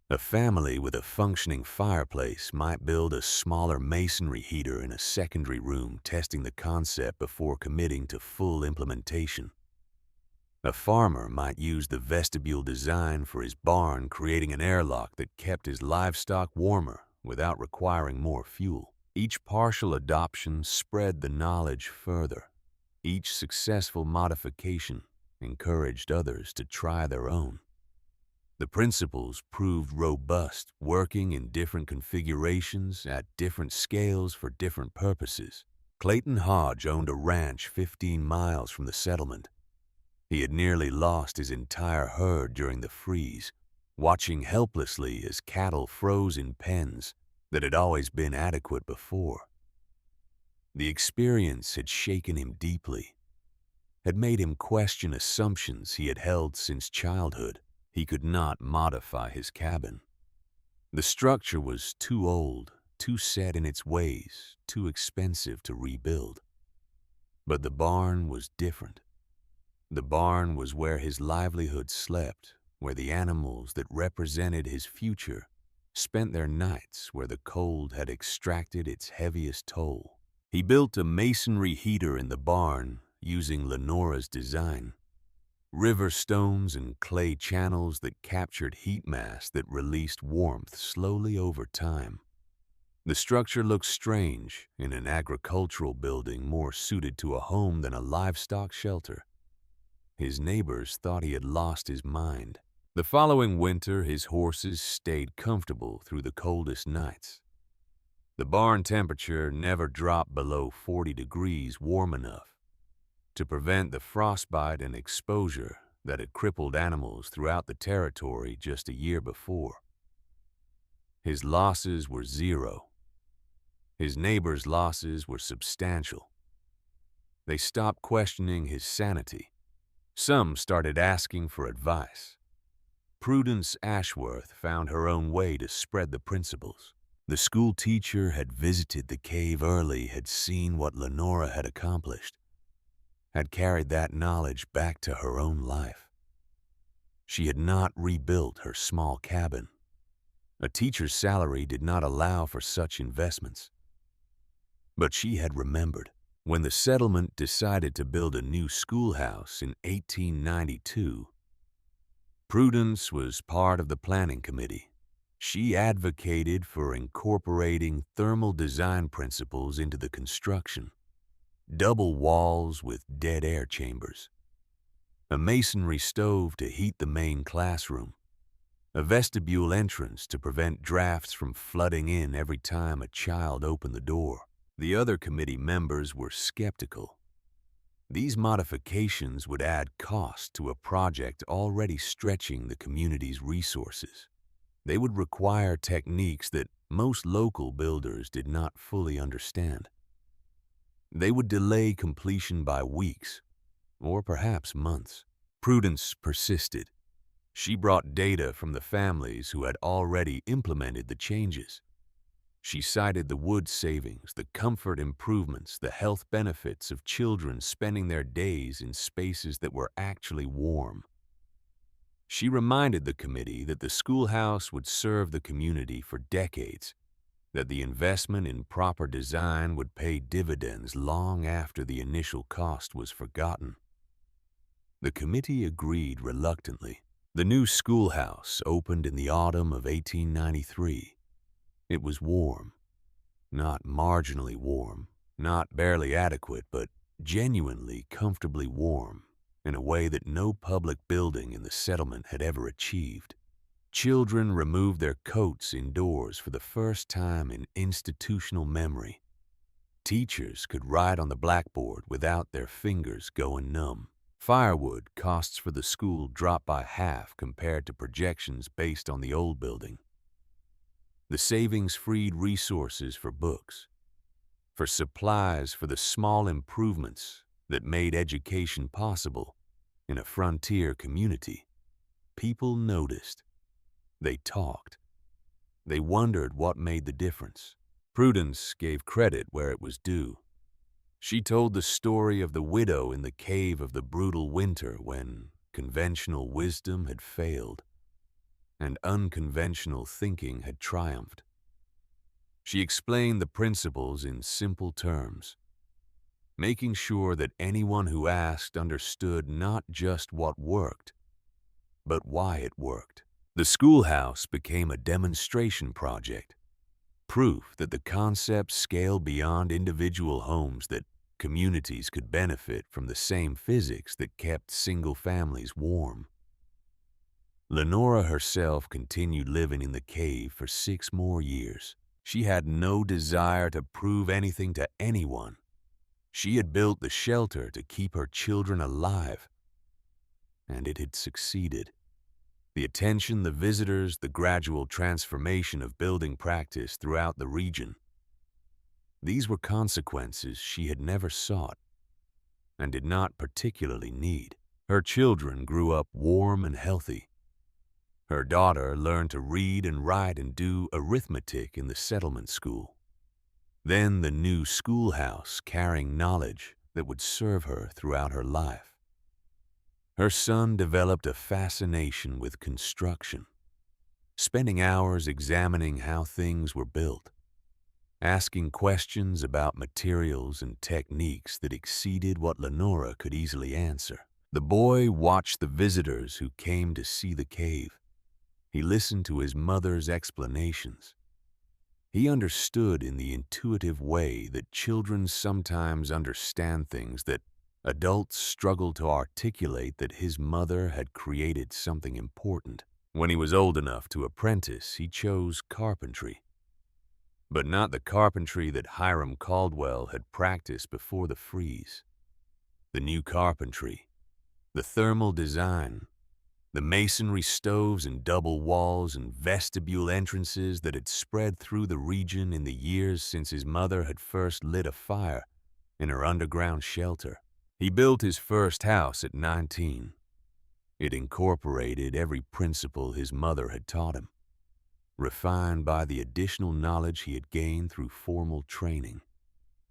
Speaker 1: A family with a functioning fireplace might build a smaller masonry heater in a secondary room, testing the concept before committing to full implementation. A farmer might use the vestibule design for his barn, creating an airlock that kept his livestock warmer without requiring more fuel. Each partial adoption spread the knowledge further. Each successful modification encouraged others to try their own. The principles proved robust, working in different configurations at different scales for different purposes. Clayton Hodge owned a ranch 15 miles from the settlement. He had nearly lost his entire herd during the freeze, watching helplessly as cattle froze in pens that had always been adequate before. The experience had shaken him deeply. had made him question assumptions he had held since childhood. He could not modify his cabin. The structure was too old, too set in its ways, too expensive to rebuild. But the barn was different. The barn was where his livelihood slept, where the animals that represented his future spent their nights, where the cold had extracted its heaviest toll. He built a masonry heater in the barn using Lenora's design. River stones and clay channels that captured heat mass that released warmth slowly over time. The structure looked strange in an agricultural building more suited to a home than a livestock shelter. His neighbors thought he had lost his mind. The following winter, his horses stayed comfortable through the coldest nights. The barn temperature never dropped below 40 degrees warm enough to prevent the frostbite and exposure that had crippled animals throughout the territory just a year before. His losses were zero. His neighbors' losses were substantial. They stopped questioning his sanity. Some started asking for advice. Prudence Ashworth found her own way to spread the principles. The school teacher had visited the cave early, had seen what Lenora had accomplished, had carried that knowledge back to her own life. She had not rebuilt her small cabin. A teacher's salary did not allow for such investments. But she had remembered. When the settlement decided to build a new schoolhouse in 1892, Prudence was part of the planning committee. She advocated for incorporating thermal design principles into the construction. Double walls with dead air chambers, a masonry stove to heat the main classroom, a vestibule entrance to prevent drafts from flooding in every time a child opened the door. The other committee members were skeptical. These modifications would add cost to a project already stretching the community's resources. They would require techniques that most local builders did not fully understand. They would delay completion by weeks, or perhaps months. Prudence persisted. She brought data from the families who had already implemented the changes. She cited the wood savings, the comfort improvements, the health benefits of children spending their days in spaces that were actually warm. She reminded the committee that the schoolhouse would serve the community for decades, that the investment in proper design would pay dividends long after the initial cost was forgotten. The committee agreed reluctantly. The new schoolhouse opened in the autumn of 1893. It was warm, not marginally warm, not barely adequate, but genuinely comfortably warm in a way that no public building in the settlement had ever achieved. Children removed their coats indoors for the first time in institutional memory. Teachers could write on the blackboard without their fingers going numb. Firewood costs for the school dropped by half compared to projections based on the old building. The savings freed resources for books, for supplies, for the small improvements that made education possible in a frontier community. People noticed. They talked. They wondered what made the difference. Prudence gave credit where it was due. She told the story of the widow in the cave of the brutal winter when conventional wisdom had failed and unconventional thinking had triumphed. She explained the principles in simple terms, making sure that anyone who asked understood not just what worked, but why it worked. The schoolhouse became a demonstration project, proof that the concept scaled beyond individual homes, that communities could benefit from the same physics that kept single families warm. Lenora herself continued living in the cave for 6 more years. She had no desire to prove anything to anyone. She had built the shelter to keep her children alive, and it had succeeded. The attention, the visitors, the gradual transformation of building practice throughout the region. These were consequences she had never sought. and did not particularly need. Her children grew up warm and healthy. Her daughter learned to read and write and do arithmetic in the settlement school. Then the new schoolhouse carrying knowledge that would serve her throughout her life. Her son developed a fascination with construction, spending hours examining how things were built, asking questions about materials and techniques that exceeded what Lenora could easily answer. The boy watched the visitors who came to see the cave. He listened to his mother's explanations. He understood in the intuitive way that children sometimes understand things that adults struggle to articulate, that his mother had created something important. When he was old enough to apprentice, he chose carpentry. But not the carpentry that Hiram Caldwell had practiced before the freeze. The new carpentry, the thermal design, the masonry stoves and double walls and vestibule entrances that had spread through the region in the years since his mother had first lit a fire in her underground shelter. He built his first house at 19. It incorporated every principle his mother had taught him, refined by the additional knowledge he had gained through formal training.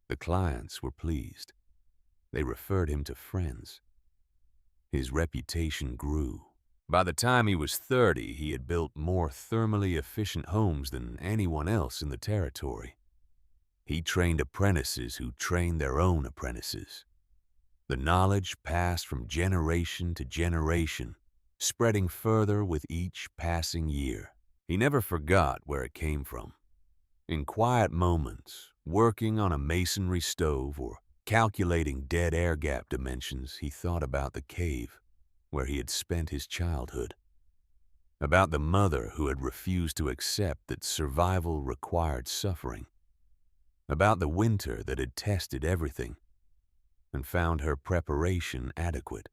Speaker 1: The clients were pleased. They referred him to friends. His reputation grew. By the time he was 30, he had built more thermally efficient homes than anyone else in the territory. He trained apprentices who trained their own apprentices. The knowledge passed from generation to generation, spreading further with each passing year. He never forgot where it came from. In quiet moments, working on a masonry stove or calculating dead air gap dimensions, he thought about the cave where he had spent his childhood, about the mother who had refused to accept that survival required suffering, about the winter that had tested everything and found her preparation adequate.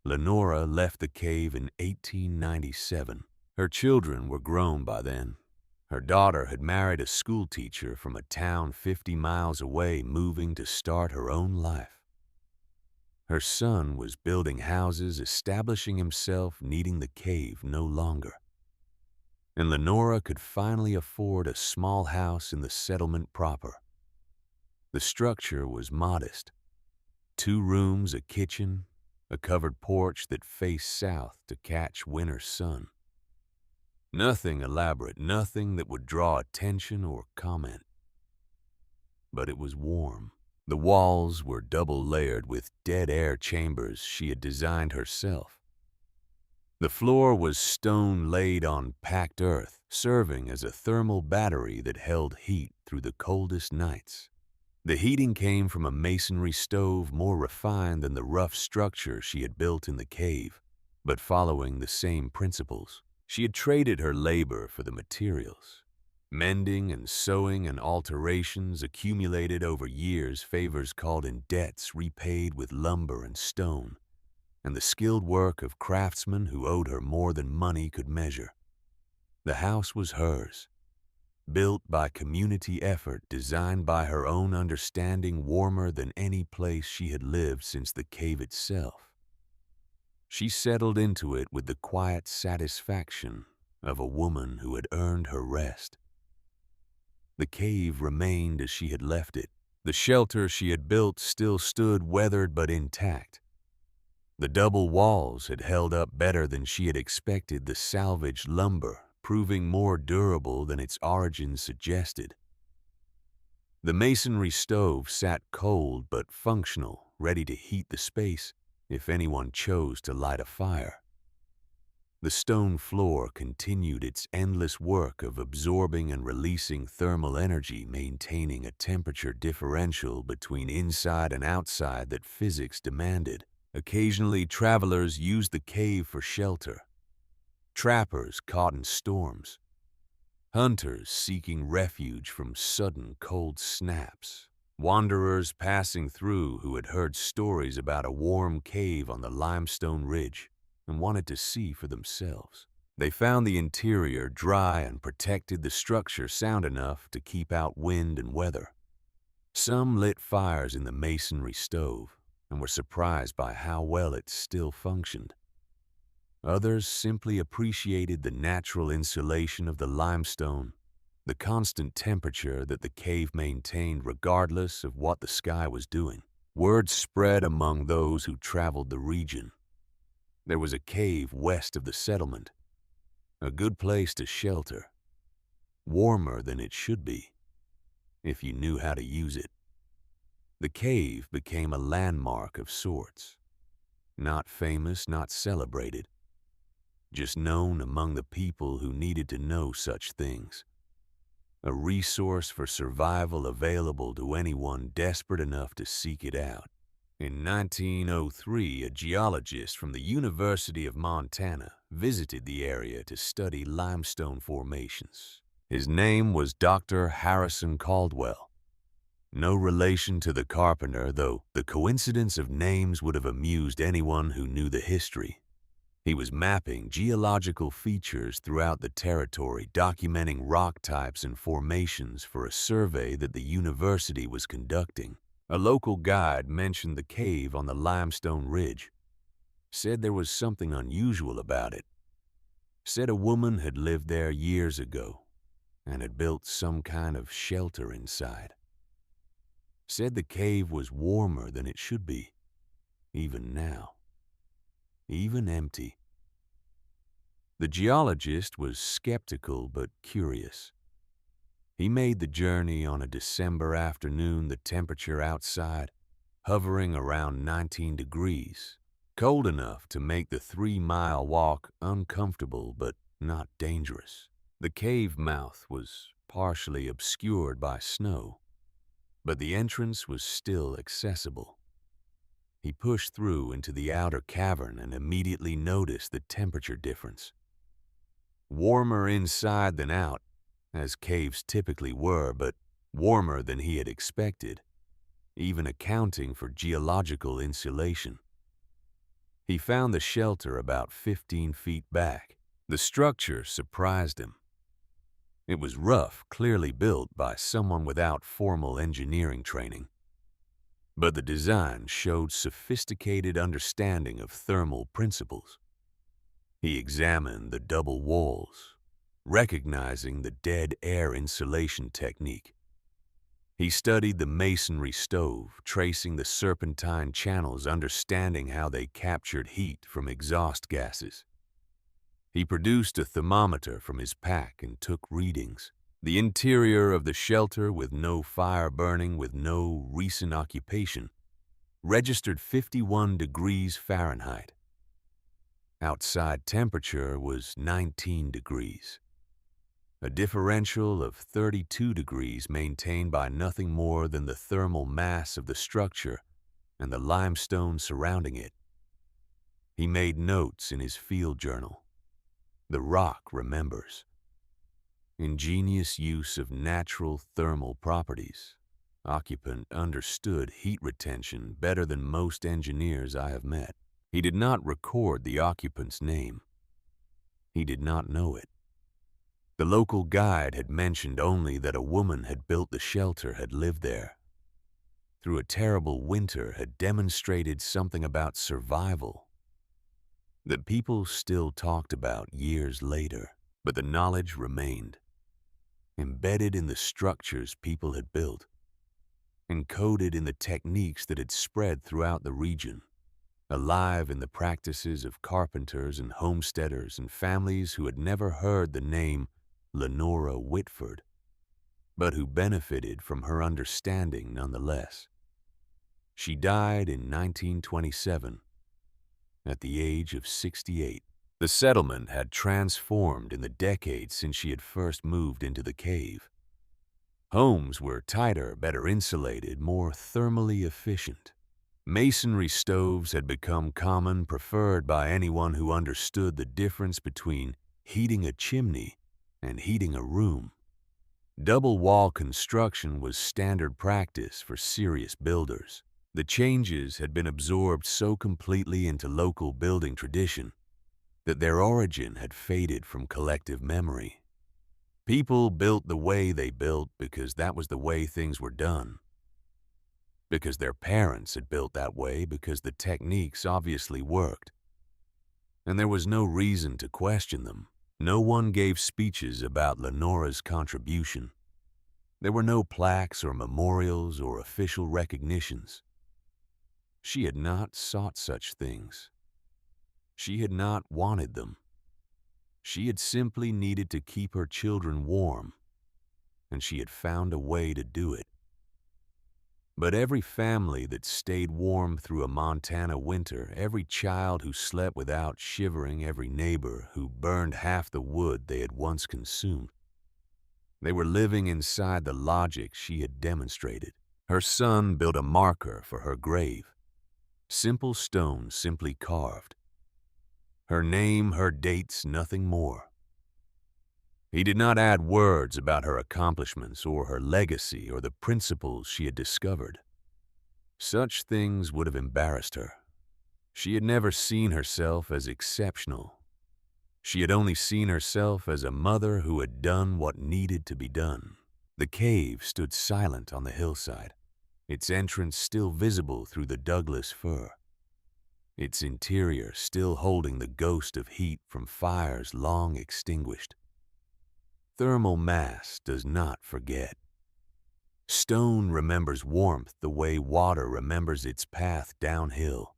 Speaker 1: Lenora left the cave in 1897. Her children were grown by then. Her daughter had married a schoolteacher from a town 50 miles away, moving to start her own life. Her son was building houses, establishing himself, needing the cave no longer. And Lenora could finally afford a small house in the settlement proper. The structure was modest. 2 rooms, a kitchen, a covered porch that faced south to catch winter sun. Nothing elaborate, nothing that would draw attention or comment. But it was warm. The walls were double-layered with dead air chambers she had designed herself. The floor was stone laid on packed earth, serving as a thermal battery that held heat through the coldest nights. The heating came from a masonry stove more refined than the rough structure she had built in the cave, but following the same principles. She had traded her labor for the materials. Mending and sewing and alterations accumulated over years, favors called in debts repaid with lumber and stone, and the skilled work of craftsmen who owed her more than money could measure. The house was hers, built by community effort, designed by her own understanding, warmer than any place she had lived since the cave itself. She settled into it with the quiet satisfaction of a woman who had earned her rest. The cave remained as she had left it. The shelter she had built still stood, weathered but intact. The double walls had held up better than she had expected, the salvaged lumber proving more durable than its origins suggested. The masonry stove sat cold but functional, ready to heat the space if anyone chose to light a fire. The stone floor continued its endless work of absorbing and releasing thermal energy, maintaining a temperature differential between inside and outside that physics demanded. Occasionally, travelers used the cave for shelter. Trappers caught in storms. Hunters seeking refuge from sudden cold snaps. Wanderers passing through who had heard stories about a warm cave on the limestone ridge and wanted to see for themselves. They found the interior dry and protected, the structure sound enough to keep out wind and weather. Some lit fires in the masonry stove and were surprised by how well it still functioned. Others simply appreciated the natural insulation of the limestone, the constant temperature that the cave maintained regardless of what the sky was doing. Word spread among those who traveled the region. There was a cave west of the settlement, a good place to shelter, warmer than it should be, if you knew how to use it. The cave became a landmark of sorts, not famous, not celebrated, just known among the people who needed to know such things. A resource for survival available to anyone desperate enough to seek it out. In 1903, a geologist from the University of Montana visited the area to study limestone formations. His name was Dr. Harrison Caldwell. No relation to the carpenter, though the coincidence of names would have amused anyone who knew the history. He was mapping geological features throughout the territory, documenting rock types and formations for a survey that the university was conducting. A local guide mentioned the cave on the limestone ridge, said there was something unusual about it, said a woman had lived there years ago and had built some kind of shelter inside. Said the cave was warmer than it should be, even now, even empty. The geologist was skeptical but curious. He made the journey on a December afternoon, the temperature outside hovering around 19 degrees, cold enough to make the 3-mile walk uncomfortable but not dangerous. The cave mouth was partially obscured by snow, but the entrance was still accessible. He pushed through into the outer cavern and immediately noticed the temperature difference. Warmer inside than out, as caves typically were, but warmer than he had expected, even accounting for geological insulation. He found the shelter about 15 feet back. The structure surprised him. It was rough, clearly built by someone without formal engineering training. But the design showed sophisticated understanding of thermal principles. He examined the double walls, recognizing the dead air insulation technique. He studied the masonry stove, tracing the serpentine channels, understanding how they captured heat from exhaust gases. He produced a thermometer from his pack and took readings. The interior of the shelter, with no fire burning, with no recent occupation, registered 51 degrees Fahrenheit. Outside temperature was 19 degrees. A differential of 32 degrees maintained by nothing more than the thermal mass of the structure and the limestone surrounding it. He made notes in his field journal. The rock remembers. Ingenious use of natural thermal properties. Occupant understood heat retention better than most engineers I have met. He did not record the occupant's name. He did not know it. The local guide had mentioned only that a woman had built the shelter, had lived there. Through a terrible winter, had demonstrated something about survival that people still talked about years later, but the knowledge remained, embedded in the structures people had built, encoded in the techniques that had spread throughout the region, alive in the practices of carpenters and homesteaders and families who had never heard the name Lenora Whitford, but who benefited from her understanding nonetheless. She died in 1927, at the age of 68. The settlement had transformed in the decades since she had first moved into the cave. Homes were tighter, better insulated, more thermally efficient. Masonry stoves had become common, preferred by anyone who understood the difference between heating a chimney and heating a room. Double wall construction was standard practice for serious builders. The changes had been absorbed so completely into local building tradition that their origin had faded from collective memory. People built the way they built because that was the way things were done. because their parents had built that way, because the techniques obviously worked. And there was no reason to question them. No one gave speeches about Lenora's contribution. There were no plaques or memorials or official recognitions. She had not sought such things. She had not wanted them. She had simply needed to keep her children warm, and she had found a way to do it. But every family that stayed warm through a Montana winter, every child who slept without shivering, every neighbor who burned half the wood they had once consumed, they were living inside the logic she had demonstrated. Her son built a marker for her grave, simple stone simply carved. Her name, her dates, nothing more. He did not add words about her accomplishments or her legacy or the principles she had discovered. Such things would have embarrassed her. She had never seen herself as exceptional. She had only seen herself as a mother who had done what needed to be done. The cave stood silent on the hillside, its entrance still visible through the Douglas fir, its interior still holding the ghost of heat from fires long extinguished. Thermal mass does not forget. Stone remembers warmth the way water remembers its path downhill.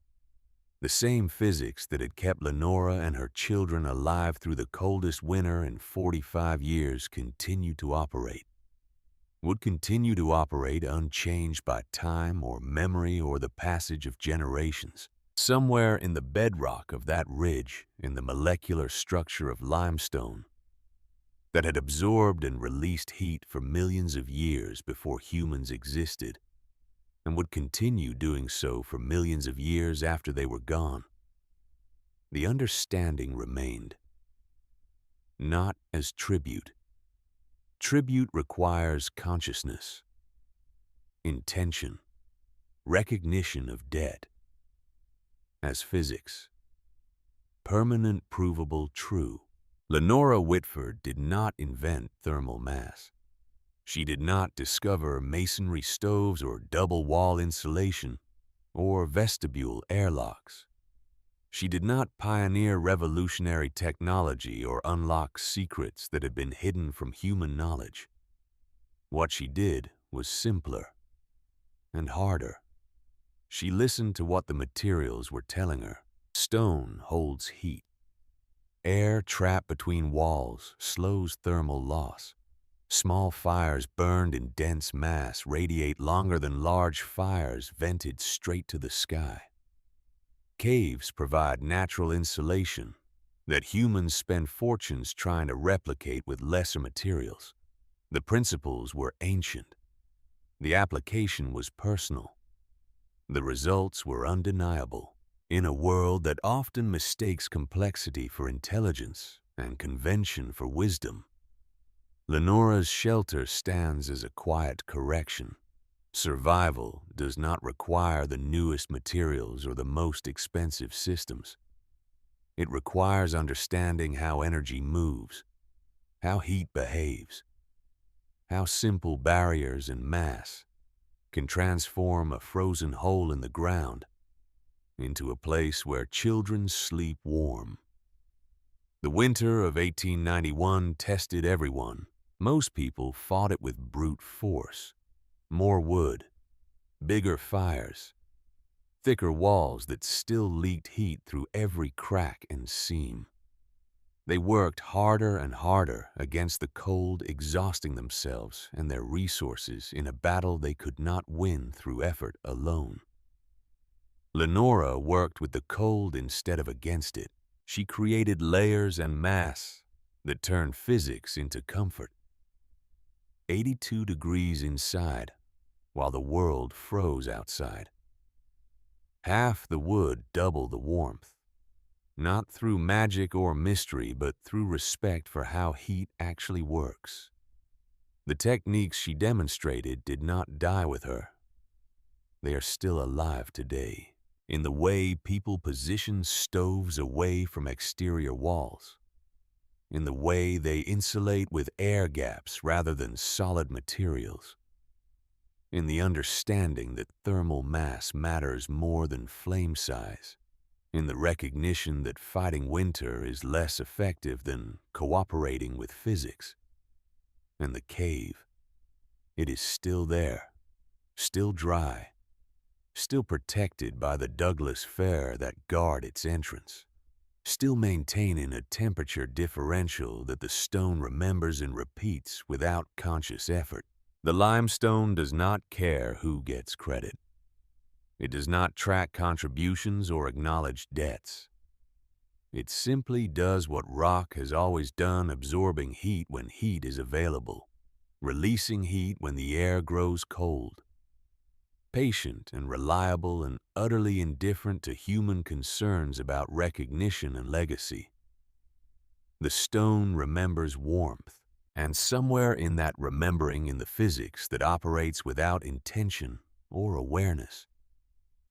Speaker 1: The same physics that had kept Lenora and her children alive through the coldest winter in 45 years continued to operate. Would continue to operate unchanged by time or memory or the passage of generations. Somewhere in the bedrock of that ridge, in the molecular structure of limestone, that had absorbed and released heat for millions of years before humans existed, and would continue doing so for millions of years after they were gone. The understanding remained. Not as tribute. Tribute requires consciousness, intention, recognition of debt. As physics. Permanent, provable, true. Lenora Whitford did not invent thermal mass. She did not discover masonry stoves or double-wall insulation or vestibule airlocks. She did not pioneer revolutionary technology or unlock secrets that had been hidden from human knowledge. What she did was simpler and harder. She listened to what the materials were telling her. Stone holds heat. Air trapped between walls slows thermal loss. Small fires burned in dense mass radiate longer than large fires vented straight to the sky. Caves provide natural insulation that humans spend fortunes trying to replicate with lesser materials. The principles were ancient. The application was personal. The results were undeniable. In a world that often mistakes complexity for intelligence and convention for wisdom, Lenora's shelter stands as a quiet correction. Survival does not require the newest materials or the most expensive systems. It requires understanding how energy moves, how heat behaves, how simple barriers and mass can transform a frozen hole in the ground into a place where children sleep warm. The winter of 1891 tested everyone. Most people fought it with brute force. More wood, bigger fires, thicker walls that still leaked heat through every crack and seam. They worked harder and harder against the cold, exhausting themselves and their resources in a battle they could not win through effort alone. Lenora worked with the cold instead of against it. She created layers and mass that turned physics into comfort. 82 degrees inside, while the world froze outside. Half the wood, double the warmth. Not through magic or mystery, but through respect for how heat actually works. The techniques she demonstrated did not die with her. They are still alive today, in the way people position stoves away from exterior walls, in the way they insulate with air gaps rather than solid materials, in the understanding that thermal mass matters more than flame size, in the recognition that fighting winter is less effective than cooperating with physics. And the cave, it is still there, still dry, still protected by the Douglas fir that guard its entrance, still maintaining a temperature differential that the stone remembers and repeats without conscious effort. The limestone does not care who gets credit. It does not track contributions or acknowledge debts. It simply does what rock has always done, absorbing heat when heat is available, releasing heat when the air grows cold. Patient and reliable and utterly indifferent to human concerns about recognition and legacy. The stone remembers warmth, and somewhere in that remembering in the physics that operates without intention or awareness,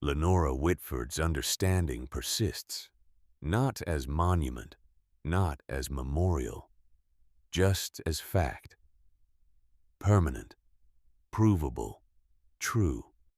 Speaker 1: Lenora Whitford's understanding persists, not as monument, not as memorial, just as fact. Permanent, provable, true.